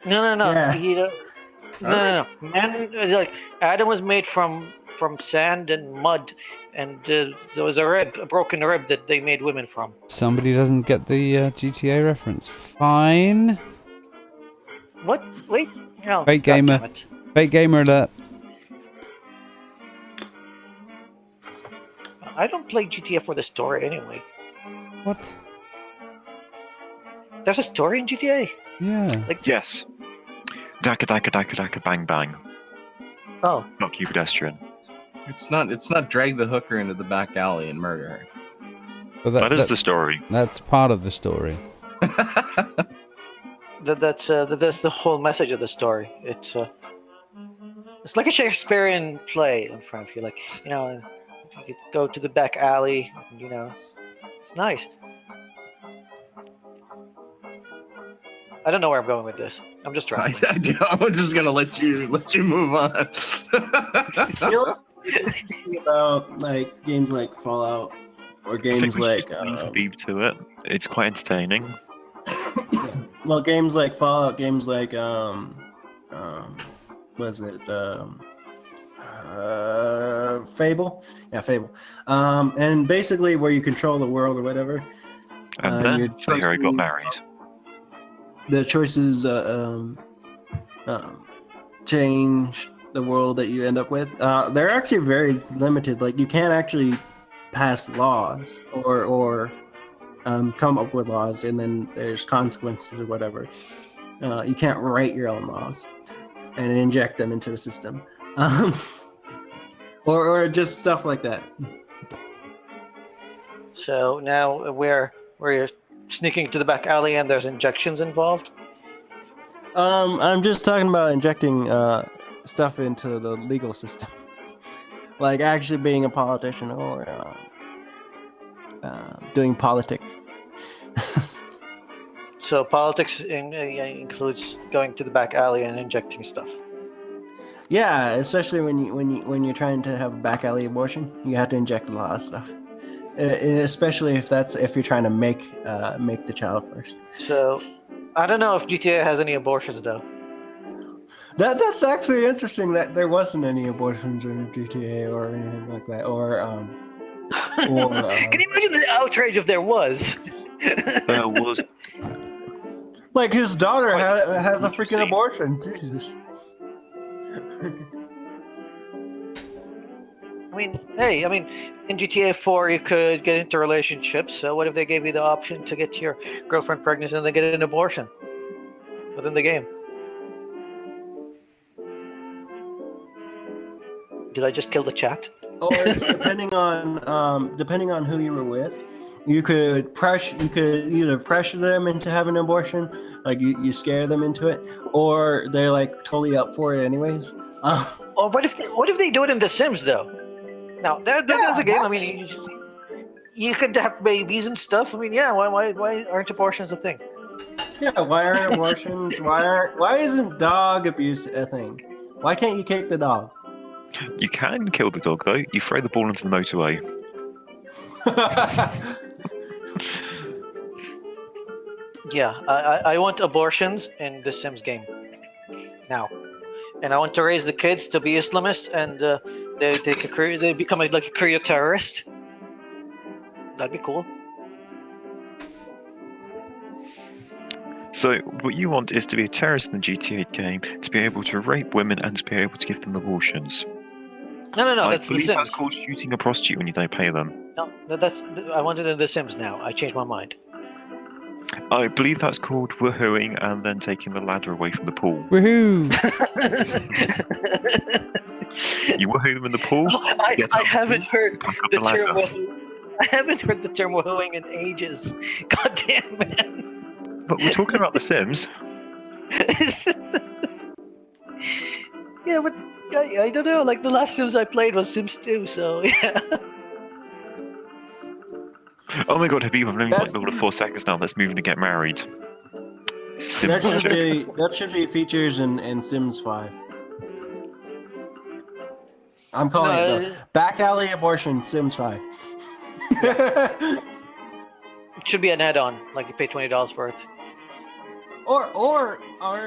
No. Yeah. No. Man, like Adam was made from sand and mud, and there was a broken rib that they made women from. Somebody doesn't get the GTA reference. Fine. What? Wait. No. Fake God gamer. damn it. Fake gamer alert. I don't play GTA for the story anyway. What? There's a story in GTA. Yeah. Yes. Daka daka daka daka bang bang. Oh. Not key pedestrian. It's not drag the hooker into the back alley and murder her. But That is the story. That's part of the story. That's the whole message of the story. It's like a Shakespearean play in front of you. Like, you could go to the back alley. It's nice. I don't know where I'm going with this. I'm just trying. I was just gonna let you move on. About like games like Fallout or I think games we like should leave a beep to it. It's quite entertaining. well, games like Fallout, games like Fable, Fable, and basically where you control the world or whatever. And then the hero got married. The choices change the world that you end up with. They're actually very limited. Like you can't actually pass laws or come up with laws, and then there's consequences or whatever. You can't write your own laws and inject them into the system, or just stuff like that. So now where you're sneaking to the back alley and there's injections involved. I'm just talking about injecting stuff into the legal system, like actually being a politician or doing politics. So politics includes going to the back alley and injecting stuff. Yeah, especially when you're trying to have a back alley abortion, you have to inject a lot of stuff. Especially if you're trying to make the child first. So, I don't know if GTA has any abortions though. That's actually interesting that there wasn't any abortions in GTA or anything like that, or Can you imagine the outrage if there was? There was. Like his daughter has a freaking abortion. Jesus. I mean, in GTA 4 you could get into relationships. So what if they gave you the option to get your girlfriend pregnant and then get an abortion within the game? Did I just kill the chat? Or depending on who you were with, you could either pressure them into having an abortion, like you scare them into it, or they're like totally up for it anyways. Or what if they do it in The Sims though? Now there's a game. I mean, you could have babies and stuff. I mean, yeah. Why aren't abortions a thing? Yeah. Why aren't abortions? Why isn't dog abuse a thing? Why can't you kick the dog? You can kill the dog though. You throw the ball into the motorway. Yeah, I want abortions in the Sims game now, and I want to raise the kids to be Islamists, and they become like a career terrorist. That'd be cool. So what you want is to be a terrorist in the GTA game, to be able to rape women and to be able to give them abortions. No, I that's The believe Sims. that's called shooting a prostitute when you don't pay them. No, I want it in The Sims now. I changed my mind. I believe that's called woohooing and then taking the ladder away from the pool. Woohoo! You woohoo them in the pool. I haven't heard Pack up the the ladder. term woohoo. I haven't heard the term woohooing in ages. God damn, man. But we're talking about The Sims. Yeah, but I don't know. Like the last Sims I played was Sims 2, so yeah. Oh my god, Habib, I've only got like 4 seconds now. Let's move in to get married. Sims That should be features in Sims 5. I'm calling it though. Back alley abortion Sims 5. It should be an add-on, like you pay $20 for it. Or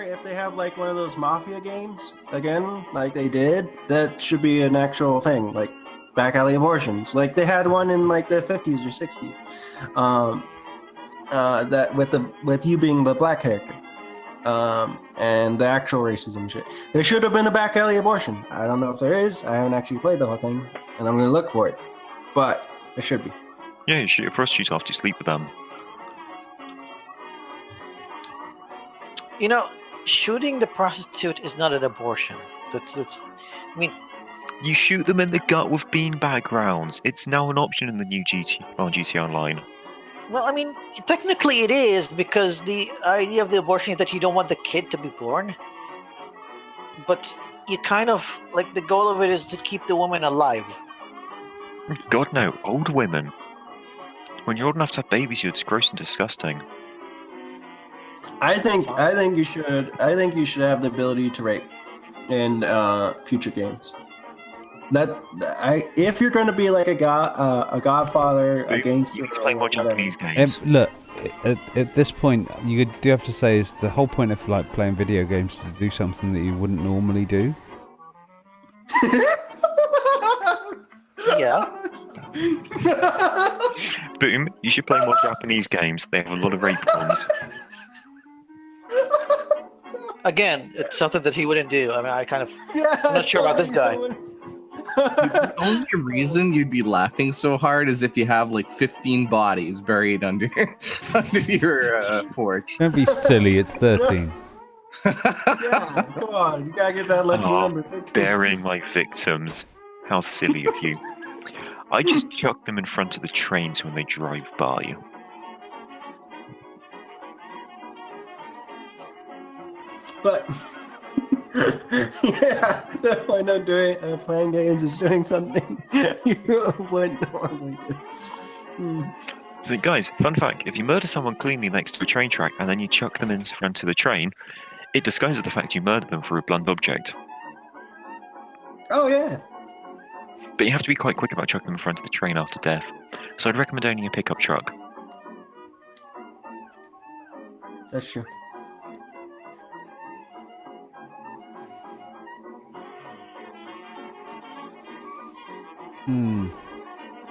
if they have like one of those mafia games again, like they did, that should be an actual thing, like back alley abortions. Like they had one in like the 50s or 60s. That with you being the black character. And the actual racism shit. There should have been a back alley abortion. I don't know if there is. I haven't actually played the whole thing, and I'm gonna look for it. But there should be. Yeah, you shoot a prostitute after you sleep with them. You know, shooting the prostitute is not an abortion. That's I mean, You shoot them in the gut with beanbag rounds. It's now an option in the new GT Online. well, I mean, technically it is, because the idea of the abortion is that you don't want the kid to be born. But you kind of, like, the goal of it is to keep the woman alive. God no, old women. When you're old enough to have babies, you're gross and disgusting. I think you should have the ability to rape in future games. If you're going to be like a Godfather, a gangster, You can play more Japanese And games. look, at this point, you do have to say is the whole point of like playing video games is to do something that you wouldn't normally do. Yeah. Boom, you should play more Japanese games. They have a lot of rape ones. Again, it's something that he wouldn't do. I mean, I'm not sure about this guy. The only reason you'd be laughing so hard is if you have like 15 bodies buried under your porch. Don't be silly. It's 13. Yeah, come on, you gotta get that lucky Aw, number 15. Burying my victims. How silly of you. I just chuck them in front of the trains when they drive by. But yeah, the point of playing games is doing something you wouldn't normally do. So guys, fun fact, if you murder someone cleanly next to a train track and then you chuck them in front of the train, it disguises the fact you murdered them for a blunt object. Oh yeah. But you have to be quite quick about chucking them in front of the train after death. So I'd recommend owning a pickup truck. That's true.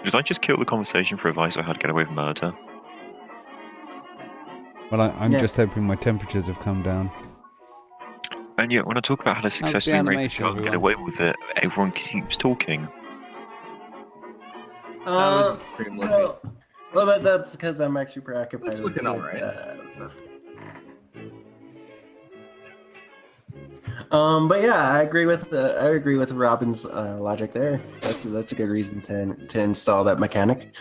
Did I just kill the conversation for advice on how to get away with murder? Well, I'm Yeah. just hoping my temperatures have come down. And yet, when I talk about how to successfully rape a animation, child and get away with it, everyone keeps talking. was extremely well, that's because I'm actually preoccupied. It's looking with, alright. stuff. But yeah, I agree with Robin's logic there. That's a good reason to install that mechanic.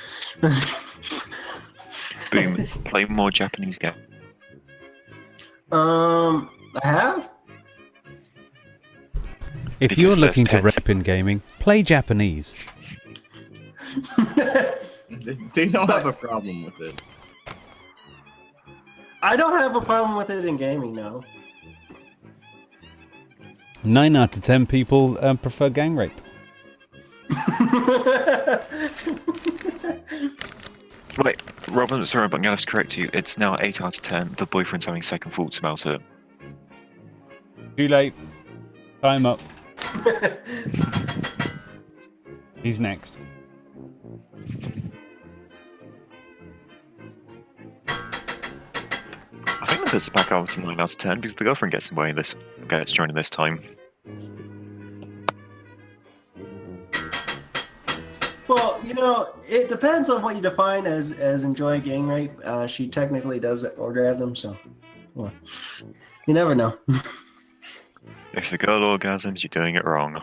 Boom. Play more Japanese games. I have. If Because you're there's looking to pets. rape in gaming, play Japanese. They don't have a problem with it. I don't have a problem with it in gaming, no. 9 out of 10 people prefer gang rape. Wait, Robin, sorry, but I'm going to have to correct you. It's now 8 out of 10. The boyfriend's having second thoughts about it. Too late. Time up. He's next. I think that's back out to 9 out of 10 because the girlfriend gets joining this time. Well, it depends on what you define as enjoying gang rape. She technically does orgasm, so well, you never know. If the girl orgasms, you're doing it wrong.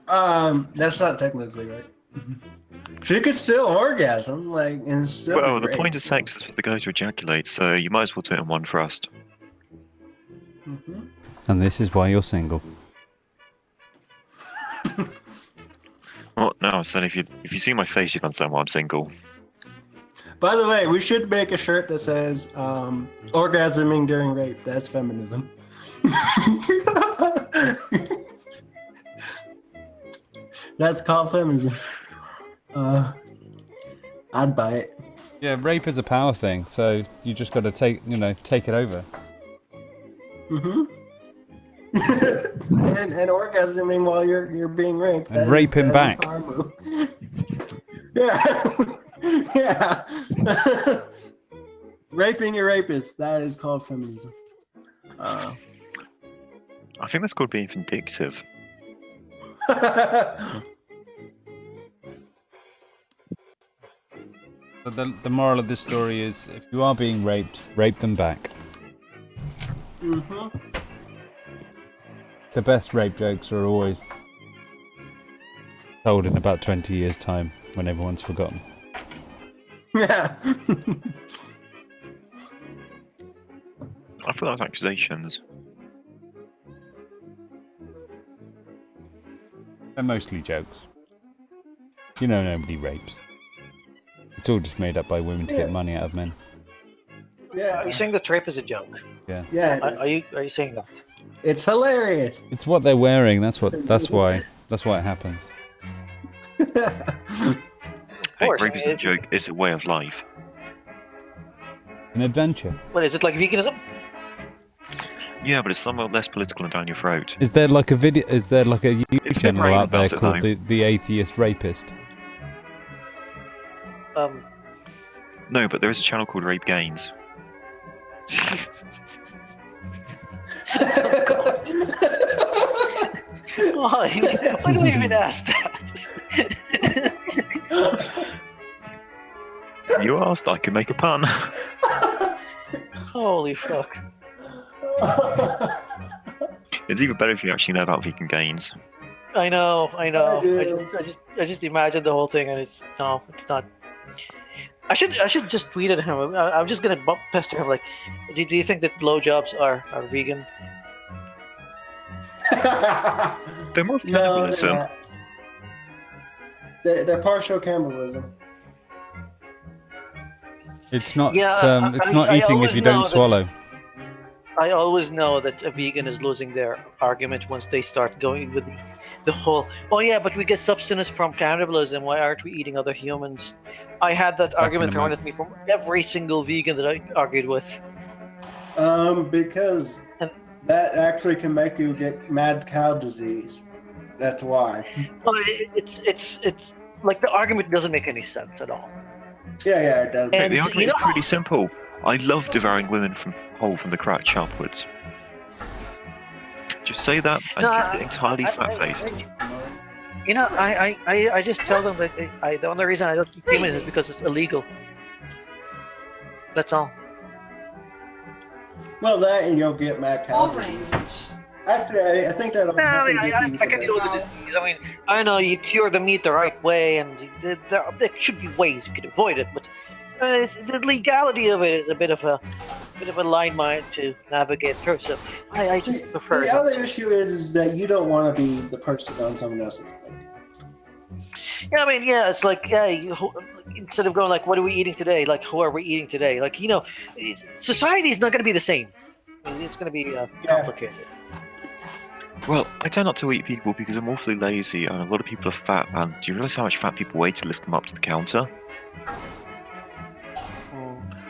That's not technically right. She could still orgasm, like, and still. Well, be the point of sex is for the guy to ejaculate, so you might as well do it in one thrust. Mm-hmm. And this is why you're single. Well, no, so if you see my face, you'd understand why I'm single. By the way, we should make a shirt that says "orgasming during rape." That's feminism. That's called feminism. I'd buy it. Yeah, rape is a power thing, so you just got to take it over. Mm-hmm. and orgasming while you're being raped. And rape him back. A power move. Yeah. Yeah. Raping your rapist. That is called feminism. I think that's called being vindictive. But the moral of this story is, if you are being raped, rape them back. Mm-hmm. The best rape jokes are always told in about 20 years' time, when everyone's forgotten. Yeah. I thought that was accusations. They're mostly jokes. You know nobody rapes. It's all just made up by women to get money out of men. Yeah. Are you saying that rape is a joke? Yeah. Yeah. Are you saying that? It's hilarious. It's what they're wearing. That's why it happens. Hey, rape is a joke. It's a way of life. An adventure. What is it, like veganism? Yeah, but it's somewhat less political and down your throat. Is there like a video? Is there like a YouTube It's channel been out there written about called the Atheist Rapist? No, but there is a channel called Rape Gains. Why do we even ask that? You asked, I can make a pun. Holy fuck. It's even better if you actually know about vegan gains. I know. I I just imagine the whole thing, and it's not. I should just tweet at him. I'm just gonna pester him like, do you think that blowjobs are vegan? They're more cannibalism. They're partial cannibalism. It's not. Yeah, it's I not eating always if you know don't that- swallow. I always know that a vegan is losing their argument once they start going with the whole, oh yeah, but we get substance from cannibalism, why aren't we eating other humans? I had that argument thrown at me from every single vegan that I argued with. Because that actually can make you get mad cow disease. That's why. Well, it's like the argument doesn't make any sense at all. Yeah, it does. And The argument is pretty simple. I love devouring women from the crotch upwards. Just say that and No, keep it entirely flat-faced. I just tell them that the only reason I don't eat humans is because it's illegal. That's all. Well, that and you'll get mad cow disease. Actually, I think that'll. No, I can deal with the disease. I mean, I know you cure the meat the right way, and there should be ways you can avoid it, but the legality of it is a bit of a line mine to navigate through. So I just prefer. The other issue is that you don't want to be the person on someone else's plate. Yeah, I mean, yeah, it's like, instead of going like, what are we eating today? Like, who are we eating today? Like, society is not going to be the same. It's going to be complicated. Well, I tend not to eat people because I'm awfully lazy and a lot of people are fat. And do you realise how much fat people weigh to lift them up to the counter?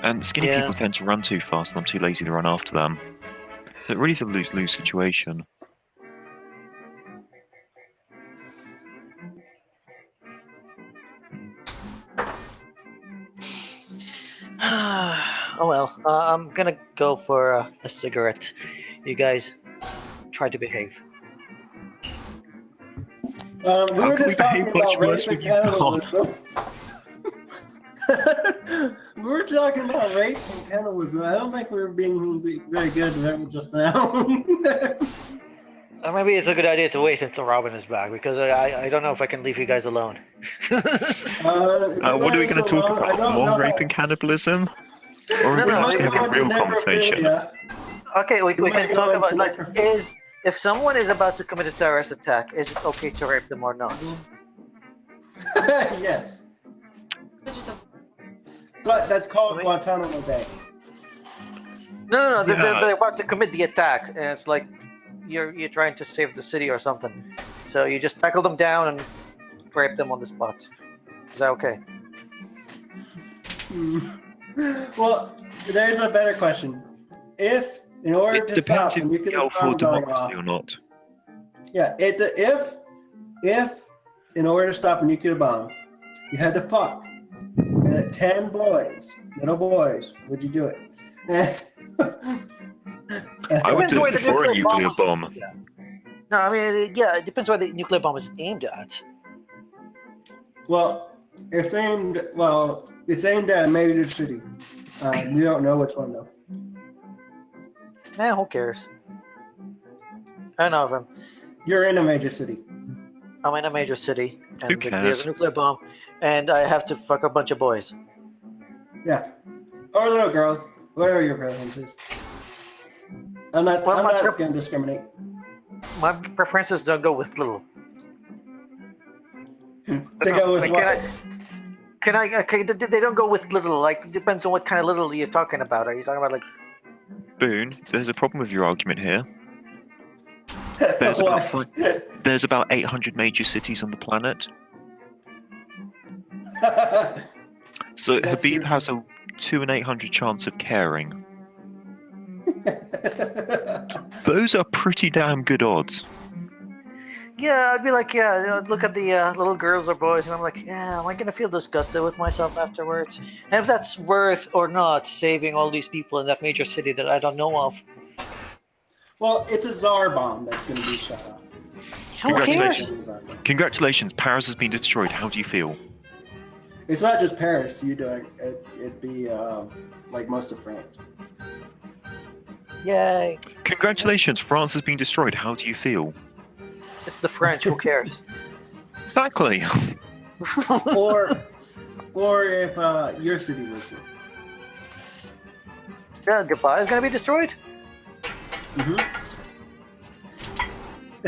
And skinny people tend to run too fast and I'm too lazy to run after them. So it really is a lose-lose situation. Oh well, I'm gonna go for a cigarette. You guys try to behave. We were just talking about rape and cannibalism. We were talking about rape and cannibalism. I don't think we were being very good at it just now. Maybe it's a good idea to wait until Robin is back because I don't know if I can leave you guys alone. What are we going to talk about? More rape and cannibalism? Or are we going to have a real conversation? Okay, we can talk about like if someone is about to commit a terrorist attack, is it okay to rape them or not? Yes. But that's called Guantanamo Bay. No. They're about to commit the attack, and it's like you're trying to save the city or something. So you just tackle them down and rape them on the spot. Is that okay? Well, there's a better question. If, in order to stop a nuclear bomb going off, or not. yeah, if in order to stop a nuclear bomb, you had to fuck 10 boys, little boys, would you do it? I would do Where it the before a nuclear nuclear bomb bomb. No, I mean, yeah, it depends what the nuclear bomb is aimed at. Well, it's aimed at a major city. We don't know which one though. Man, who cares? I know of him. You're in a major city. I'm in a major city, Who and cares? there's a nuclear bomb, and I have to fuck a bunch of boys. Yeah. Or little girls. Whatever your preference is. I'm not going to discriminate. My preferences don't go with little. They go with what? They don't go with little. Like, depends on what kind of little you're talking about. Are you talking about like? Boone, there's a problem with your argument here. What? There's about 800 major cities on the planet. So That's Habib true. has a 2 in 800 chance of caring. Those are pretty damn good odds. Yeah, I'd be like, yeah, look at the little girls or boys, and I'm like, yeah, am I gonna feel disgusted with myself afterwards? And if that's worth or not saving all these people in that major city that I don't know of. Well, it's a Tsar bomb that's going to be shut off. Who cares? Congratulations. Congratulations, Paris has been destroyed. How do you feel? It's not just Paris. It'd be like most of France. Yay! Congratulations, France has been destroyed. How do you feel? It's the French. Who cares? Exactly. Or if your city was it. Yeah, Dubai is gonna be destroyed.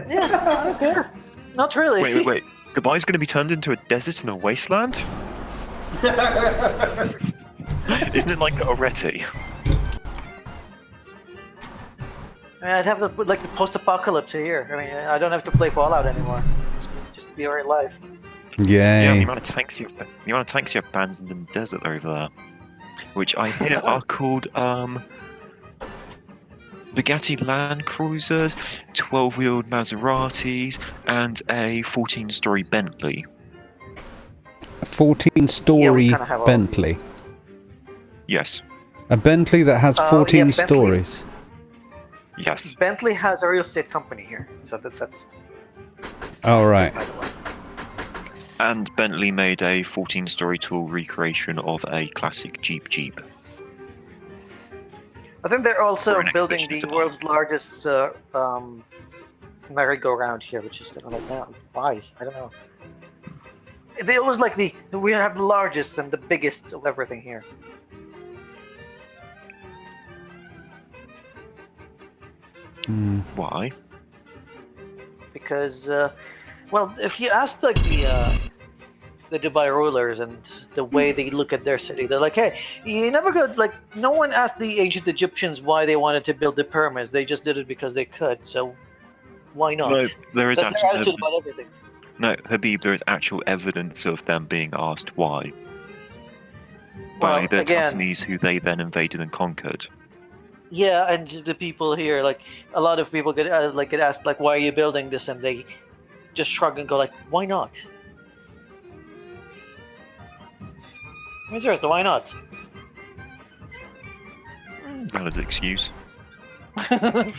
Yeah, I don't care. Not really. Wait. Dubai's going to be turned into a desert and a wasteland? Isn't it like that already? I mean, I'd have to put like the post-apocalypse here. I mean, I don't have to play Fallout anymore. Just be alright live. Yay. Yeah, the amount of tanks you have abandoned in the desert over there, which I hear are called Bugatti Land Cruisers, 12-wheeled Maseratis, and a 14-story Bentley. A 14-story kinda have all- Bentley. Yes. A Bentley that has 14 Bentley. stories. Yes. Bentley has a real estate company here, so that's. All right. By the way. And Bentley made a 14-story tall recreation of a classic Jeep. I think they're also Or an building exhibition the at world's largest merry-go-round here, which is gonna like now. Why? I don't know. They always like we have the largest and the biggest of everything here. Why? Because, well, if you ask like the Dubai rulers and the way they look at their city, they're like, hey, you never got like no one asked the ancient Egyptians why they wanted to build the pyramids. They just did it because they could. So why not? No, there is That's their actual attitude evidence. about everything. No, Habib, there is actual evidence of them being asked why. By Well, the again, Tatooines, who they then invaded and conquered. yeah, and the people here, like a lot of people get asked like, why are you building this, and they just shrug and go like, why not? I mean, seriously, why not? Valid excuse. I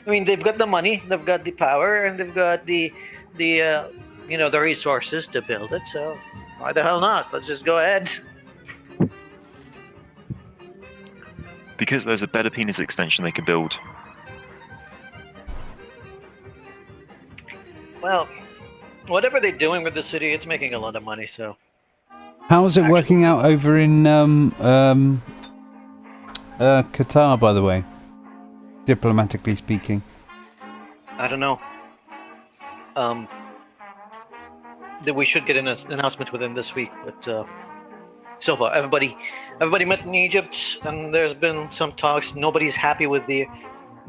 mean, they've got the money, they've got the power, and they've got the the resources to build it. So why the hell not? Let's just go ahead. Because there's a better penis extension they could build. Well, whatever they're doing with the city, it's making a lot of money. So How's it working out over in Qatar, by the way? Diplomatically speaking. I don't know. That we should get an announcement within this week, but so far everybody met in Egypt, and there's been some talks. Nobody's happy with the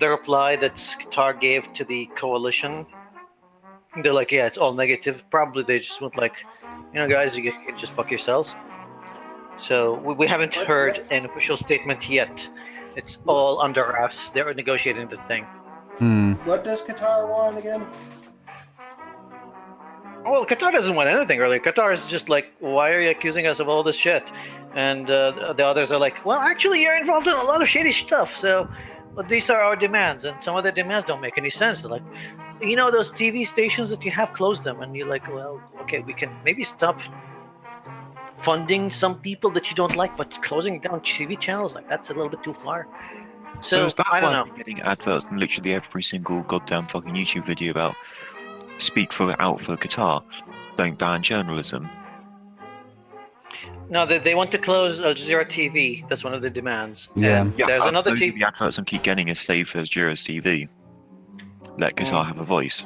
reply that Qatar gave to the coalition. They're like, yeah, it's all negative. Probably they just went like, guys, you can just fuck yourselves. So we haven't heard an official statement yet. It's all under wraps. They're negotiating the thing. What does Qatar want again? Well, Qatar doesn't want anything really. Qatar is just like, why are you accusing us of all this shit? And the others are like, well, actually, you're involved in a lot of shady stuff. So, but these are our demands, and some of the demands don't make any sense. They're like, you know, those TV stations that you have, close them. And you're like, well, okay, we can maybe stop funding some people that you don't like, but closing down TV channels, like that's a little bit too far. So is that I don't why know. we're getting adverts in literally every single goddamn fucking YouTube video about speak out for Qatar, don't ban journalism? No, they want to close Al Jazeera TV. That's one of the demands. Yeah. And there's another those are TV. the adverts I keep getting is save for Al Jazeera's TV. Let Qatar have a voice.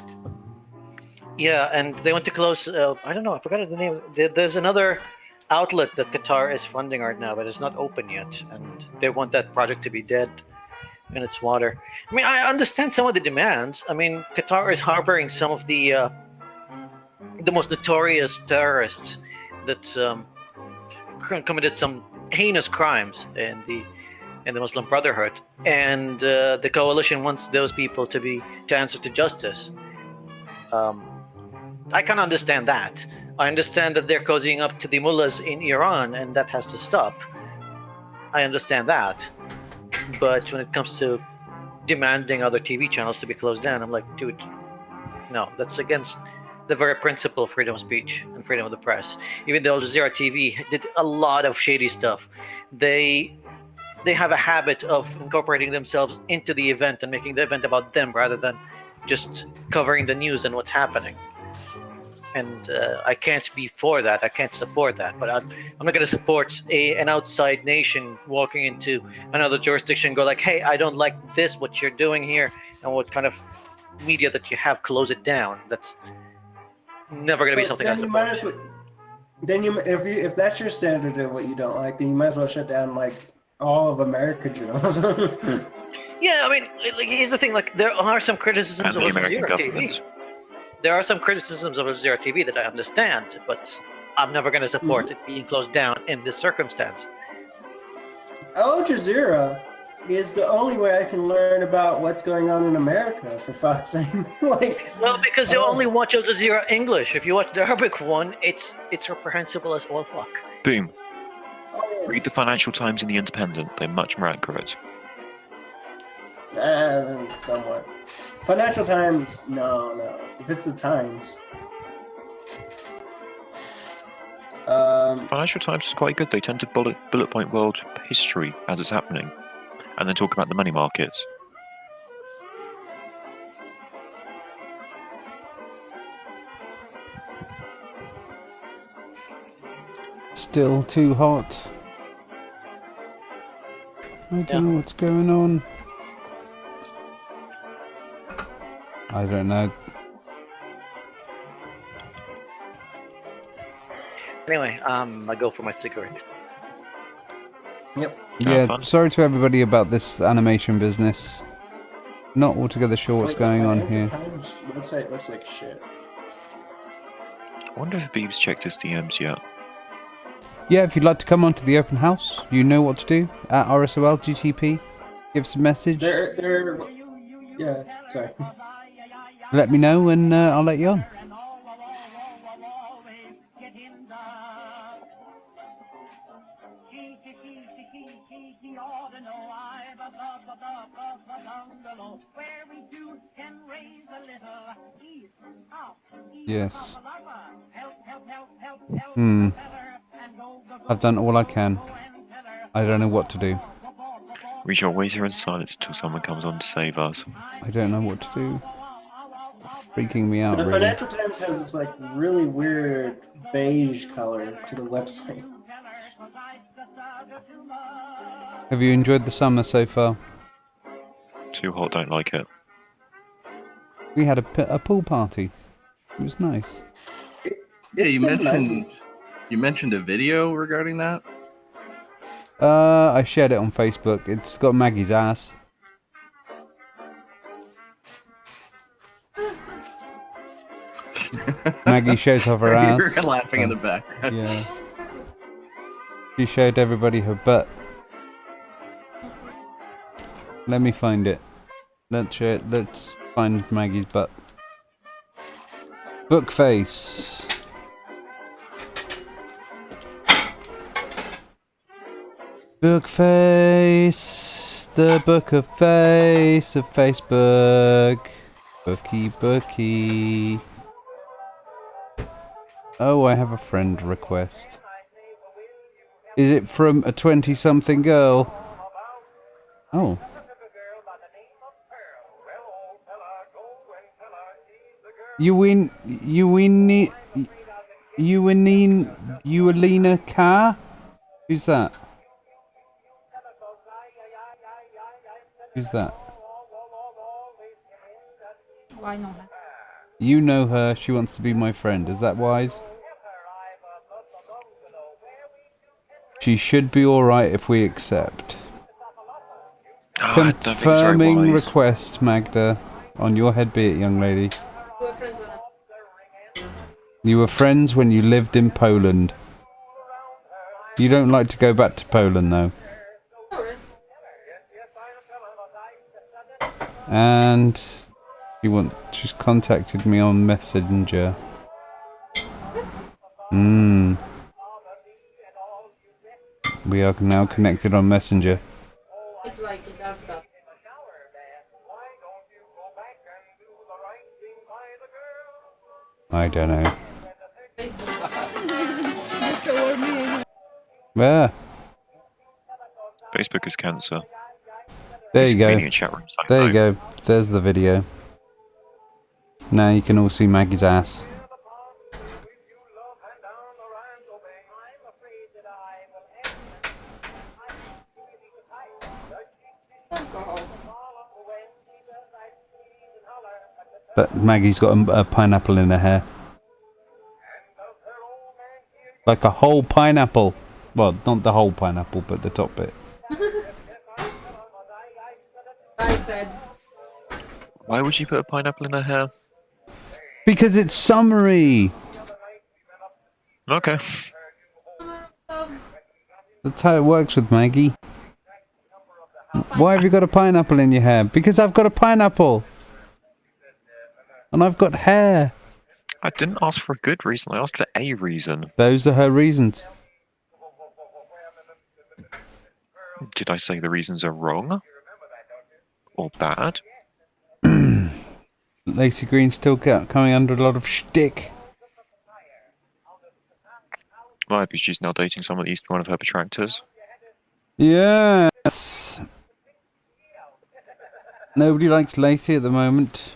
Yeah, and they want to close. I don't know. I forgot the name. There's another outlet that Qatar is funding right now, but it's not open yet, and they want that project to be dead in its water. I mean, I understand some of the demands. I mean, Qatar is harboring some of the most notorious terrorists that committed some heinous crimes in the Muslim Brotherhood, and the coalition wants those people to answer to justice. I can understand that. I understand that they're cozying up to the mullahs in Iran, and that has to stop. I understand that. But when it comes to demanding other TV channels to be closed down, I'm like, dude, no, that's against the very principle of freedom of speech and freedom of the press. Even though Al Jazeera TV did a lot of shady stuff, they have a habit of incorporating themselves into the event and making the event about them rather than just covering the news and what's happening. And I can't be for that. I can't support that. But I'm not going to support an outside nation walking into another jurisdiction and go like, hey, I don't like this, what you're doing here, and what kind of media that you have, close it down. That's never going to be something I support. If that's your standard of what you don't like, then you might as well shut down like all of America journalism. Yeah, I mean, like, here's the thing. Like, there are some criticisms of Al Jazeera TV. There are some criticisms of Al Jazeera TV that I understand, but I'm never going to support it being closed down in this circumstance. Al Jazeera is the only way I can learn about what's going on in America, for fuck's sake. Well, because you only watch Al Jazeera English. If you watch the Arabic one, it's reprehensible as all fuck. Boom. Read the Financial Times and the Independent. They're much more accurate. Somewhat. Financial Times, no. If it's the Times. Financial Times is quite good. They tend to bullet point world history as it's happening, and then talk about the money markets. Still too hot. I don't know what's going on. I don't know. Anyway, I go for my cigarette. Yep. Yeah, sorry to everybody about this animation business. Not altogether sure what's going on here. Times website looks like shit. I wonder if Beeb's checked his DMs yet. Yeah, if you'd like to come onto the open house, you know what to do. At RSOL GTP, give us a message. Yeah, sorry. Let me know and I'll let you on. Yes. I've done all I can. I don't know what to do. We shall wait here in silence until someone comes on to save us. I don't know what to do. Freaking me out, The really. Financial Times has this like really weird beige color to the website. Have you enjoyed the summer so far? Too hot, don't like it. We had a pool party. It was nice. Yeah, you mentioned a video regarding that. I shared it on Facebook. It's got Maggie's ass. Maggie shows off her ass. You're laughing in the background. Yeah. She showed everybody her butt. Let me find it. Let's show it. Let's find Maggie's butt. Book face. Book face. The book of face of Facebook. Bookie. Oh, I have a friend request. Is it from a 20-something girl? Oh. Eulina Carr? Who's that? Who's that? Why not? You know her, she wants to be my friend. Is that wise? She should be alright if we accept. Confirming request, Magda. On your head be it, young lady. You were friends when you lived in Poland. You don't like to go back to Poland, though. And she's contacted me on Messenger. We are now connected on Messenger. It's like it does that. I don't know. Where? Facebook is cancer. There you go. There you no. go. There's the video. Now you can all see Maggie's ass. But Maggie's got a pineapple in her hair. Like a whole pineapple. Well, not the whole pineapple, but the top bit. I said. Why would you put a pineapple in her hair? Because it's summery. Okay. That's how it works with Maggie. Why have you got a pineapple in your hair? Because I've got a pineapple. And I've got hair. I didn't ask for a good reason. I asked for a reason. Those are her reasons. Did I say the reasons are wrong? Or bad? Lacey Green's still coming under a lot of shtick. Might be she's now dating someone that used to be one of her detractors. Yes. Nobody likes Lacey at the moment.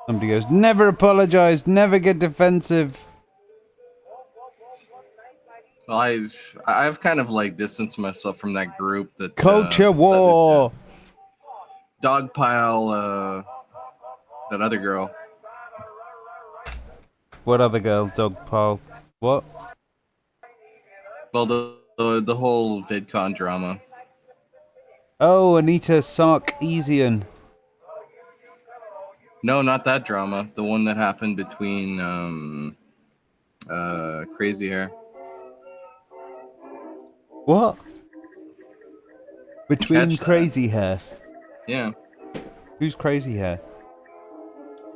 Somebody goes, never apologise, never get defensive. Well, I've kind of like distanced myself from that group that Culture war. Dogpile that other girl. What other girl? Dogpile. What? Well, the whole VidCon drama. Oh, Anita Sarkeesian. No, not that drama. The one that happened between Crazy Hair. What? Between Crazy Hair. Yeah. Who's Crazy Hair?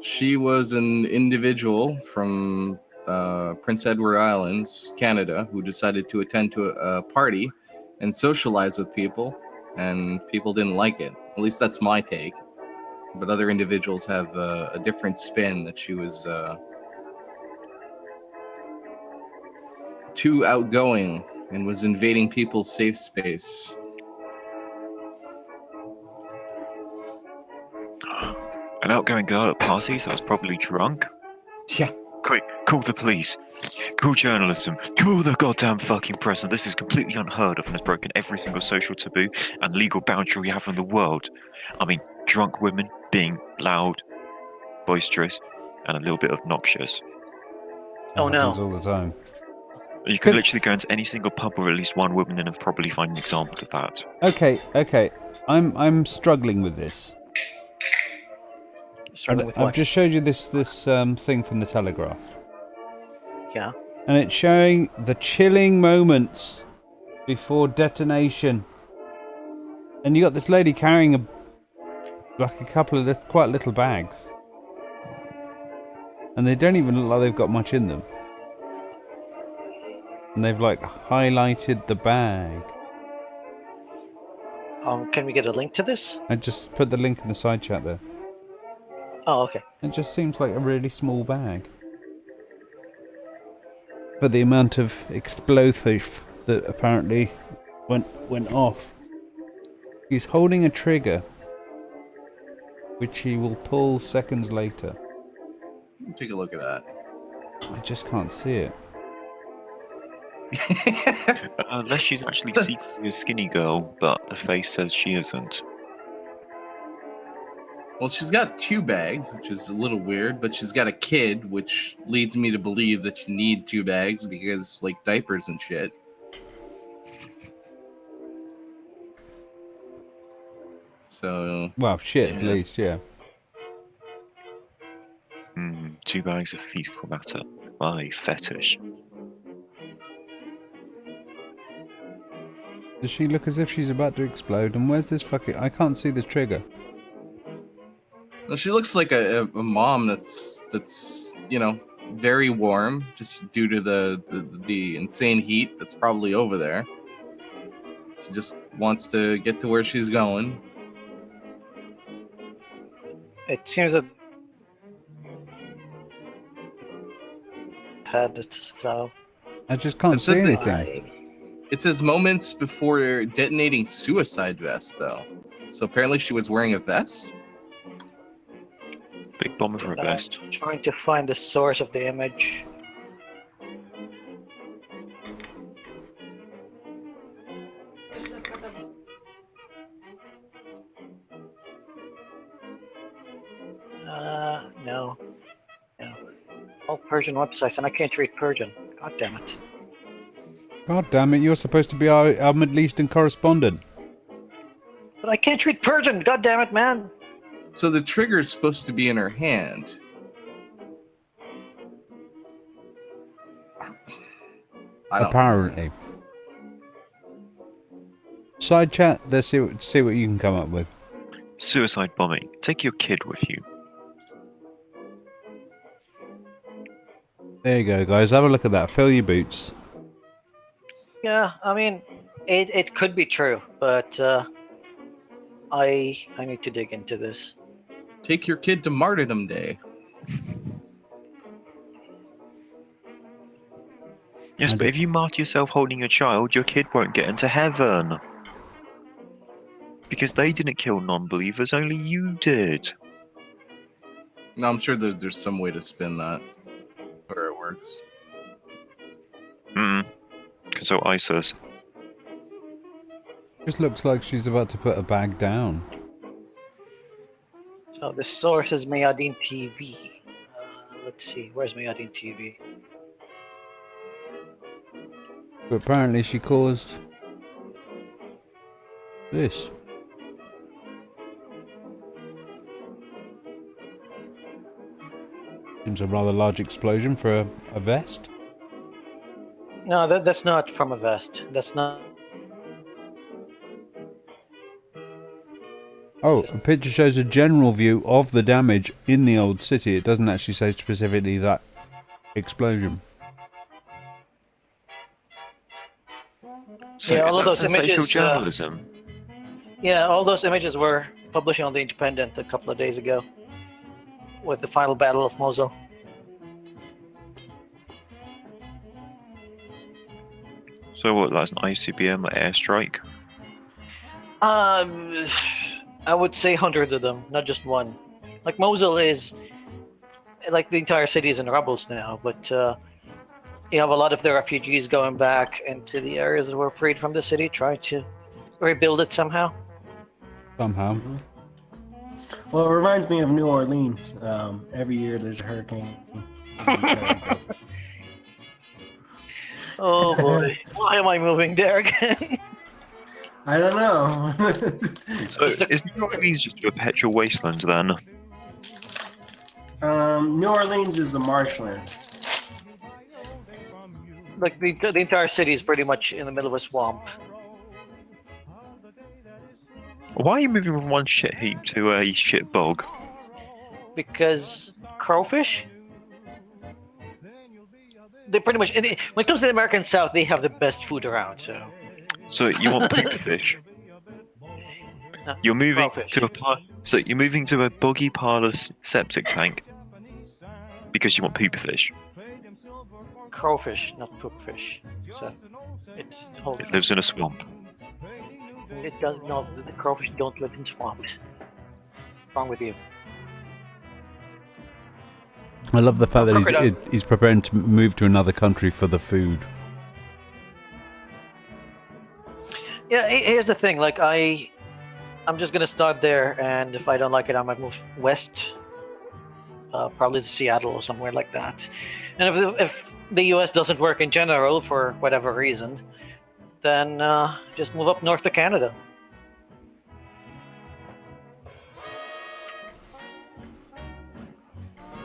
She was an individual from Prince Edward Islands, Canada, who decided to attend to a party and socialize with people, and people didn't like it. At least that's my take. But other individuals have a different spin, that she was too outgoing and was invading people's safe space. An outgoing girl at parties that was probably drunk? Yeah. Quick, call the police. Call journalism. Call the goddamn fucking press. And this is completely unheard of and has broken every single social taboo and legal boundary we have in the world. I mean, drunk women being loud, boisterous, and a little bit obnoxious. Oh no. All the time. You can literally go into any single pub with at least one woman and probably find an example of that. Okay. I'm struggling with this. I've just showed you this thing from the Telegraph. Yeah. And it's showing the chilling moments before detonation. And you got this lady carrying a couple of quite little bags. And they don't even look like they've got much in them. And they've like highlighted the bag. Can we get a link to this? I just put the link in the side chat there. Oh, okay. It just seems like a really small bag. For the amount of explosive that apparently went off. He's holding a trigger, which he will pull seconds later. Take a look at that. I just can't see it. Unless she's actually secretly a skinny girl, but the face says she isn't. Well, she's got 2 bags, which is a little weird, but she's got a kid, which leads me to believe that you need 2 bags because, like, diapers and shit. So... Well, shit, at least, yeah. 2 bags of fecal matter. My fetish. Does she look as if she's about to explode? And where's this fucking... I can't see the trigger. Well, she looks like a mom that's you know, very warm, just due to the insane heat that's probably over there. She just wants to get to where she's going. It seems that had it, so I just can't see anything. It says moments before detonating suicide vest, though. So apparently she was wearing a vest? Big bomber for a vest. I'm trying to find the source of the image. No. All Persian websites, and I can't read Persian. God damn it. God damn it, you're supposed to be our Middle Eastern correspondent. But I can't read Persian, god damn it, man. So the trigger's supposed to be in her hand. Apparently. Side chat, let's see what you can come up with. Suicide bombing. Take your kid with you. There you go, guys. Have a look at that. Fill your boots. Yeah, I mean, it could be true, but I need to dig into this. Take your kid to Martyrdom Day. Yes, but if you martyr yourself holding a child, your kid won't get into heaven. Because they didn't kill non-believers, only you did. No, I'm sure there's some way to spin that. Where it works. So ISIS. Just looks like she's about to put a bag down. So the source is Mayadeen TV. Let's see, where's Mayadeen TV? But apparently she caused this. Seems a rather large explosion for a vest. No, that's not from a vest. That's not. Oh, a picture shows a general view of the damage in the old city. It doesn't actually say specifically that explosion. So yeah, is all of that those sensational images. journalism? Yeah, all those images were published on The Independent a couple of days ago, with the final battle of Mosul. So what? That's an ICBM airstrike. I would say hundreds of them, not just one. Like Mosul is, like the entire city is in rubbles now, but you have a lot of the refugees going back into the areas that were freed from the city, trying to rebuild it somehow. Somehow. Well, it reminds me of New Orleans. Every year there's a hurricane. Oh boy, why am I moving there again? I don't know. So is New Orleans just a perpetual wasteland then? New Orleans is a marshland. Like the entire city is pretty much in the middle of a swamp. Why are you moving from one shit heap to a shit bog? Because crowfish, they pretty much when it comes to the American South, they have the best food around. So you want poop fish? No, You're moving crowfish. to so you're moving to a boggy parlous septic tank because you want poop fish. Crowfish, not poop fish. So it's whole. It lives in a swamp. It does no. The crowfish don't live in swamps. What's wrong with you? I love the fact that Crocodile. he's preparing to move to another country for the food. Yeah, here's the thing. Like I'm just gonna start there, and if I don't like it, I might move west, probably to Seattle or somewhere like that. And if the U.S. doesn't work in general for whatever reason, then just move up north to Canada.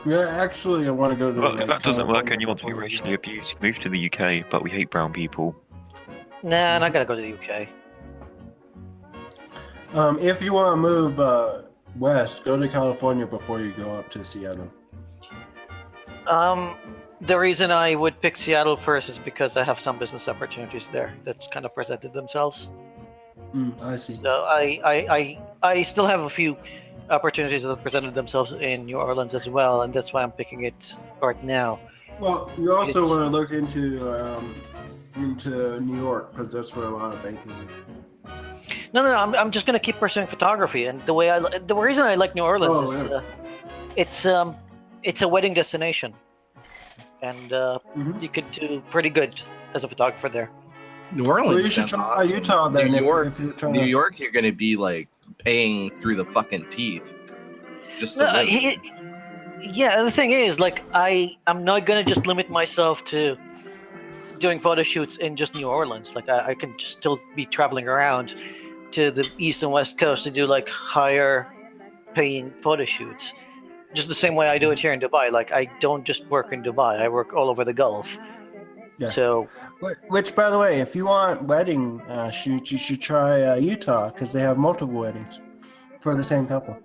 Yeah, actually, I want to go to. Well, if that doesn't work and you California want to be before racially abused, you move to the UK, but we hate brown people. Nah, not gonna go to the UK. If you want to move west, go to California before you go up to Seattle. The reason I would pick Seattle first is because I have some business opportunities there that's kind of presented themselves. I see. So I still have a few opportunities that have presented themselves in New Orleans as well, and that's why I'm picking it right now. Well, you also want to look into New York because that's where a lot of banking is. No, I'm just gonna keep pursuing photography, and the reason I like New Orleans is it's a wedding destination, and you could do pretty good as a photographer there. New Orleans. Well, you should try Utah then. New York, if you're trying New York, you're gonna be like paying through the fucking teeth. Just to No, live. yeah, the thing is, like, I'm not gonna just limit myself to doing photo shoots in just New Orleans. Like, I can still be traveling around to the east and west coast to do like higher paying photo shoots. Just the same way I do it here in Dubai. Like, I don't just work in Dubai. I work all over the Gulf. Yeah. So, Which, by the way, if you want wedding shoots, you should try Utah because they have multiple weddings for the same couple.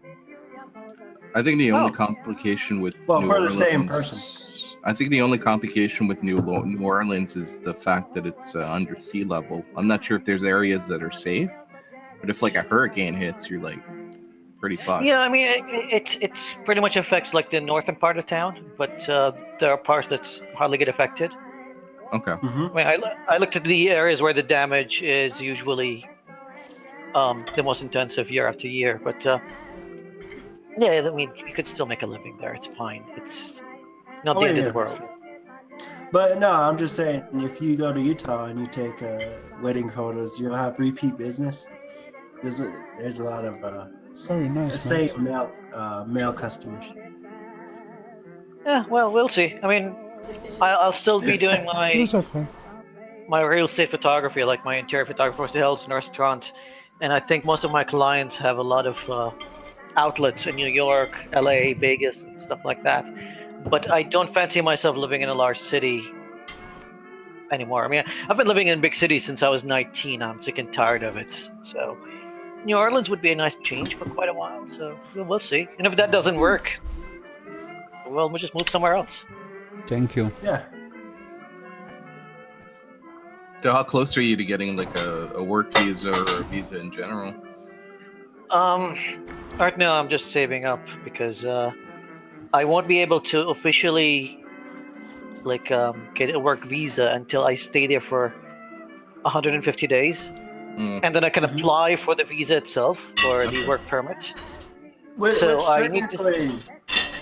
I think the only complication with Well, New for the Orleans, same person. I think the only complication with New Orleans is the fact that it's under sea level. I'm not sure if there's areas that are safe, but if like a hurricane hits, you're like pretty fucked. yeah, I mean, it's pretty much affects like the northern part of town, but there are parts that hardly get affected. Okay. Mm-hmm. I mean, I looked at the areas where the damage is usually the most intensive year after year, but yeah, I mean, you could still make a living there. It's fine. It's not the end of the world. But no, I'm just saying, if you go to Utah and you take wedding photos, you'll have repeat business. There's a lot of Very nice. same male customers. Yeah, well, we'll see. I mean, I'll still be doing It's okay. my real estate photography, like my interior photography for hotels and restaurants, and I think most of my clients have a lot of outlets in New York, LA, Vegas, and stuff like that. But I don't fancy myself living in a large city anymore. I mean, I've been living in big cities since I was 19. I'm sick and tired of it. So New Orleans would be a nice change for quite a while. So we'll see. And if that doesn't work, well, we'll just move somewhere else. Thank you. Yeah. So how close are you to getting like a work visa or a visa in general? Right now I'm just saving up because I won't be able to officially like get a work visa until I stay there for 150 days, and then I can apply for the visa itself or the work permit. Which I need technically,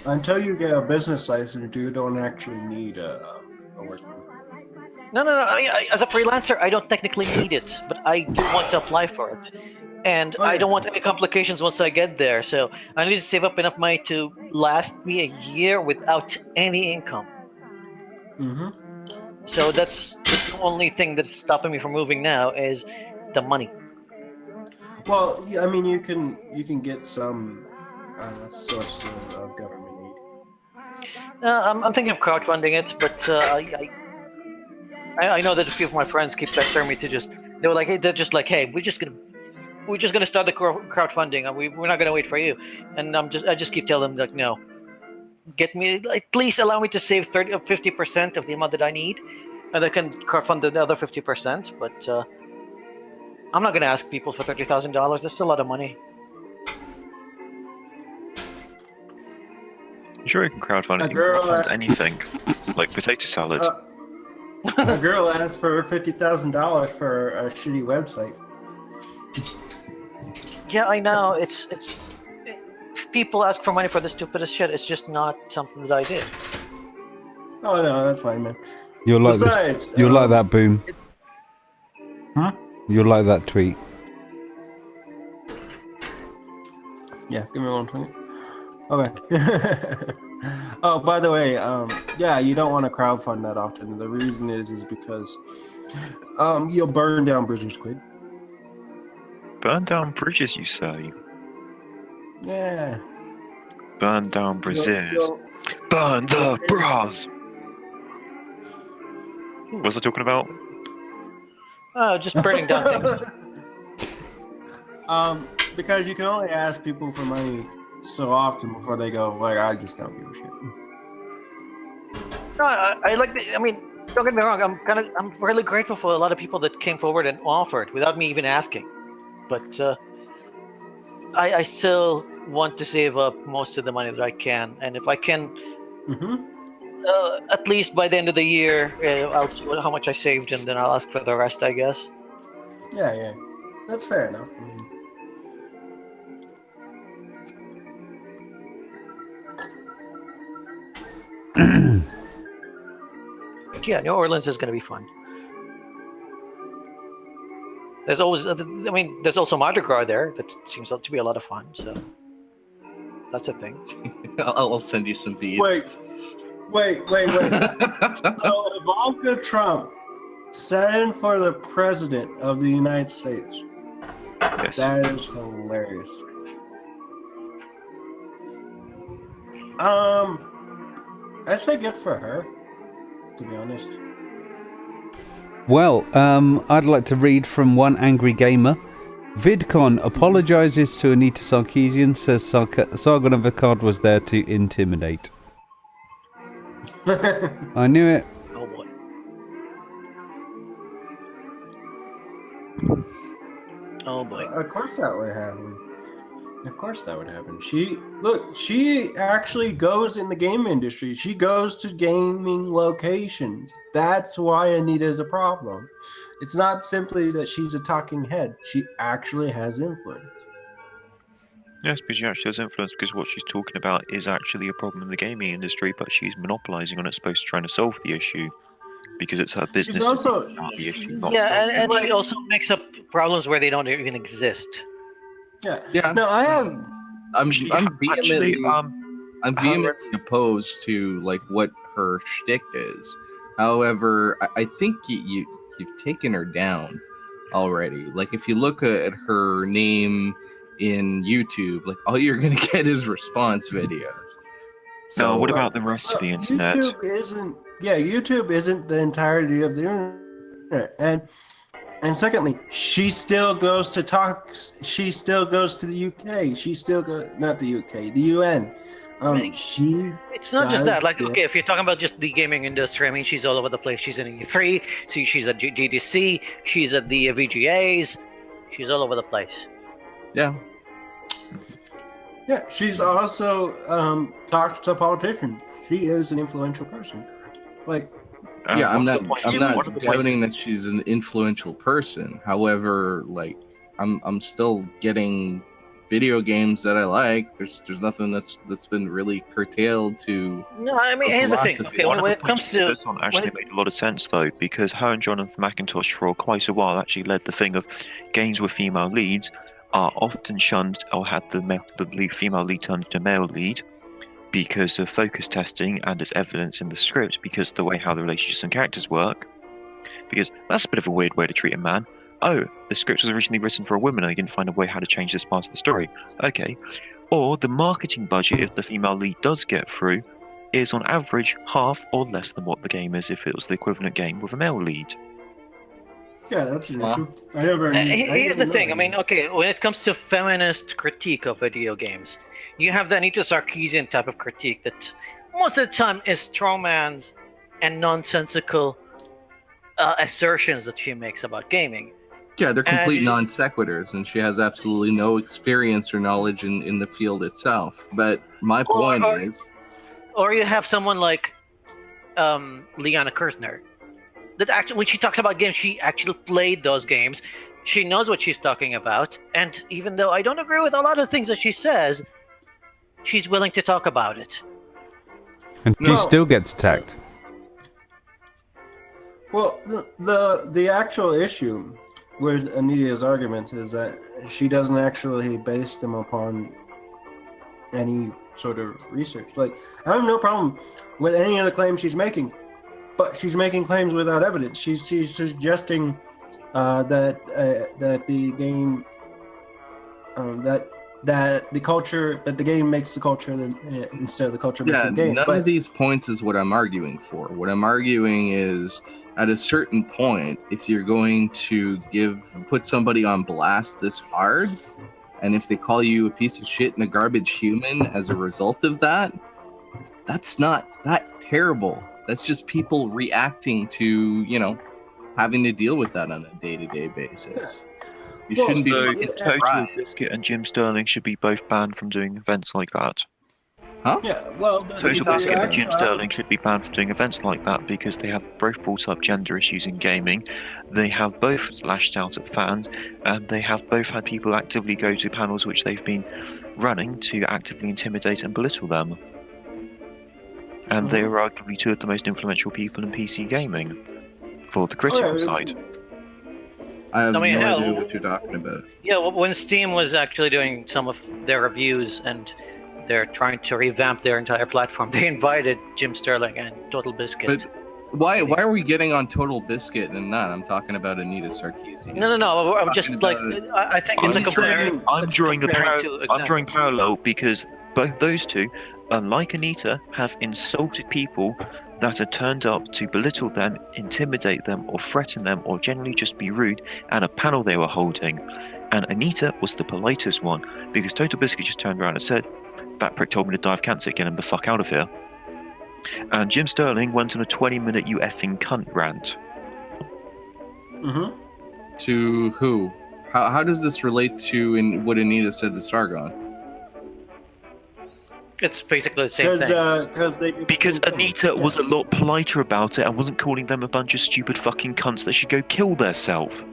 until you get a business license, you don't actually need a work permit. No. As a freelancer, I don't technically need it, but I do want to apply for it. And I don't want any complications once I get there. So I need to save up enough money to last me a year without any income. Mm-hmm. So that's the only thing that's stopping me from moving now is the money. Well, I mean, you can get some source of government aid. I'm thinking of crowdfunding it, but I know that a few of my friends keep pestering me to just. They were like, hey, they're just like, hey, we're just gonna start the crowdfunding, and we're not gonna wait for you. And I just keep telling them like, no, get me at least allow me to save 50% of the amount that I need, and I can crowdfund the other 50%. But I'm not gonna ask people for $30,000. That's a lot of money. I'm sure you can crowdfund A girl, anything, like potato salad. A girl asked for $50,000 for a shitty website. Yeah, I know. People ask for money for the stupidest shit. It's just not something that I did. Oh no, that's fine, man. You'll like Besides, this. You'll like that, Boom. Huh? You'll like that tweet. Yeah, give me 120. Okay. Oh, by the way, yeah, you don't want to crowdfund that often. The reason is because you'll burn down bridges quick. Burn down bridges, you say? Yeah. Burn down bridges. You'll- Burn the bras. What was I talking about? Just burning down things. Because you can only ask people for money so often before they go, like, I just don't give a shit. No, I like the. I mean, don't get me wrong. I'm really grateful for a lot of people that came forward and offered without me even asking. But I still want to save up most of the money that I can, and if I can, at least by the end of the year, I'll see how much I saved, and then I'll ask for the rest, I guess. Yeah, that's fair enough. Yeah, New Orleans is going to be fun. There's always, there's also Mardi Gras there. That seems to be a lot of fun. So that's a thing. I'll send you some beads. Wait. So Ivanka Trump setting for the president of the United States. Yes. That is hilarious. I say good for her, to be honest. Well, I'd like to read from one angry gamer. VidCon apologizes to Anita Sarkeesian, says Sargon of Akkad was there to intimidate. I knew it. Oh boy. Oh boy. Of course that would happen. Of course that would happen. She actually goes in the game industry. She goes to gaming locations. That's why Anita's a problem. It's not simply that she's a talking head. She actually has influence. Yes, but she actually has influence because what she's talking about is actually a problem in the gaming industry, but she's monopolizing on it, supposed to trying to solve the issue because it's her business to think about the issue, not solve it. and she also makes up problems where they don't even exist. Yeah. No, I have. I'm Actually, vehemently opposed to like what her shtick is. However, I think you've taken her down already. Like if you look at her name in YouTube, like all you're gonna get is response videos. So what about the rest of the internet? YouTube isn't the entirety of the internet, and secondly, she still goes to talks. She still goes to the UK. She still goes, not the UK, the UN. It's not just that. Like, okay, if you're talking about just the gaming industry, I mean, she's all over the place. She's in E3. She's at GDC. She's at the VGAs. She's all over the place. Yeah. Yeah, she's also talks to politicians. She is an influential person. Like, yeah, I'm not doubting that she's an influential person. However, like, I'm still getting video games that I like. There's nothing that's been really curtailed to. No, I mean, here's the thing. Okay, when it comes to this one actually made a lot of sense though, because her and Jonathan McIntosh for quite a while actually led the thing of games with female leads are often shunned or had the female lead turned into male lead because of focus testing and as evidence in the script because of the way how the relationships and characters work. Because that's a bit of a weird way to treat a man. Oh, the script was originally written for a woman and they didn't find a way how to change this part of the story. Okay. Or the marketing budget, if the female lead does get through, is on average half or less than what the game is if it was the equivalent game with a male lead. Yeah, that's true. Well, Here's the thing. I mean, okay, when it comes to feminist critique of video games, you have the Anita Sarkeesian type of critique that most of the time is strawmans and nonsensical assertions that she makes about gaming. Yeah, they're complete And- non sequiturs, and she has absolutely no experience or knowledge in the field itself. But my point is, Or you have someone like Liana Kirsner, that actually, when she talks about games, she actually played those games. She knows what she's talking about, and even though I don't agree with a lot of things that she says, she's willing to talk about it. And she still gets attacked. Well, the actual issue with Anita's argument is that she doesn't actually base them upon any sort of research. Like, I have no problem with any of the claims she's making, but she's making claims without evidence. She's suggesting that the game that the culture, that the game makes the culture instead of the culture making the game. None of these points is what I'm arguing for. What I'm arguing is, at a certain point, if you're going to put somebody on blast this hard, and if they call you a piece of shit and a garbage human as a result of that, that's not that terrible. That's just people reacting to, having to deal with that on a day-to-day basis. You shouldn't be fucking Total surprised. Biscuit and Jim Sterling should be both banned from doing events like that. Huh? Yeah, well, Total Biscuit and Jim Sterling should be banned from doing events like that because they have both brought up gender issues in gaming. They have both lashed out at fans, and they have both had people actively go to panels which they've been running to actively intimidate and belittle them. And they are arguably two of the most influential people in PC gaming for the critical side. I have I mean, no hell, idea what you're talking about. Yeah, when Steam was actually doing some of their reviews and they're trying to revamp their entire platform, they invited Jim Sterling and Total Biscuit. But why are we getting on Total Biscuit and not? I'm talking about Anita Sarkeesian. No. I'm just like, I think it's a comparison. I'm drawing parallel because both those two, unlike Anita, have insulted people that had turned up to belittle them, intimidate them, or threaten them, or generally just be rude at a panel they were holding. And Anita was the politest one because Total Biscuit just turned around and said, "That prick told me to die of cancer, get him the fuck out of here." And Jim Sterling went on a 20-minute "you effing cunt" rant. To who? How does this relate to what Anita said to Sargon? It's basically the same thing. Because Anita was a lot politer about it and wasn't calling them a bunch of stupid fucking cunts that should go kill theirself.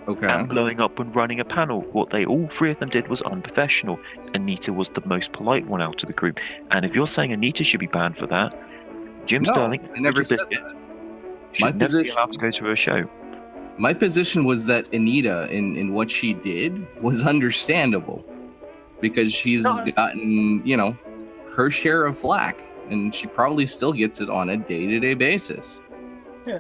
Okay. And blowing up when running a panel. What all three of them did was unprofessional. Anita was the most polite one out of the group. And if you're saying Anita should be banned for that, Jim Sterling, I never said that. should never be allowed to go to a show. My position was that Anita, in what she did, was understandable. Because she's gotten, her share of flack. And she probably still gets it on a day-to-day basis. Yeah.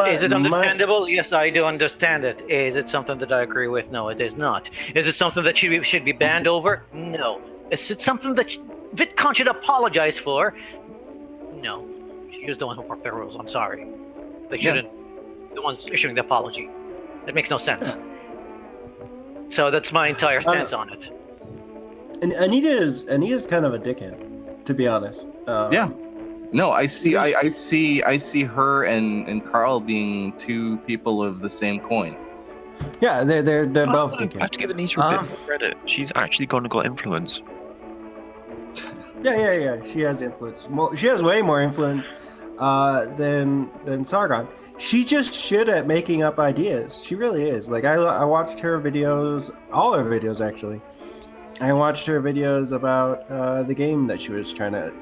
Is it understandable? Yes, I do understand it. Is it something that I agree with? No, it is not. Is it something that should be banned over? No. Is it something that VidCon should apologize for? No. She was the one who broke the rules. I'm sorry. They shouldn't. The ones issuing the apology. It makes no sense. So that's my entire stance on it. And Anita's kind of a dickhead, to be honest. Yeah. No, I see her and Carl being two people of the same coin. Yeah, they're both dickheads. I have to give Anita a bit more credit. She's actually gone and got influence. Yeah. She has influence. She has way more influence than Sargon. She's just shit at making up ideas. She really is. Like I watched her videos, all her videos actually. I watched her videos about the game that she was trying to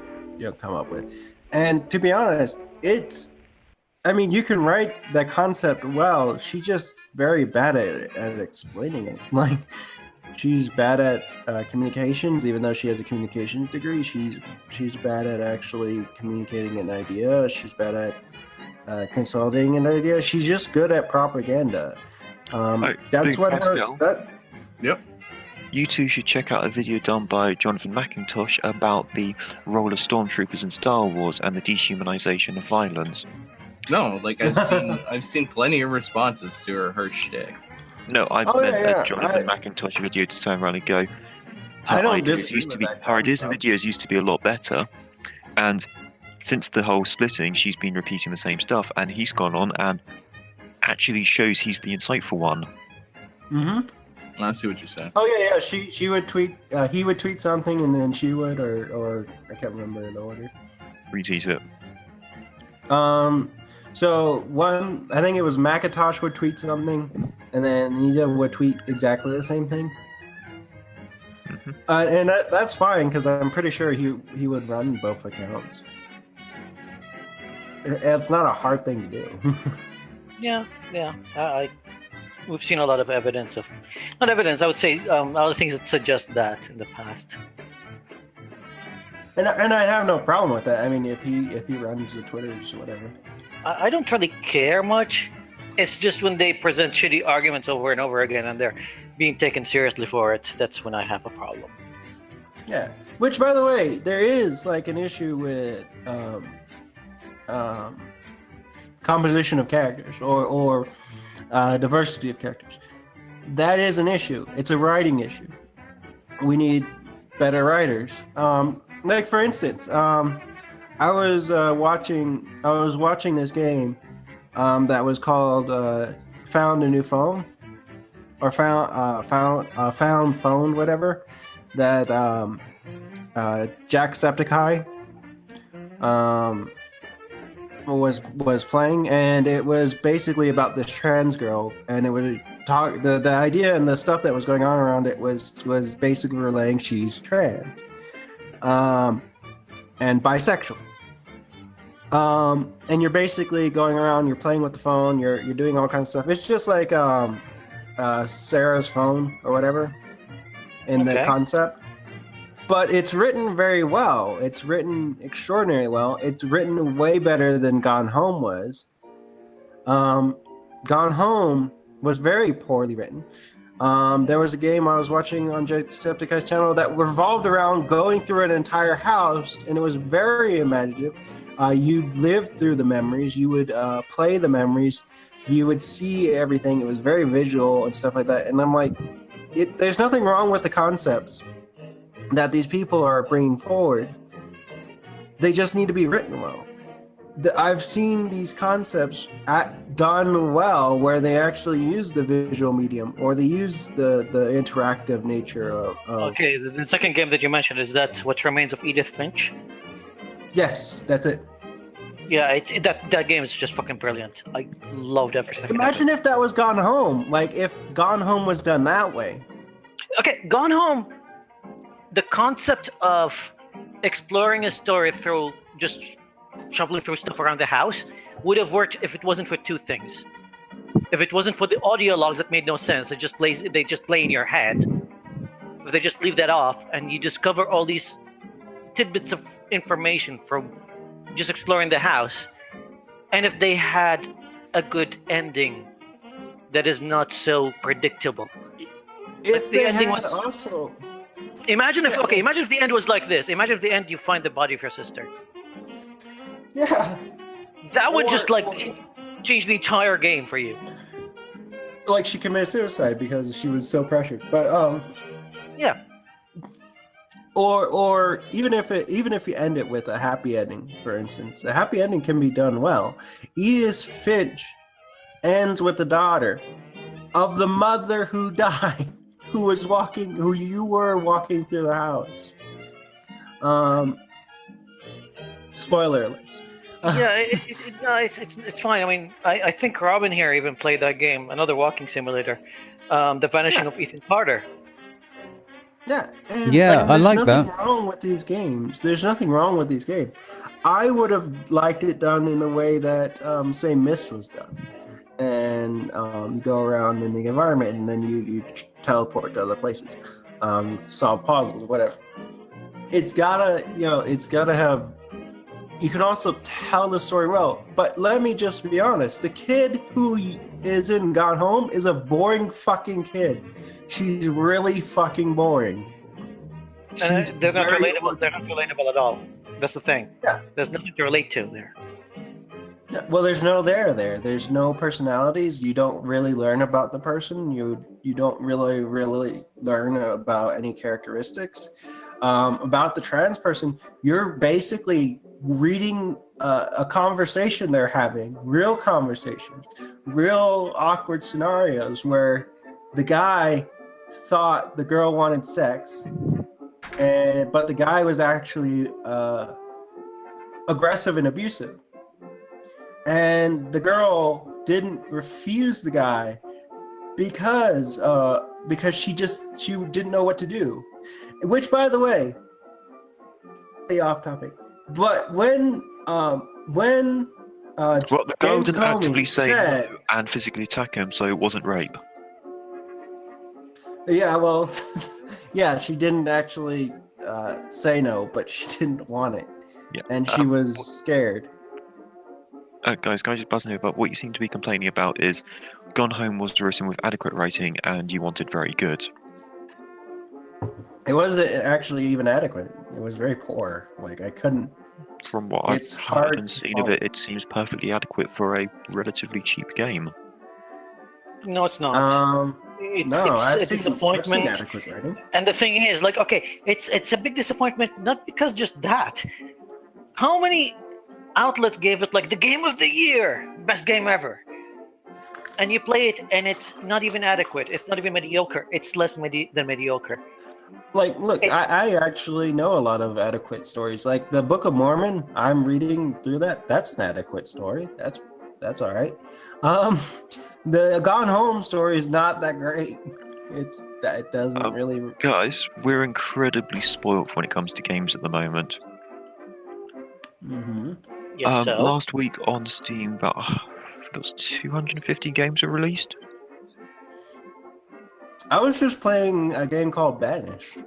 come up with. And to be honest, you can write that concept well. She's just very bad at explaining it. Like, she's bad at communications, even though she has a communications degree. She's bad at actually communicating an idea. She's bad at consolidating an idea. She's just good at propaganda. That's what her. Yep. You two should check out a video done by Jonathan McIntosh about the role of stormtroopers in Star Wars and the dehumanization of violence. No, like I've seen plenty of responses to her shtick. No, I meant a Jonathan McIntosh video to turn around and go, I don't ideas disagree used to be with that her ideas and concept. videos used to be a lot better, and since the whole splitting, she's been repeating the same stuff, and he's gone on and actually shows he's the insightful one. I see what you're saying. Oh yeah. She would tweet. He would tweet something, and then she would, or I can't remember the order. Retweet it. So one, I think it was Macintosh would tweet something, and then Nita would tweet exactly the same thing. And that's fine because I'm pretty sure he would run both accounts. It's not a hard thing to do. Yeah. We've seen a lot of evidence of, not evidence. I would say a lot of things that suggest that in the past. And I have no problem with that. I mean, if he runs the Twitters or whatever. I don't really care much. It's just when they present shitty arguments over and over again and they're being taken seriously for it, that's when I have a problem. Yeah. Which, by the way, there is like an issue with composition of characters or diversity of characters. That is an issue. It's a writing issue. We need better writers. Like for instance, I was watching this game that was called Found a New Phone or Found Phone, whatever. That Jacksepticeye was playing, and it was basically about this trans girl, and it would talk. The idea and the stuff that was going on around it was basically relaying she's trans, and bisexual. And you're basically going around, you're playing with the phone, you're doing all kinds of stuff. It's just like Sarah's phone or whatever in the concept. But it's written very well. It's written extraordinarily well. It's written way better than Gone Home was. Gone Home was very poorly written. There was a game I was watching on Jacksepticeye's channel that revolved around going through an entire house, and it was very imaginative. You lived through the memories. You would play the memories. You would see everything. It was very visual and stuff like that. And I'm like, there's nothing wrong with the concepts that these people are bringing forward. They just need to be written well. I've seen these concepts done well where they actually use the visual medium or they use the interactive nature of... Okay, the second game that you mentioned, is that What Remains of Edith Finch? Yes, that's it. Yeah, that game is just fucking brilliant. I loved every second. Imagine if that was Gone Home. Like, if Gone Home was done that way. Okay, Gone Home, the concept of exploring a story through just shuffling through stuff around the house would have worked if it wasn't for two things. If it wasn't for the audio logs that made no sense, they just play in your head. If they just leave that off and you discover all these tidbits of information from just exploring the house, and if they had a good ending that is not so predictable. If the they ending had was also... Imagine if the end was like this. Imagine if the end you find the body of your sister. Yeah. That would just change the entire game for you. Like she committed suicide because she was so pressured. But yeah. Or even if you end it with a happy ending, for instance, a happy ending can be done well. Edith Finch ends with the daughter of the mother who died, who you were walking through the house. Spoiler alerts. Yeah, it's fine. I mean, I think Robin here even played that game, another walking simulator, The Vanishing of Ethan Carter. Yeah, I like that. There's nothing wrong with these games. There's nothing wrong with these games. I would have liked it done in a way that, say, Myst was done. And you go around in the environment, and then you teleport to other places, solve puzzles, whatever. It's gotta have. You can also tell the story well, but let me just be honest: the kid who is in Gone Home is a boring fucking kid. She's really fucking boring. And She's they're not very relatable. They're not relatable at all. That's the thing. Yeah. There's nothing to relate to there. Well, there's no there. There's no personalities. You don't really learn about the person. You don't really learn about any characteristics. About the trans person, you're basically reading a conversation they're having, real conversations, real awkward scenarios where the guy thought the girl wanted sex, but the guy was actually aggressive and abusive. And the girl didn't refuse the guy because she didn't know what to do. Which, by the way, off topic. But when Well, the girl James didn't Comey actively say said, no and physically attack him, so it wasn't rape. yeah, well, yeah, she didn't actually say no, but she didn't want it, Yeah. and she was scared. Guys, can I just buzz in here about what you seem to be complaining about is Gone Home was written with adequate writing and you wanted very good. It wasn't actually even adequate. It was very poor. Like, I couldn't. From what It's I've hard heard and to seen of it, it seems perfectly adequate for a relatively cheap game. No, it's not. No, I've It's a seen disappointment. adequate writing. And the thing is, like, okay, it's a big disappointment, not because just that. How many outlets gave it like the game of the year, best game ever? And you play it and it's not even adequate. It's not even mediocre. It's less than mediocre. Like, look, I actually know a lot of adequate stories. Like the Book of Mormon, I'm reading through that. That's an adequate story. That's all right. The Gone Home story is not that great. It doesn't really. Guys, we're incredibly spoiled when it comes to games at the moment. Mm-hmm. Yes, so? Last week on Steam, about I think it was 250 games were released. I was just playing a game called Banished.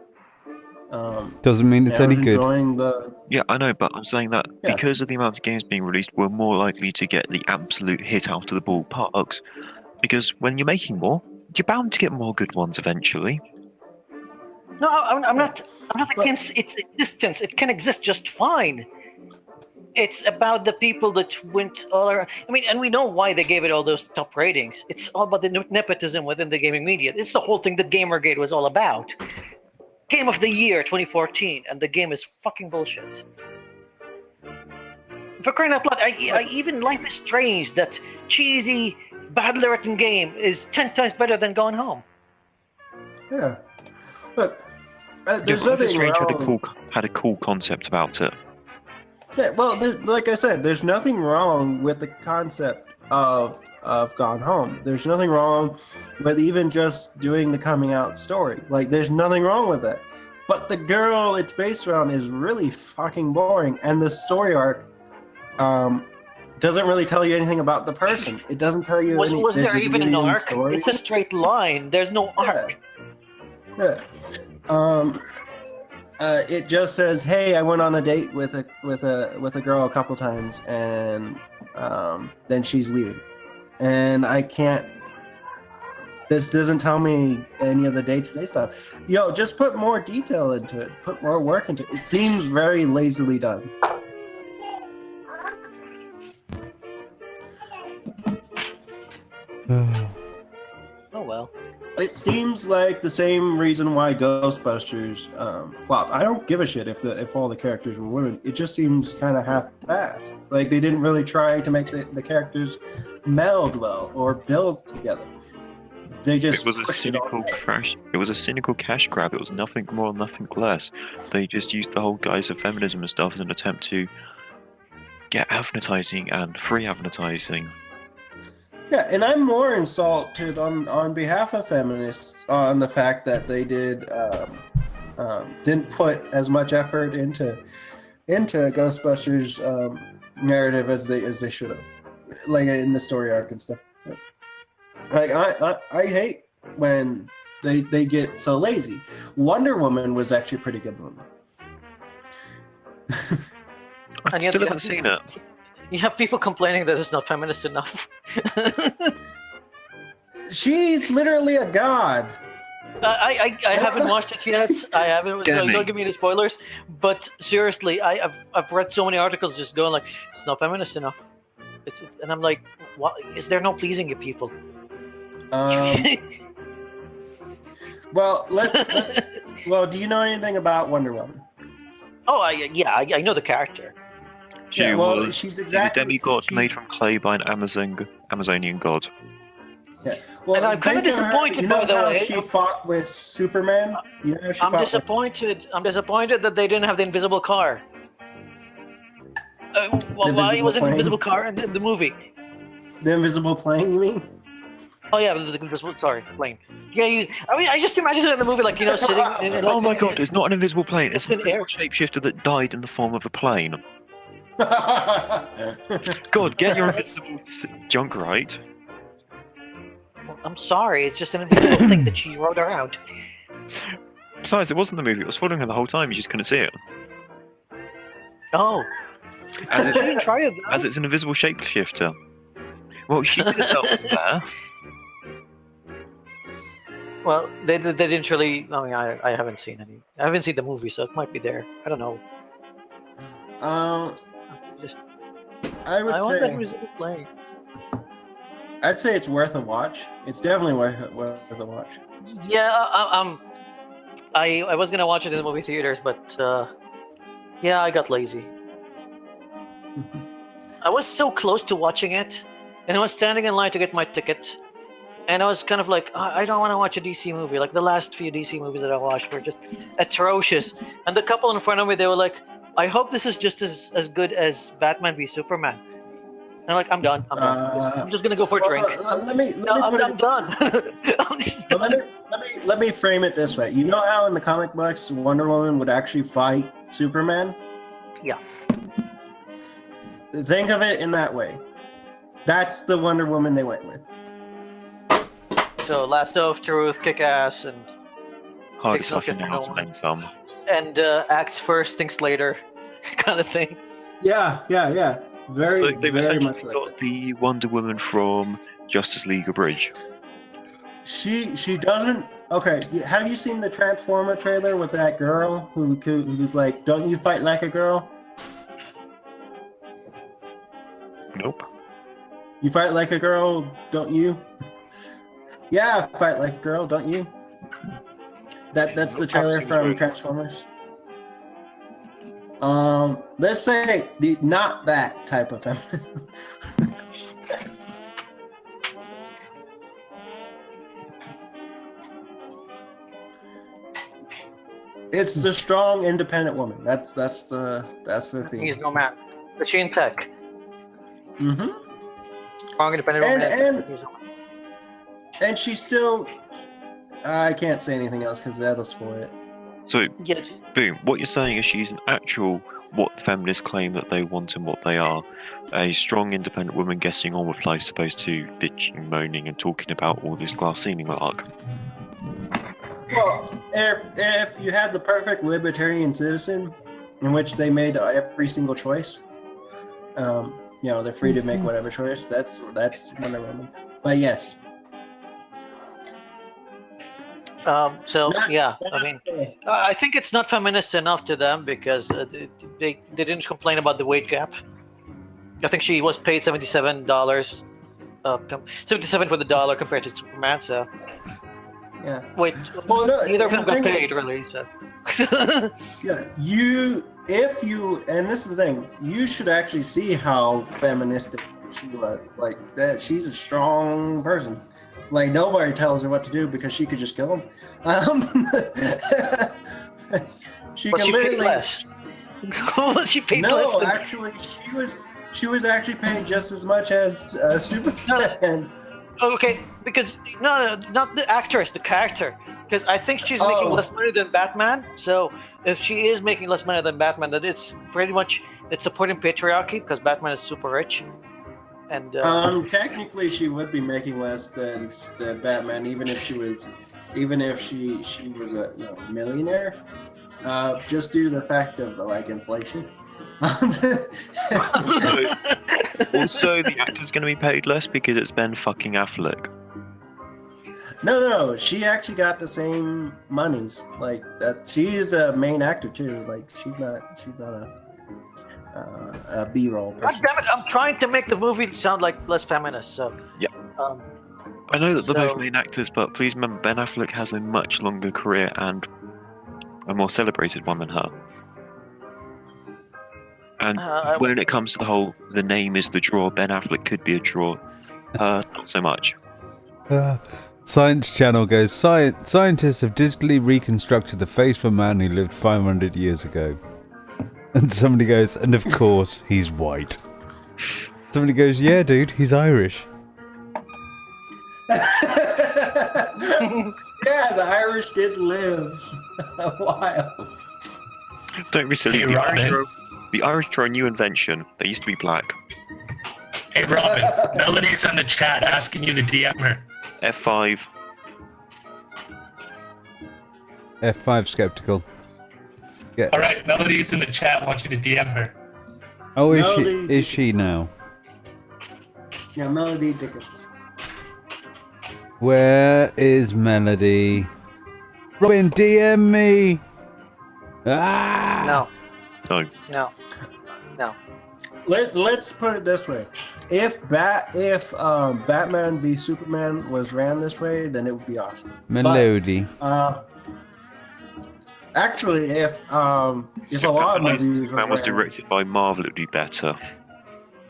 Doesn't mean it's I was any good. enjoying the. Yeah, I know, but I'm saying that Yeah. because of the amount of games being released, we're more likely to get the absolute hit out of the ballparks. Because when you're making more, you're bound to get more good ones eventually. No, I'm not against its existence. It can exist just fine. It's about the people that went all around. I mean, and we know why they gave it all those top ratings. It's all about the nepotism within the gaming media. It's the whole thing that Gamergate was all about. Game of the Year 2014, and the game is fucking bullshit. For crying out loud, I even Life is Strange, that cheesy, badly written game, is 10 times better than Gone Home. Yeah. Look, there's Life is nothing Strange wrong. had a cool concept about it. Yeah, well, like I said, there's nothing wrong with the concept of Gone Home. There's nothing wrong with even just doing the coming out story. Like, there's nothing wrong with that. But the girl it's based around is really fucking boring, and the story arc doesn't really tell you anything about the person. It doesn't tell you. Was there doesn't even give an you any arc? story. It's a straight line. There's no arc. Yeah. It just says, "Hey, I went on a date with a girl a couple times, and then she's leaving, and I can't." This doesn't tell me any of the day-to-day stuff. Yo, just put more detail into it. Put more work into it. It seems very lazily done. Oh well. It seems like the same reason why Ghostbusters flopped. I don't give a shit if all the characters were women. It just seems kind of half-assed. Like they didn't really try to make the characters meld well or build together. They just It was a cynical crash. It was a cynical cash grab. It was nothing more, nothing less. They just used the whole guise of feminism and stuff as an attempt to get advertising and free advertising. Yeah, and I'm more insulted on behalf of feminists on the fact that they didn't put as much effort into Ghostbusters narrative as they should have, like in the story arc and stuff. Like I hate when they get so lazy. Wonder Woman was actually a pretty good one. I still haven't seen it. You have people complaining that it's not feminist enough. She's literally a god. I haven't watched it yet. I haven't. Damn Don't it. give me any spoilers. But seriously, I've read so many articles just going like, it's not feminist enough. And I'm like, what? Is there no pleasing you people? Well, let's. Well, do you know anything about Wonder Woman? Oh, I know the character. She Yeah, well, was she's she's a exactly- demigod she's- made from clay by an Amazonian god. Yeah. Well, And I'm kinda think of her- disappointed, you know by the how way. she fought with Superman. You know how she I'm fought with- disappointed. I'm disappointed that they didn't have the invisible car. Why invisible wasn't the plane? invisible car in the movie? the invisible plane. You mean? Oh yeah, the invisible. Sorry, plane. Yeah, I just imagine it in the movie, like sitting. In, Oh my god, it's not an invisible plane, it's an It's an invisible shapeshifter that died in the form of a plane. God, get your invisible junk right. I'm sorry, it's just an invisible thing that she rode around. Besides, it wasn't the movie, it was following her the whole time, you just couldn't see it. Oh, As I it's, didn't try it. as it's an invisible shapeshifter. Well, she did that was there. Well, they didn't really. I mean, I haven't seen any. I haven't seen the movie, so it might be there. I don't know. Just I would I want that say invisible plane. I'd say it's worth a watch. It's definitely worth a watch. Yeah, I was gonna watch it in the movie theaters, but yeah, I got lazy. I was so close to watching it, and I was standing in line to get my ticket, and I was kind of like, I don't want to watch a DC movie. Like the last few DC movies that I watched were just atrocious. And the couple in front of me, they were like, I hope this is just as good as Batman v Superman. And I'm like, I'm done. I'm just gonna go for a drink. Let me No, put I'm it- done. I'm just But done. let me frame it this way. You know how in the comic books Wonder Woman would actually fight Superman? Yeah. Think of it in that way. That's the Wonder Woman they went with. So Last of Truth, Kick Ass, and Hardest Takes no fucking shit from house no one. and then some. acts first, thinks later, kind of thing. Yeah. Very, So they've very essentially much like got that. the Wonder Woman from Justice League Abridged. She doesn't. Okay, have you seen the Transformer trailer with that girl who's like, "Don't you fight like a girl? Nope. You fight like a girl, don't you?" Yeah, I fight like a girl, don't you? That's the trailer from Transformers. Let's say not that type of feminism. It's the strong, independent woman. That's the theme. He's no man. Machine tech. Mm-hmm. Strong, independent woman. He's no man. And she's still. I can't say anything else because that'll spoil it. So, Yeah. boom, what you're saying is she's an actual, what the feminists claim that they want and what they are. A strong, independent woman getting on with life, supposed to bitching, moaning, and talking about all this glass ceiling arc. Well, if you had the perfect libertarian citizen, in which they made every single choice, they're free to make whatever choice. That's Wonder Woman. But yes. Yeah, I mean, I think it's not feminist enough to them because they didn't complain about the weight gap. I think she was paid $77, $77 for the dollar compared to Superman. So, Yeah. wait, Well, no, neither of them the got thing paid is- really. So, Yeah. And this is the thing, you should actually see how feministic she was. Like that, she's a strong person. Like nobody tells her what to do because she could just kill him. She was can she paid literally. less? Was she paid less? No, Than... actually, she was actually paid just as much as Superman. Okay, because no, not the actress, the character. Because I think she's making less money than Batman. So if she is making less money than Batman, then it's pretty much supporting patriarchy because Batman is super rich. And Technically, she would be making less than Batman, even if she was a millionaire. Just due to the fact of like inflation. Also, the actor's going to be paid less because it's Ben fucking Affleck. No. She actually got the same monies. Like that. She is a main actor too. Like she's not a B-roll God person. damn it! I'm trying to make the movie sound like less feminist. So. Yep. Um, I know that they're both So- main actors, but please remember Ben Affleck has a much longer career and a more celebrated one than her. And when it comes to the whole, the name is the draw, Ben Affleck could be a draw. Not so much. Science Channel goes, scientists have digitally reconstructed the face of a man who lived 500 years ago. And somebody goes, and of course, he's white. Somebody goes, yeah, dude, he's Irish. Yeah, the Irish did live a while. Don't be silly. Hey, The Irish are a new invention. They used to be black. Hey, Robin, Melody's on the chat asking you to DM her. F5. F5 skeptical. Yes. All right, Melody's in the chat. Wants you to DM her. Oh, Melody is she now? Yeah, Melody Dickens. Where is Melody? Robin, DM me! Ah! No. Let's put it this way: if Batman v Superman was ran this way, then it would be awesome. Melody. Actually, if a lot of movies Superman was directed by Marvel, it would be better.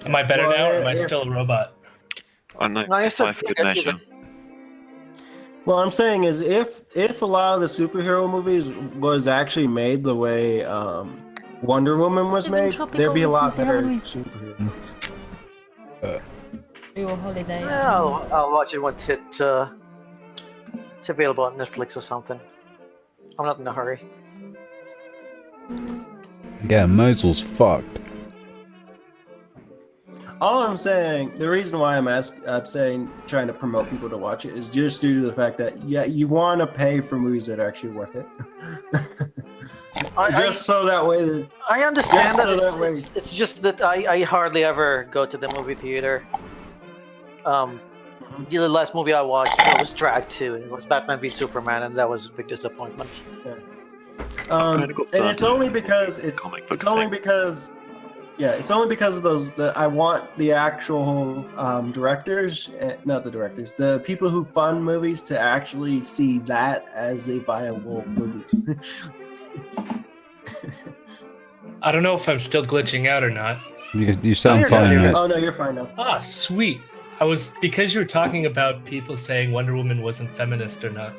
Am I better now, or am I still a robot? I know. No, you're still F5 for good measure. What I'm saying is, if a lot of the superhero movies was actually made the way Wonder Woman was made, there'd be a lot better superheroes. Your holiday. Yeah, I'll watch it once it's available on Netflix or something. I'm not in a hurry. Yeah, Mosel's fucked. All I'm saying, the reason why I'm trying to promote people to watch it is just due to the fact that you want to pay for movies that are actually worth it. So that way. I understand Just so that way. It's just that I hardly ever go to the movie theater. The last movie I watched was Drag 2. It was Batman v Superman, and that was a big disappointment. And it's only because it's only because of those. I want the actual directors, not the directors, the people who fund movies to actually see that as a viable movies. I don't know if I'm still glitching out or not. You sound fine, mate. Oh no, you're fine now. Ah, sweet. Because you were talking about people saying Wonder Woman wasn't feminist or not.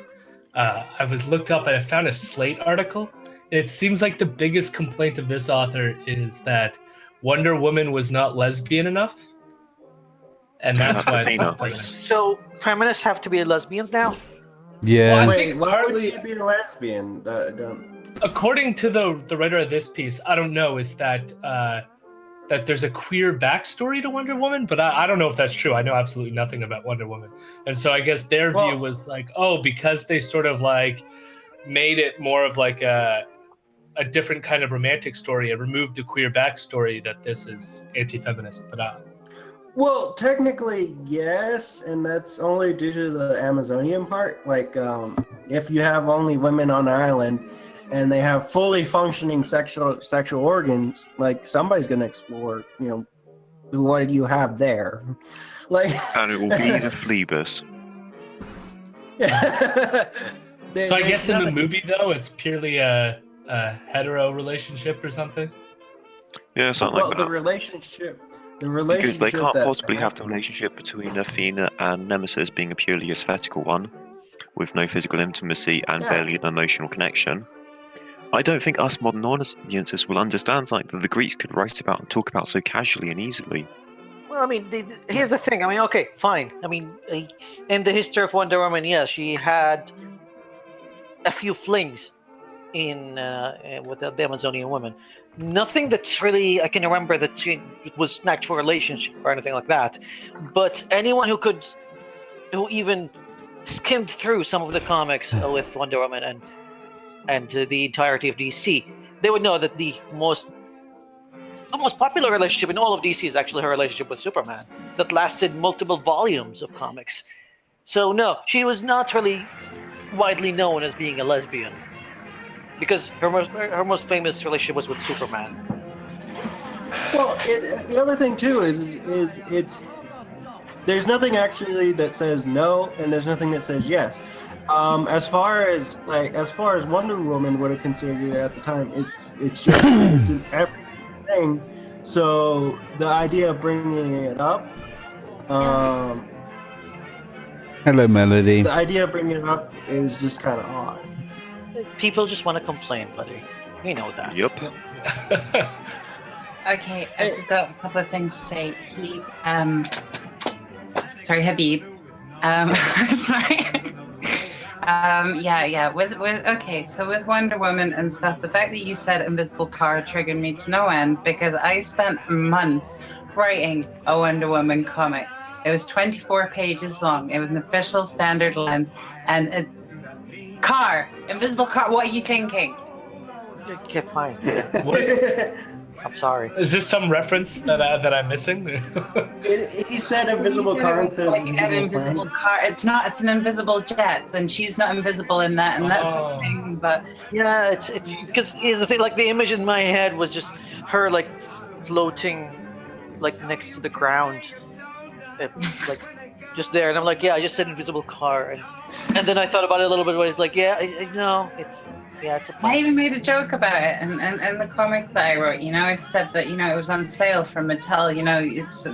I was looked up and I found a Slate article. And it seems like the biggest complaint of this author is that Wonder Woman was not lesbian enough, and that's why it's not feminist. So feminists have to be lesbians now? Yeah. Well, I Wait, think why would partly, she be a lesbian? according to the writer of this piece, I don't know, is that that there's a queer backstory to Wonder Woman, but I don't know if that's true. I know absolutely nothing about Wonder Woman. And so I guess their view was like, oh, because they sort of like made it more of like a different kind of romantic story and removed the queer backstory, that this is anti-feminist. But Well, technically, yes, and that's only due to the Amazonian part. Like, if you have only women on an island and they have fully functioning sexual organs, like somebody's gonna explore, what you have there. Like, And it will be the Phlebas. so I guess in the movie, though, it's purely a hetero relationship or something. Yeah, something like that. The relationship. Because they can't that possibly have the relationship between Athena and Nemesis being a purely aesthetical one, with no physical intimacy and barely an emotional connection. I don't think us modern audiences will understand something that the Greeks could write about and talk about so casually and easily. Well, I mean, here's the thing. I mean, okay, fine. I mean, in the history of Wonder Woman, yes, she had a few flings with the Amazonian woman. Nothing that's really I can remember that it was an actual relationship or anything like that. But anyone who even skimmed through some of the comics with Wonder Woman and the entirety of DC, they would know that the most popular relationship in all of DC is actually her relationship with Superman that lasted multiple volumes of comics. So no, she was not really widely known as being a lesbian, because her most famous relationship was with Superman. Well, the other thing too is it's there's nothing actually that says no, and there's nothing that says yes. As far as Wonder Woman would have considered it at the time, it's just it's an everything. So the idea of bringing it up, Hello, Melody. the idea of bringing it up is just kind of odd. People just want to complain, buddy. You know that. Yep. Okay, I've just got a couple of things to say. Sorry, Habib. Sorry. Yeah. Okay, so with Wonder Woman and stuff, the fact that you said invisible car triggered me to no end, because I spent a month writing a Wonder Woman comic. It was 24 pages long. It was an official standard length, and invisible car. What are you thinking? Okay, fine. What? I'm sorry. Is this some reference that I'm missing? He said invisible car instead of Like an invisible car. It's not. It's an invisible jet, and she's not invisible in that, and that's the thing. But yeah, it's because here's the thing. Like the image in my head was just her like floating, like next to the ground, like just there, and I'm like, yeah, I just said invisible car, and then I thought about it a little bit. Where it's like, yeah, it's a I even made a joke about it, and the comic that I wrote, I said that, it was on sale from Mattel, it's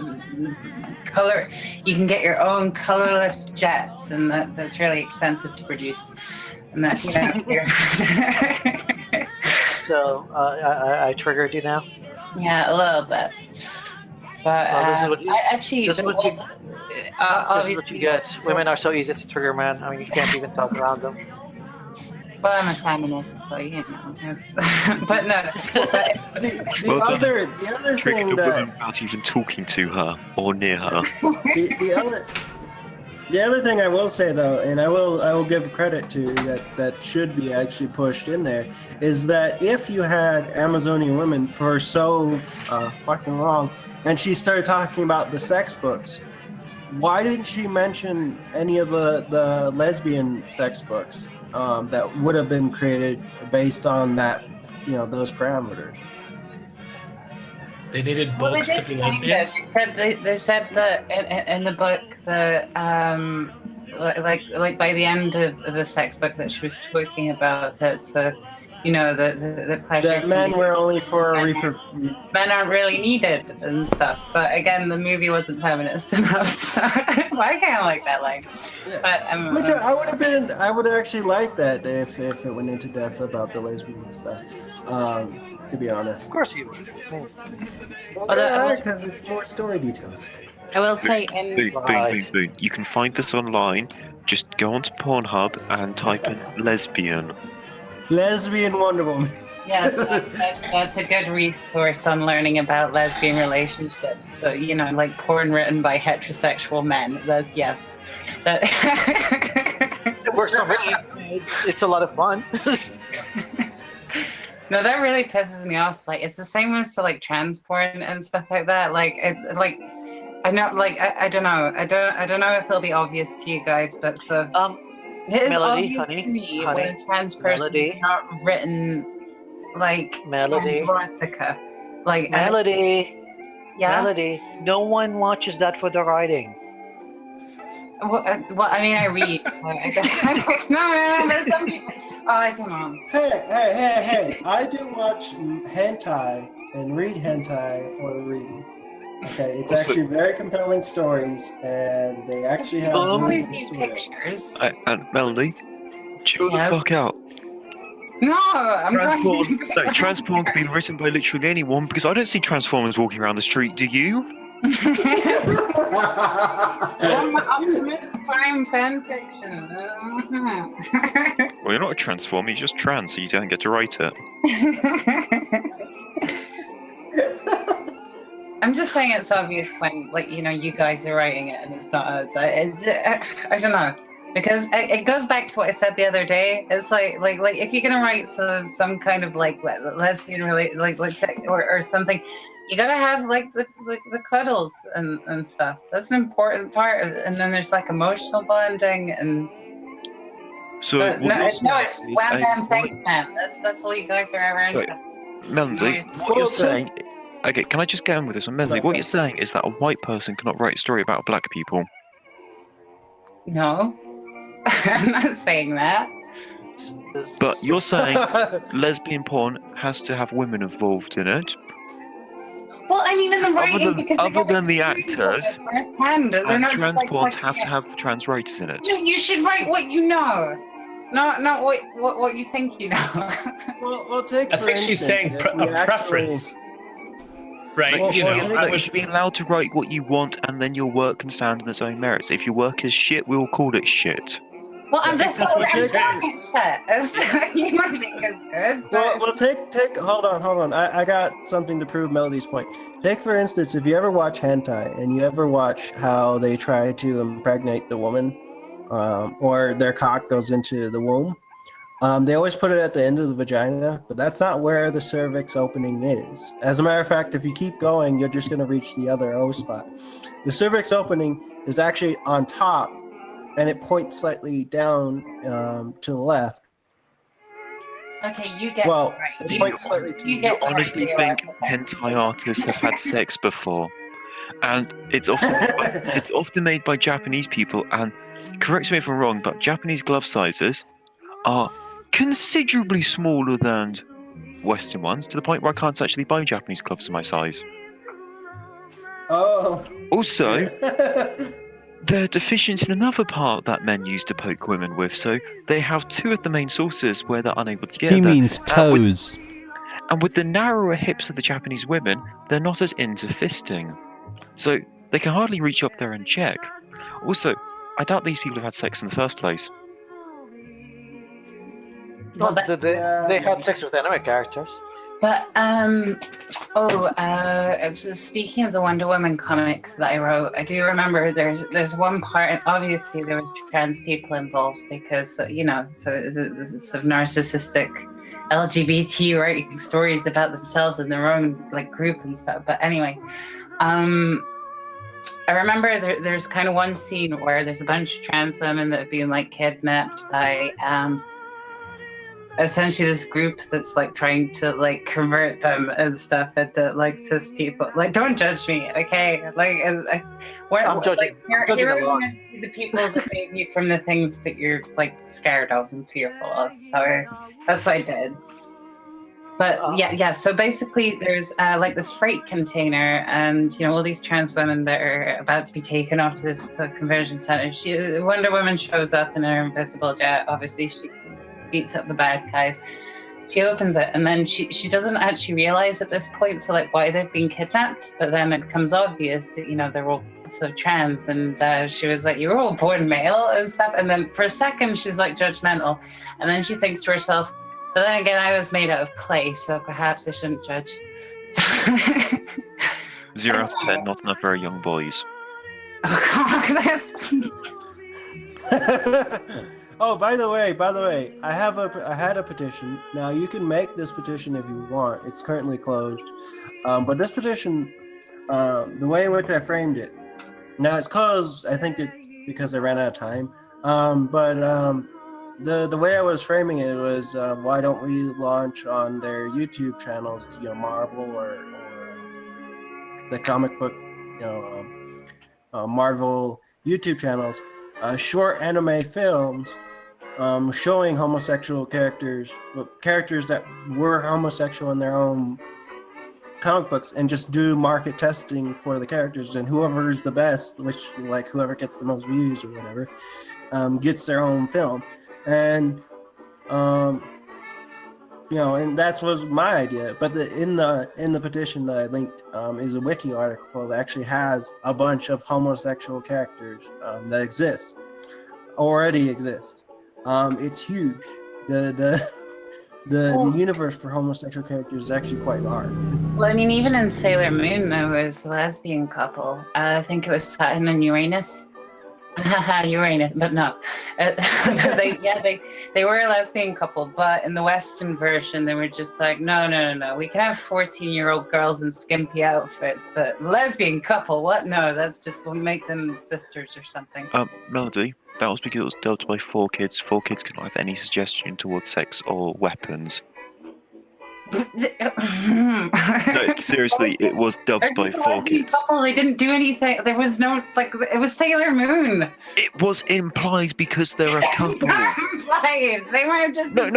color, you can get your own colorless jets, and that's really expensive to produce. And that, So, I triggered you now? Yeah, a little bit. But this is what you, actually, this is what you get. Women are so easy to trigger, man. I mean, you can't even talk around them. Well, I'm a feminist, so but no. The other Triggered thing a that woman without even talking to her or near her. the other thing I will say though, and I will give credit to that should be actually pushed in there, is that if you had Amazonian women for so fucking long, and she started talking about the sex books, why didn't she mention any of the lesbian sex books that would have been created based on that, those parameters? They needed books to be lesbians. They said that in the book that like by the end of the sex book that she was talking about, that's the pleasure that men were only for men aren't really needed and stuff. But again, the movie wasn't feminist enough, so I kind of like that line. Yeah. But Which I would actually like that if it went into depth about the lesbian stuff. To be honest. Of course you would. Because it's more story details. I will say, Boom. You can find this online. Just go onto Pornhub and type in lesbian. Lesbian Wonder Woman. Yes, that's a good resource on learning about lesbian relationships. So, like porn written by heterosexual men. It works for me. It's a lot of fun. No, that really pisses me off. Like, it's the same with like trans porn and stuff like that. Like, it's like, I know, like, I don't know. I don't know if it'll be obvious to you guys, but so it is Melody, obvious to me when a trans person is not written like Melody, erotica. Like Melody, yeah. Melody. No one watches that for the writing. Well, I mean, I read. No, but some people. Oh, I don't know. Hey! I do watch hentai and read hentai for reading. Okay, it's actually very compelling stories, and they actually have always need pictures. And Melody, chill the fuck out. No, I'm Transporn can be written by literally anyone, because I don't see Transformers walking around the street, do you? I'm Optimus Prime fanfiction. Well, you're not a Transformer, you're just trans, so you don't get to write it. I'm just saying it's obvious when, like, you guys are writing it and it's not us. I don't know. Because it goes back to what I said the other day. It's like if you're gonna write some kind of like lesbian related or something, You gotta have like the cuddles and stuff. That's an important part of it. And then there's like emotional bonding and. So But what you're it's saying wham is bam thank man. That's all you guys are ever So, interested. Melody, what you're saying. Okay, can I just get on with this? Melody, what you're saying is that a white person cannot write a story about black people. No, I'm not saying that. But you're saying lesbian porn has to have women involved in it. Well, I mean, in the writing, because Other than the actors, firsthand, they're and not trans just like, porns have to have trans writers in it. You should write what you know, not what you think you know. Well, take. I think she's saying a preference. Right, you should be allowed to write what you want, and then your work can stand on its own merits. If your work is shit, we will call it shit. Well, I'm just saying shit. You might think it's good. Well, take. Hold on. I got something to prove Melody's point. Take, for instance, if you ever watch hentai and you ever watch how they try to impregnate the woman, or their cock goes into the womb, they always put it at the end of the vagina, but that's not where the cervix opening is. As a matter of fact, if you keep going, you're just going to reach the other O spot. The cervix opening is actually on top, and it points slightly down to the left. Okay, you get well, right. Do you honestly think hentai artists have had sex before? And it's often made by Japanese people, and correct me if I'm wrong, but Japanese glove sizes are considerably smaller than Western ones, to the point where I can't actually buy Japanese gloves of my size. Oh. Also, they're deficient in another part that men use to poke women with, so they have two of the main sources where they're unable to get He there. means toes. And with the narrower hips of the Japanese women, they're not as into fisting. So they can hardly reach up there and check. Also, I doubt these people have had sex in the first place. Well, they had sex with anime characters. But speaking of the Wonder Woman comic that I wrote, I do remember there's one part, and obviously there was trans people involved because so this is some narcissistic LGBT writing stories about themselves and their own like group and stuff. But anyway, I remember there's kind of one scene where there's a bunch of trans women that have been like kidnapped by essentially this group that's like trying to like convert them and stuff into like cis people. Like, don't judge me, okay? Like, I'm judging. Like, I'm judging a lot. the people that save you from the things that you're like scared of and fearful of. So that's what I did. But yeah. So basically, there's like this freight container, and all these trans women that are about to be taken off to this conversion center. Wonder Woman shows up in her invisible jet. Obviously, she beats up the bad guys. She opens it, and then she doesn't actually realize at this point, so like why they've been kidnapped. But then it becomes obvious that they're all so trans, and she was like, "You're all born male" and stuff. And then for a second, she's like judgmental, and then she thinks to herself, "But then again, I was made out of clay, so perhaps I shouldn't judge." 0 out of 10, not enough very young boys. Oh God, Oh, by the way, I had a petition. Now you can make this petition if you want. It's currently closed, but this petition, the way in which I framed it, now it's because I ran out of time. The way I was framing it was, why don't we launch on their YouTube channels, Marvel or the comic book, Marvel YouTube channels, short anime films. Showing homosexual characters that were homosexual in their own comic books, and just do market testing for the characters, and whoever's the best, which like whoever gets the most views or whatever, gets their own film. And and that was my idea. But in the petition that I linked is a wiki article that actually has a bunch of homosexual characters that already exist. It's huge. The universe for homosexual characters is actually quite large. Well, I mean, even in Sailor Moon, there was a lesbian couple. I think it was Saturn and Uranus. Uranus, but no. They were a lesbian couple, but in the Western version, they were just like, no. We can have 14-year-old girls in skimpy outfits, but lesbian couple, what? No, that's just we'll make them sisters or something. Melody, that was because it was dubbed by 4 kids. 4 kids could not have any suggestion towards sex or weapons. No, seriously, it was dubbed by 4 kids. Couple, they didn't do anything. There was no, it was Sailor Moon. It was implied because they're a couple. It's not implied. They weren't just. No.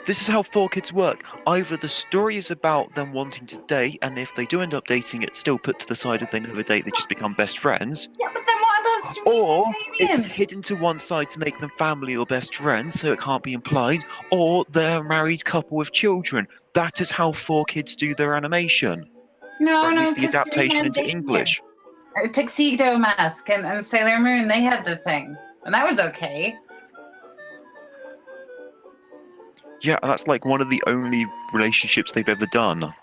This is how 4 kids work. Either the story is about them wanting to date, and if they do end up dating, it's still put to the side. If they never date, they just become best friends. Yeah, but then what about Or it's hidden to one side to make them family or best friends, so it can't be implied. Or they're a married couple with children. That is how 4 kids do their animation. No, the adaptation into English. Tuxedo Mask and Sailor Moon, they had the thing, and that was okay. Yeah, that's like one of the only relationships they've ever done.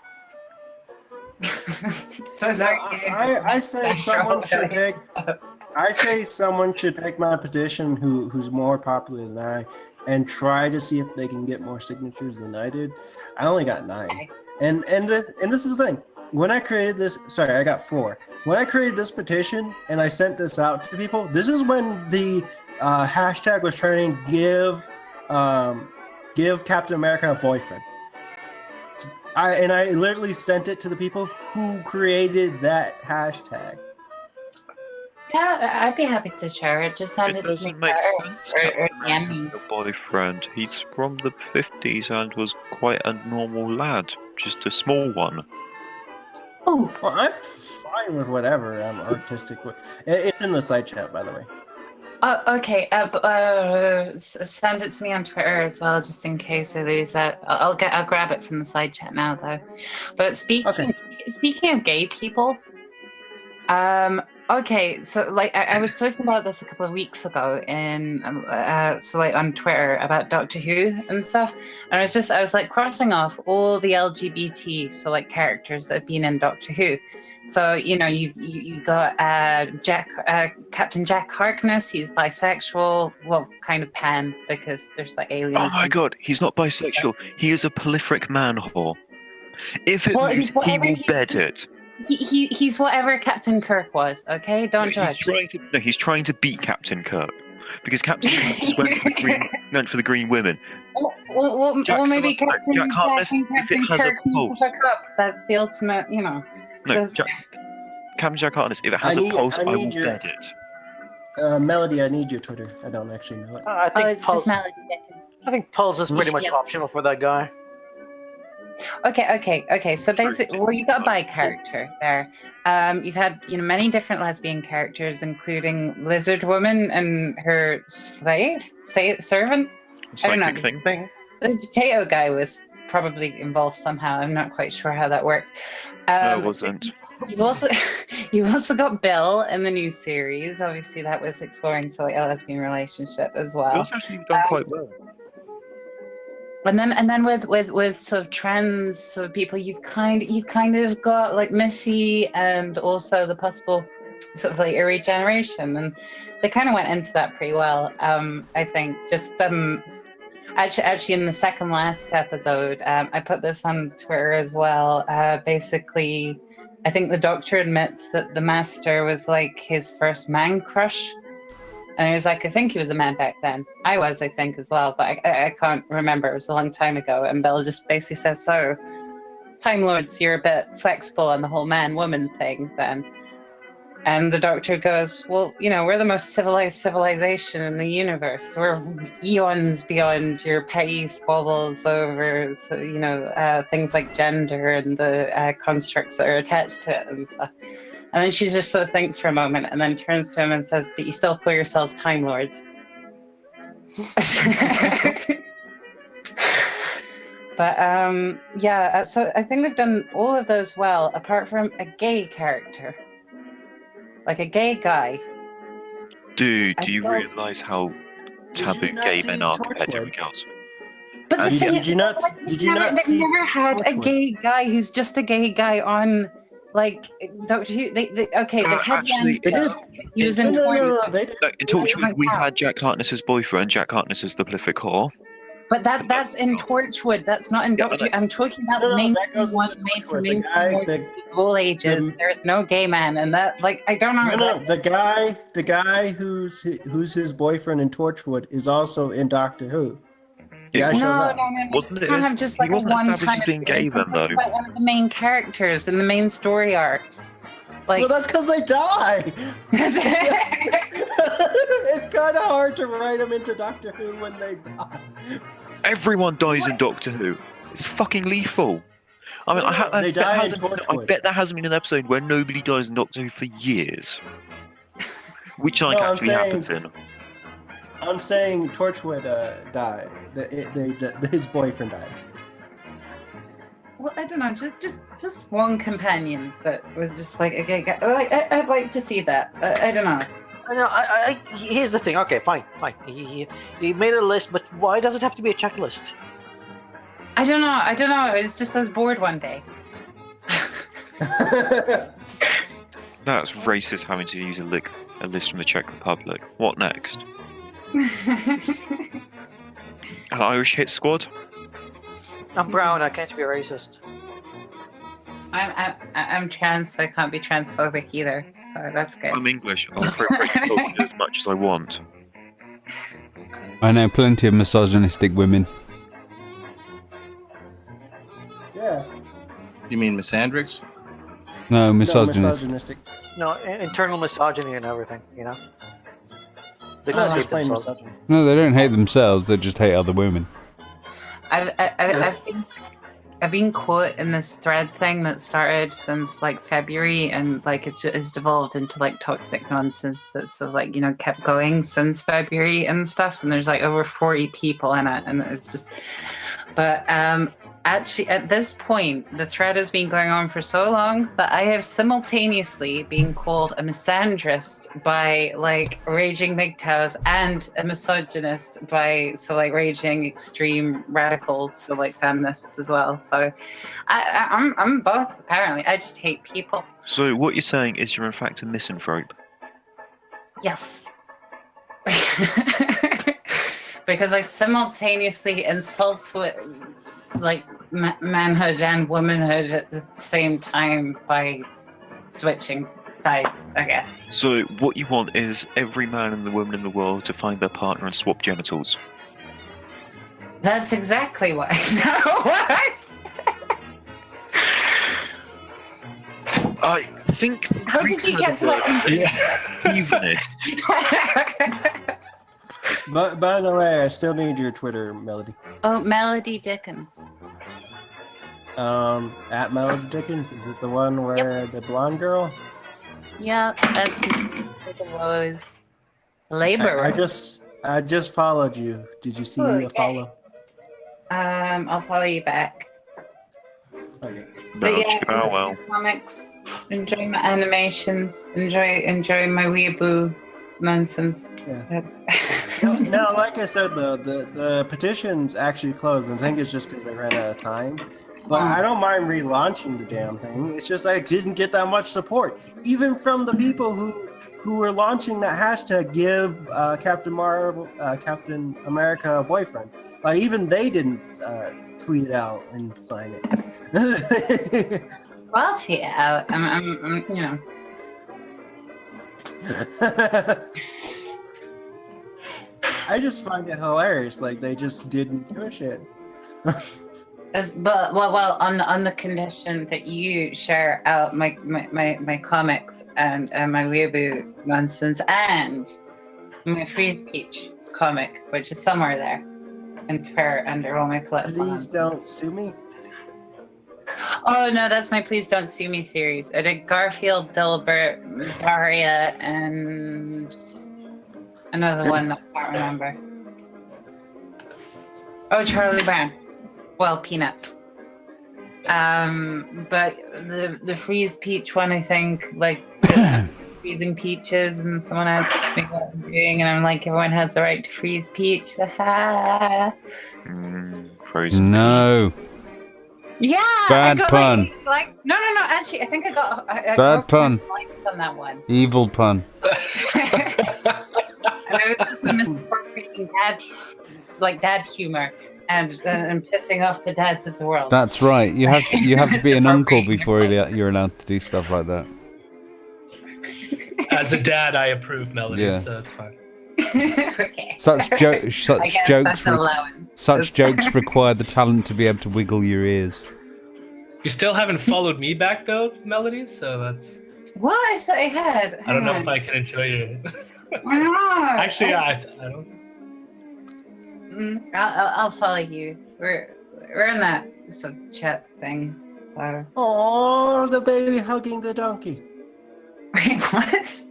I say someone should take. I say someone should take my petition who's more popular than I, and try to see if they can get more signatures than I did. I only got 9, and this is the thing. When I created this, sorry, I got 4. When I created this petition and I sent this out to people, this is when the hashtag was turning give Captain America a boyfriend. I literally sent it to the people who created that hashtag. Yeah, I'd be happy to share it. Just send it to me. Make sense. A boyfriend. He's from the 50s and was quite a normal lad, just a small one. Oh, well, I'm fine with whatever I'm artistic with. It's in the side chat, by the way. Okay. Send it to me on Twitter as well, just in case I lose it. I'll grab it from the side chat now, though. But speaking of gay people, okay, so like I was talking about this a couple of weeks ago on Twitter about Doctor Who and stuff, and I was like crossing off all the LGBT characters that have been in Doctor Who. So you've got Captain Jack Harkness. He's bisexual, well, kind of pan because there's aliens. Oh my god, he's not bisexual. He is a prolific man whore. If it moves, he will bed it. He's whatever Captain Kirk was, okay? Don't judge. He's trying to beat Captain Kirk because Captain Kirk just went for the green women. Well, maybe Captain Jack Harkness, if it has Kirk a pulse. That's the ultimate, No, Captain Jack Harkness, if it has a pulse, I will bed it. Melody, I need your Twitter. I don't actually know it. I think it's just Melody. I think Pulse is pretty much optional for that guy. Okay. So basically, you've got a bi character there. You've had many different lesbian characters, including Lizard Woman and her servant. Psychic thing. The potato guy was probably involved somehow. I'm not quite sure how that worked. No, it wasn't. You've also got Bill in the new series. Obviously, that was exploring a lesbian relationship as well. Bill's actually done quite well. And then with sort of trans sort of people, you've kind of got Missy and also the possible sort of regeneration, and they kind of went into that pretty well. I think just actually in the second last episode, I put this on Twitter as well. Basically, I think the Doctor admits that the Master was his first man crush. And he was I think he was a man back then. I think, as well, but I can't remember. It was a long time ago. And Bill just basically says, so, Time Lords, you're a bit flexible on the whole man-woman thing then. And the Doctor goes, well, we're the most civilized civilization in the universe. We're eons beyond your petty squabbles over, things like gender and the constructs that are attached to it and stuff. And then she just sort of thinks for a moment and then turns to him and says, but you still call yourselves Time Lords. But so I think they've done all of those well, apart from a gay character. A gay guy. Dude, do you realise how taboo gay men are compared to everything else? But did you not they've never had a gay guy who's just a gay guy on Doctor Who. They had actually, they did. He was in In Torchwood, we had Jack Harkness as boyfriend, Jack Harkness as the prolific whore. But that's in Torchwood. That's not in Doctor. I'm talking about the main one made for mainstream all ages. There's no gay man, and that I don't know. No, the guy who's his boyfriend in Torchwood is also in Doctor Who. Yeah, no. Wasn't it? Have just He a wasn't established one-time as being gay then, though. Like one of the main characters in the main story arcs. Well, that's because they die. It's kind of hard to write them into Doctor Who when they die. Everyone dies in Doctor Who. It's fucking lethal. I mean, I bet there hasn't been an episode where nobody dies in Doctor Who for years. Which actually happens in. I'm saying Torchwood died. His boyfriend dies. Well, I don't know, just one companion that was just okay, I'd like to see that. I don't know. Here's the thing. Okay, fine. He made a list, but why does it have to be a checklist? I don't know. It's just I was bored one day. That's racist having to use a list from the Czech Republic. What next? An Irish hit squad? I'm brown. I can't be racist. I'm trans, so I can't be transphobic either. So that's good. I'm English. I'll appropriate as much as I want. I know plenty of misogynistic women. Yeah. You mean misandrics? No, misogynist. Misogynistic. No, internal misogyny and everything. They No, just just hate plain themselves. misogyny. No, they don't hate themselves. They just hate other women. I've been caught in this thread thing that started since February, and it's devolved into toxic nonsense that's kept going since February and stuff. And there's over 40 people in it, and it's just. But actually, at this point, the thread has been going on for so long that I have simultaneously been called a misandrist by raging MGTOWs and a misogynist by raging extreme radicals, so feminists as well. So I'm both apparently. I just hate people. So what you're saying is you're in fact a misanthrope? Yes. Because I simultaneously insult manhood and womanhood at the same time by switching sides, I guess. So what you want is every man and the woman in the world to find their partner and swap genitals? That's exactly what I said. I think... How did you get to that? But by the way, I still need your Twitter, Melody. Oh, Melody Dickens. At Melody Dickens, is it the one where the blonde girl? Yep, that's the Rose. Labor. I just followed you. Did you see a follow? I'll follow you back. Okay. But yeah, well. Comics. Enjoy my animations. Enjoy my weeaboo nonsense. Yeah. No, like I said, the petition's actually closed. I think it's just because they ran out of time. But I don't mind relaunching the damn thing. It's just I didn't get that much support, even from the people who were launching that hashtag. Give Captain America a boyfriend. Even they didn't tweet it out and sign it. Well, I'll tweet it out. I'm I just find it hilarious. They just didn't do a shit. But on the condition that you share out my comics and my weeaboo nonsense and my free speech comic, which is somewhere there, and Twitter under all my platforms. Please don't sue me. Oh no, that's my Please Don't Sue Me series. I did Garfield, Dilbert, Daria, and another one that I can't remember. Oh, Charlie Brown. Well, Peanuts. But the Freeze Peach one, I think, freezing peaches, and someone asked me what I'm doing, and I'm like, everyone has the right to freeze peach. Frozen. No. Yeah. Bad I got pun. Like no. Actually, I think I got Bad pun. likes on that one. Evil pun. And I was just misappropriating dad humor and pissing off the dads of the world. That's right. You have to be an uncle before you're allowed to do stuff like that. As a dad, I approve, Melody, Yeah. so that's fine. Okay. Such jokes require the talent to be able to wiggle your ears. You still haven't followed me back though, Melody, so that's. What? I thought I had. I don't know if I can enjoy it. Why not? Actually, I don't. I'll follow you. We're in that sub chat thing. So. Oh, the baby hugging the donkey. Wait, what?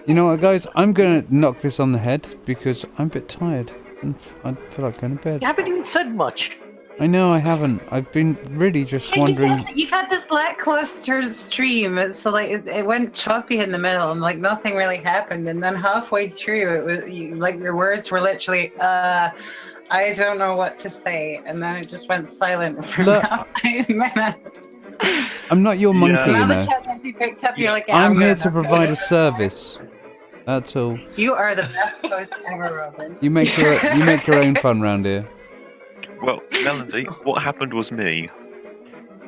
You know what, guys? I'm gonna knock this on the head because I'm a bit tired and I feel like going to bed. You haven't even said much. I know I haven't. I've been really just wondering. You've had this lackluster stream. It's like it went choppy in the middle, and like nothing really happened. And then halfway through, it was like your words were literally, I don't know what to say, and then it just went silent for about 5 minutes. I'm not your monkey, Now you the know. chat's actually picked up. You're like, I'm here to provide a service. That's all. You are the best host ever, Robin. You make your own fun round here. Well, Melody, what happened was me.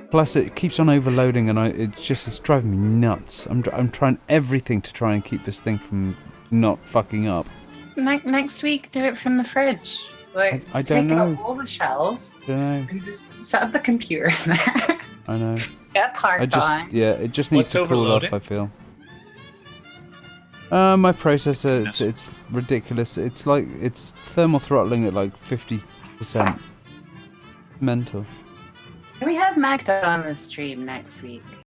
Plus, it keeps on overloading, and it's driving me nuts. I'm trying everything to try and keep this thing from not fucking up. Next week, do it from the fridge. Like, I don't know. Take out all the shells. Don't know. And just set up the computer in there. I know. Get parked it just needs to cool off, I feel. My processor, it's ridiculous. It's thermal throttling at like 50%. Mental. Can we have Magda on the stream next week?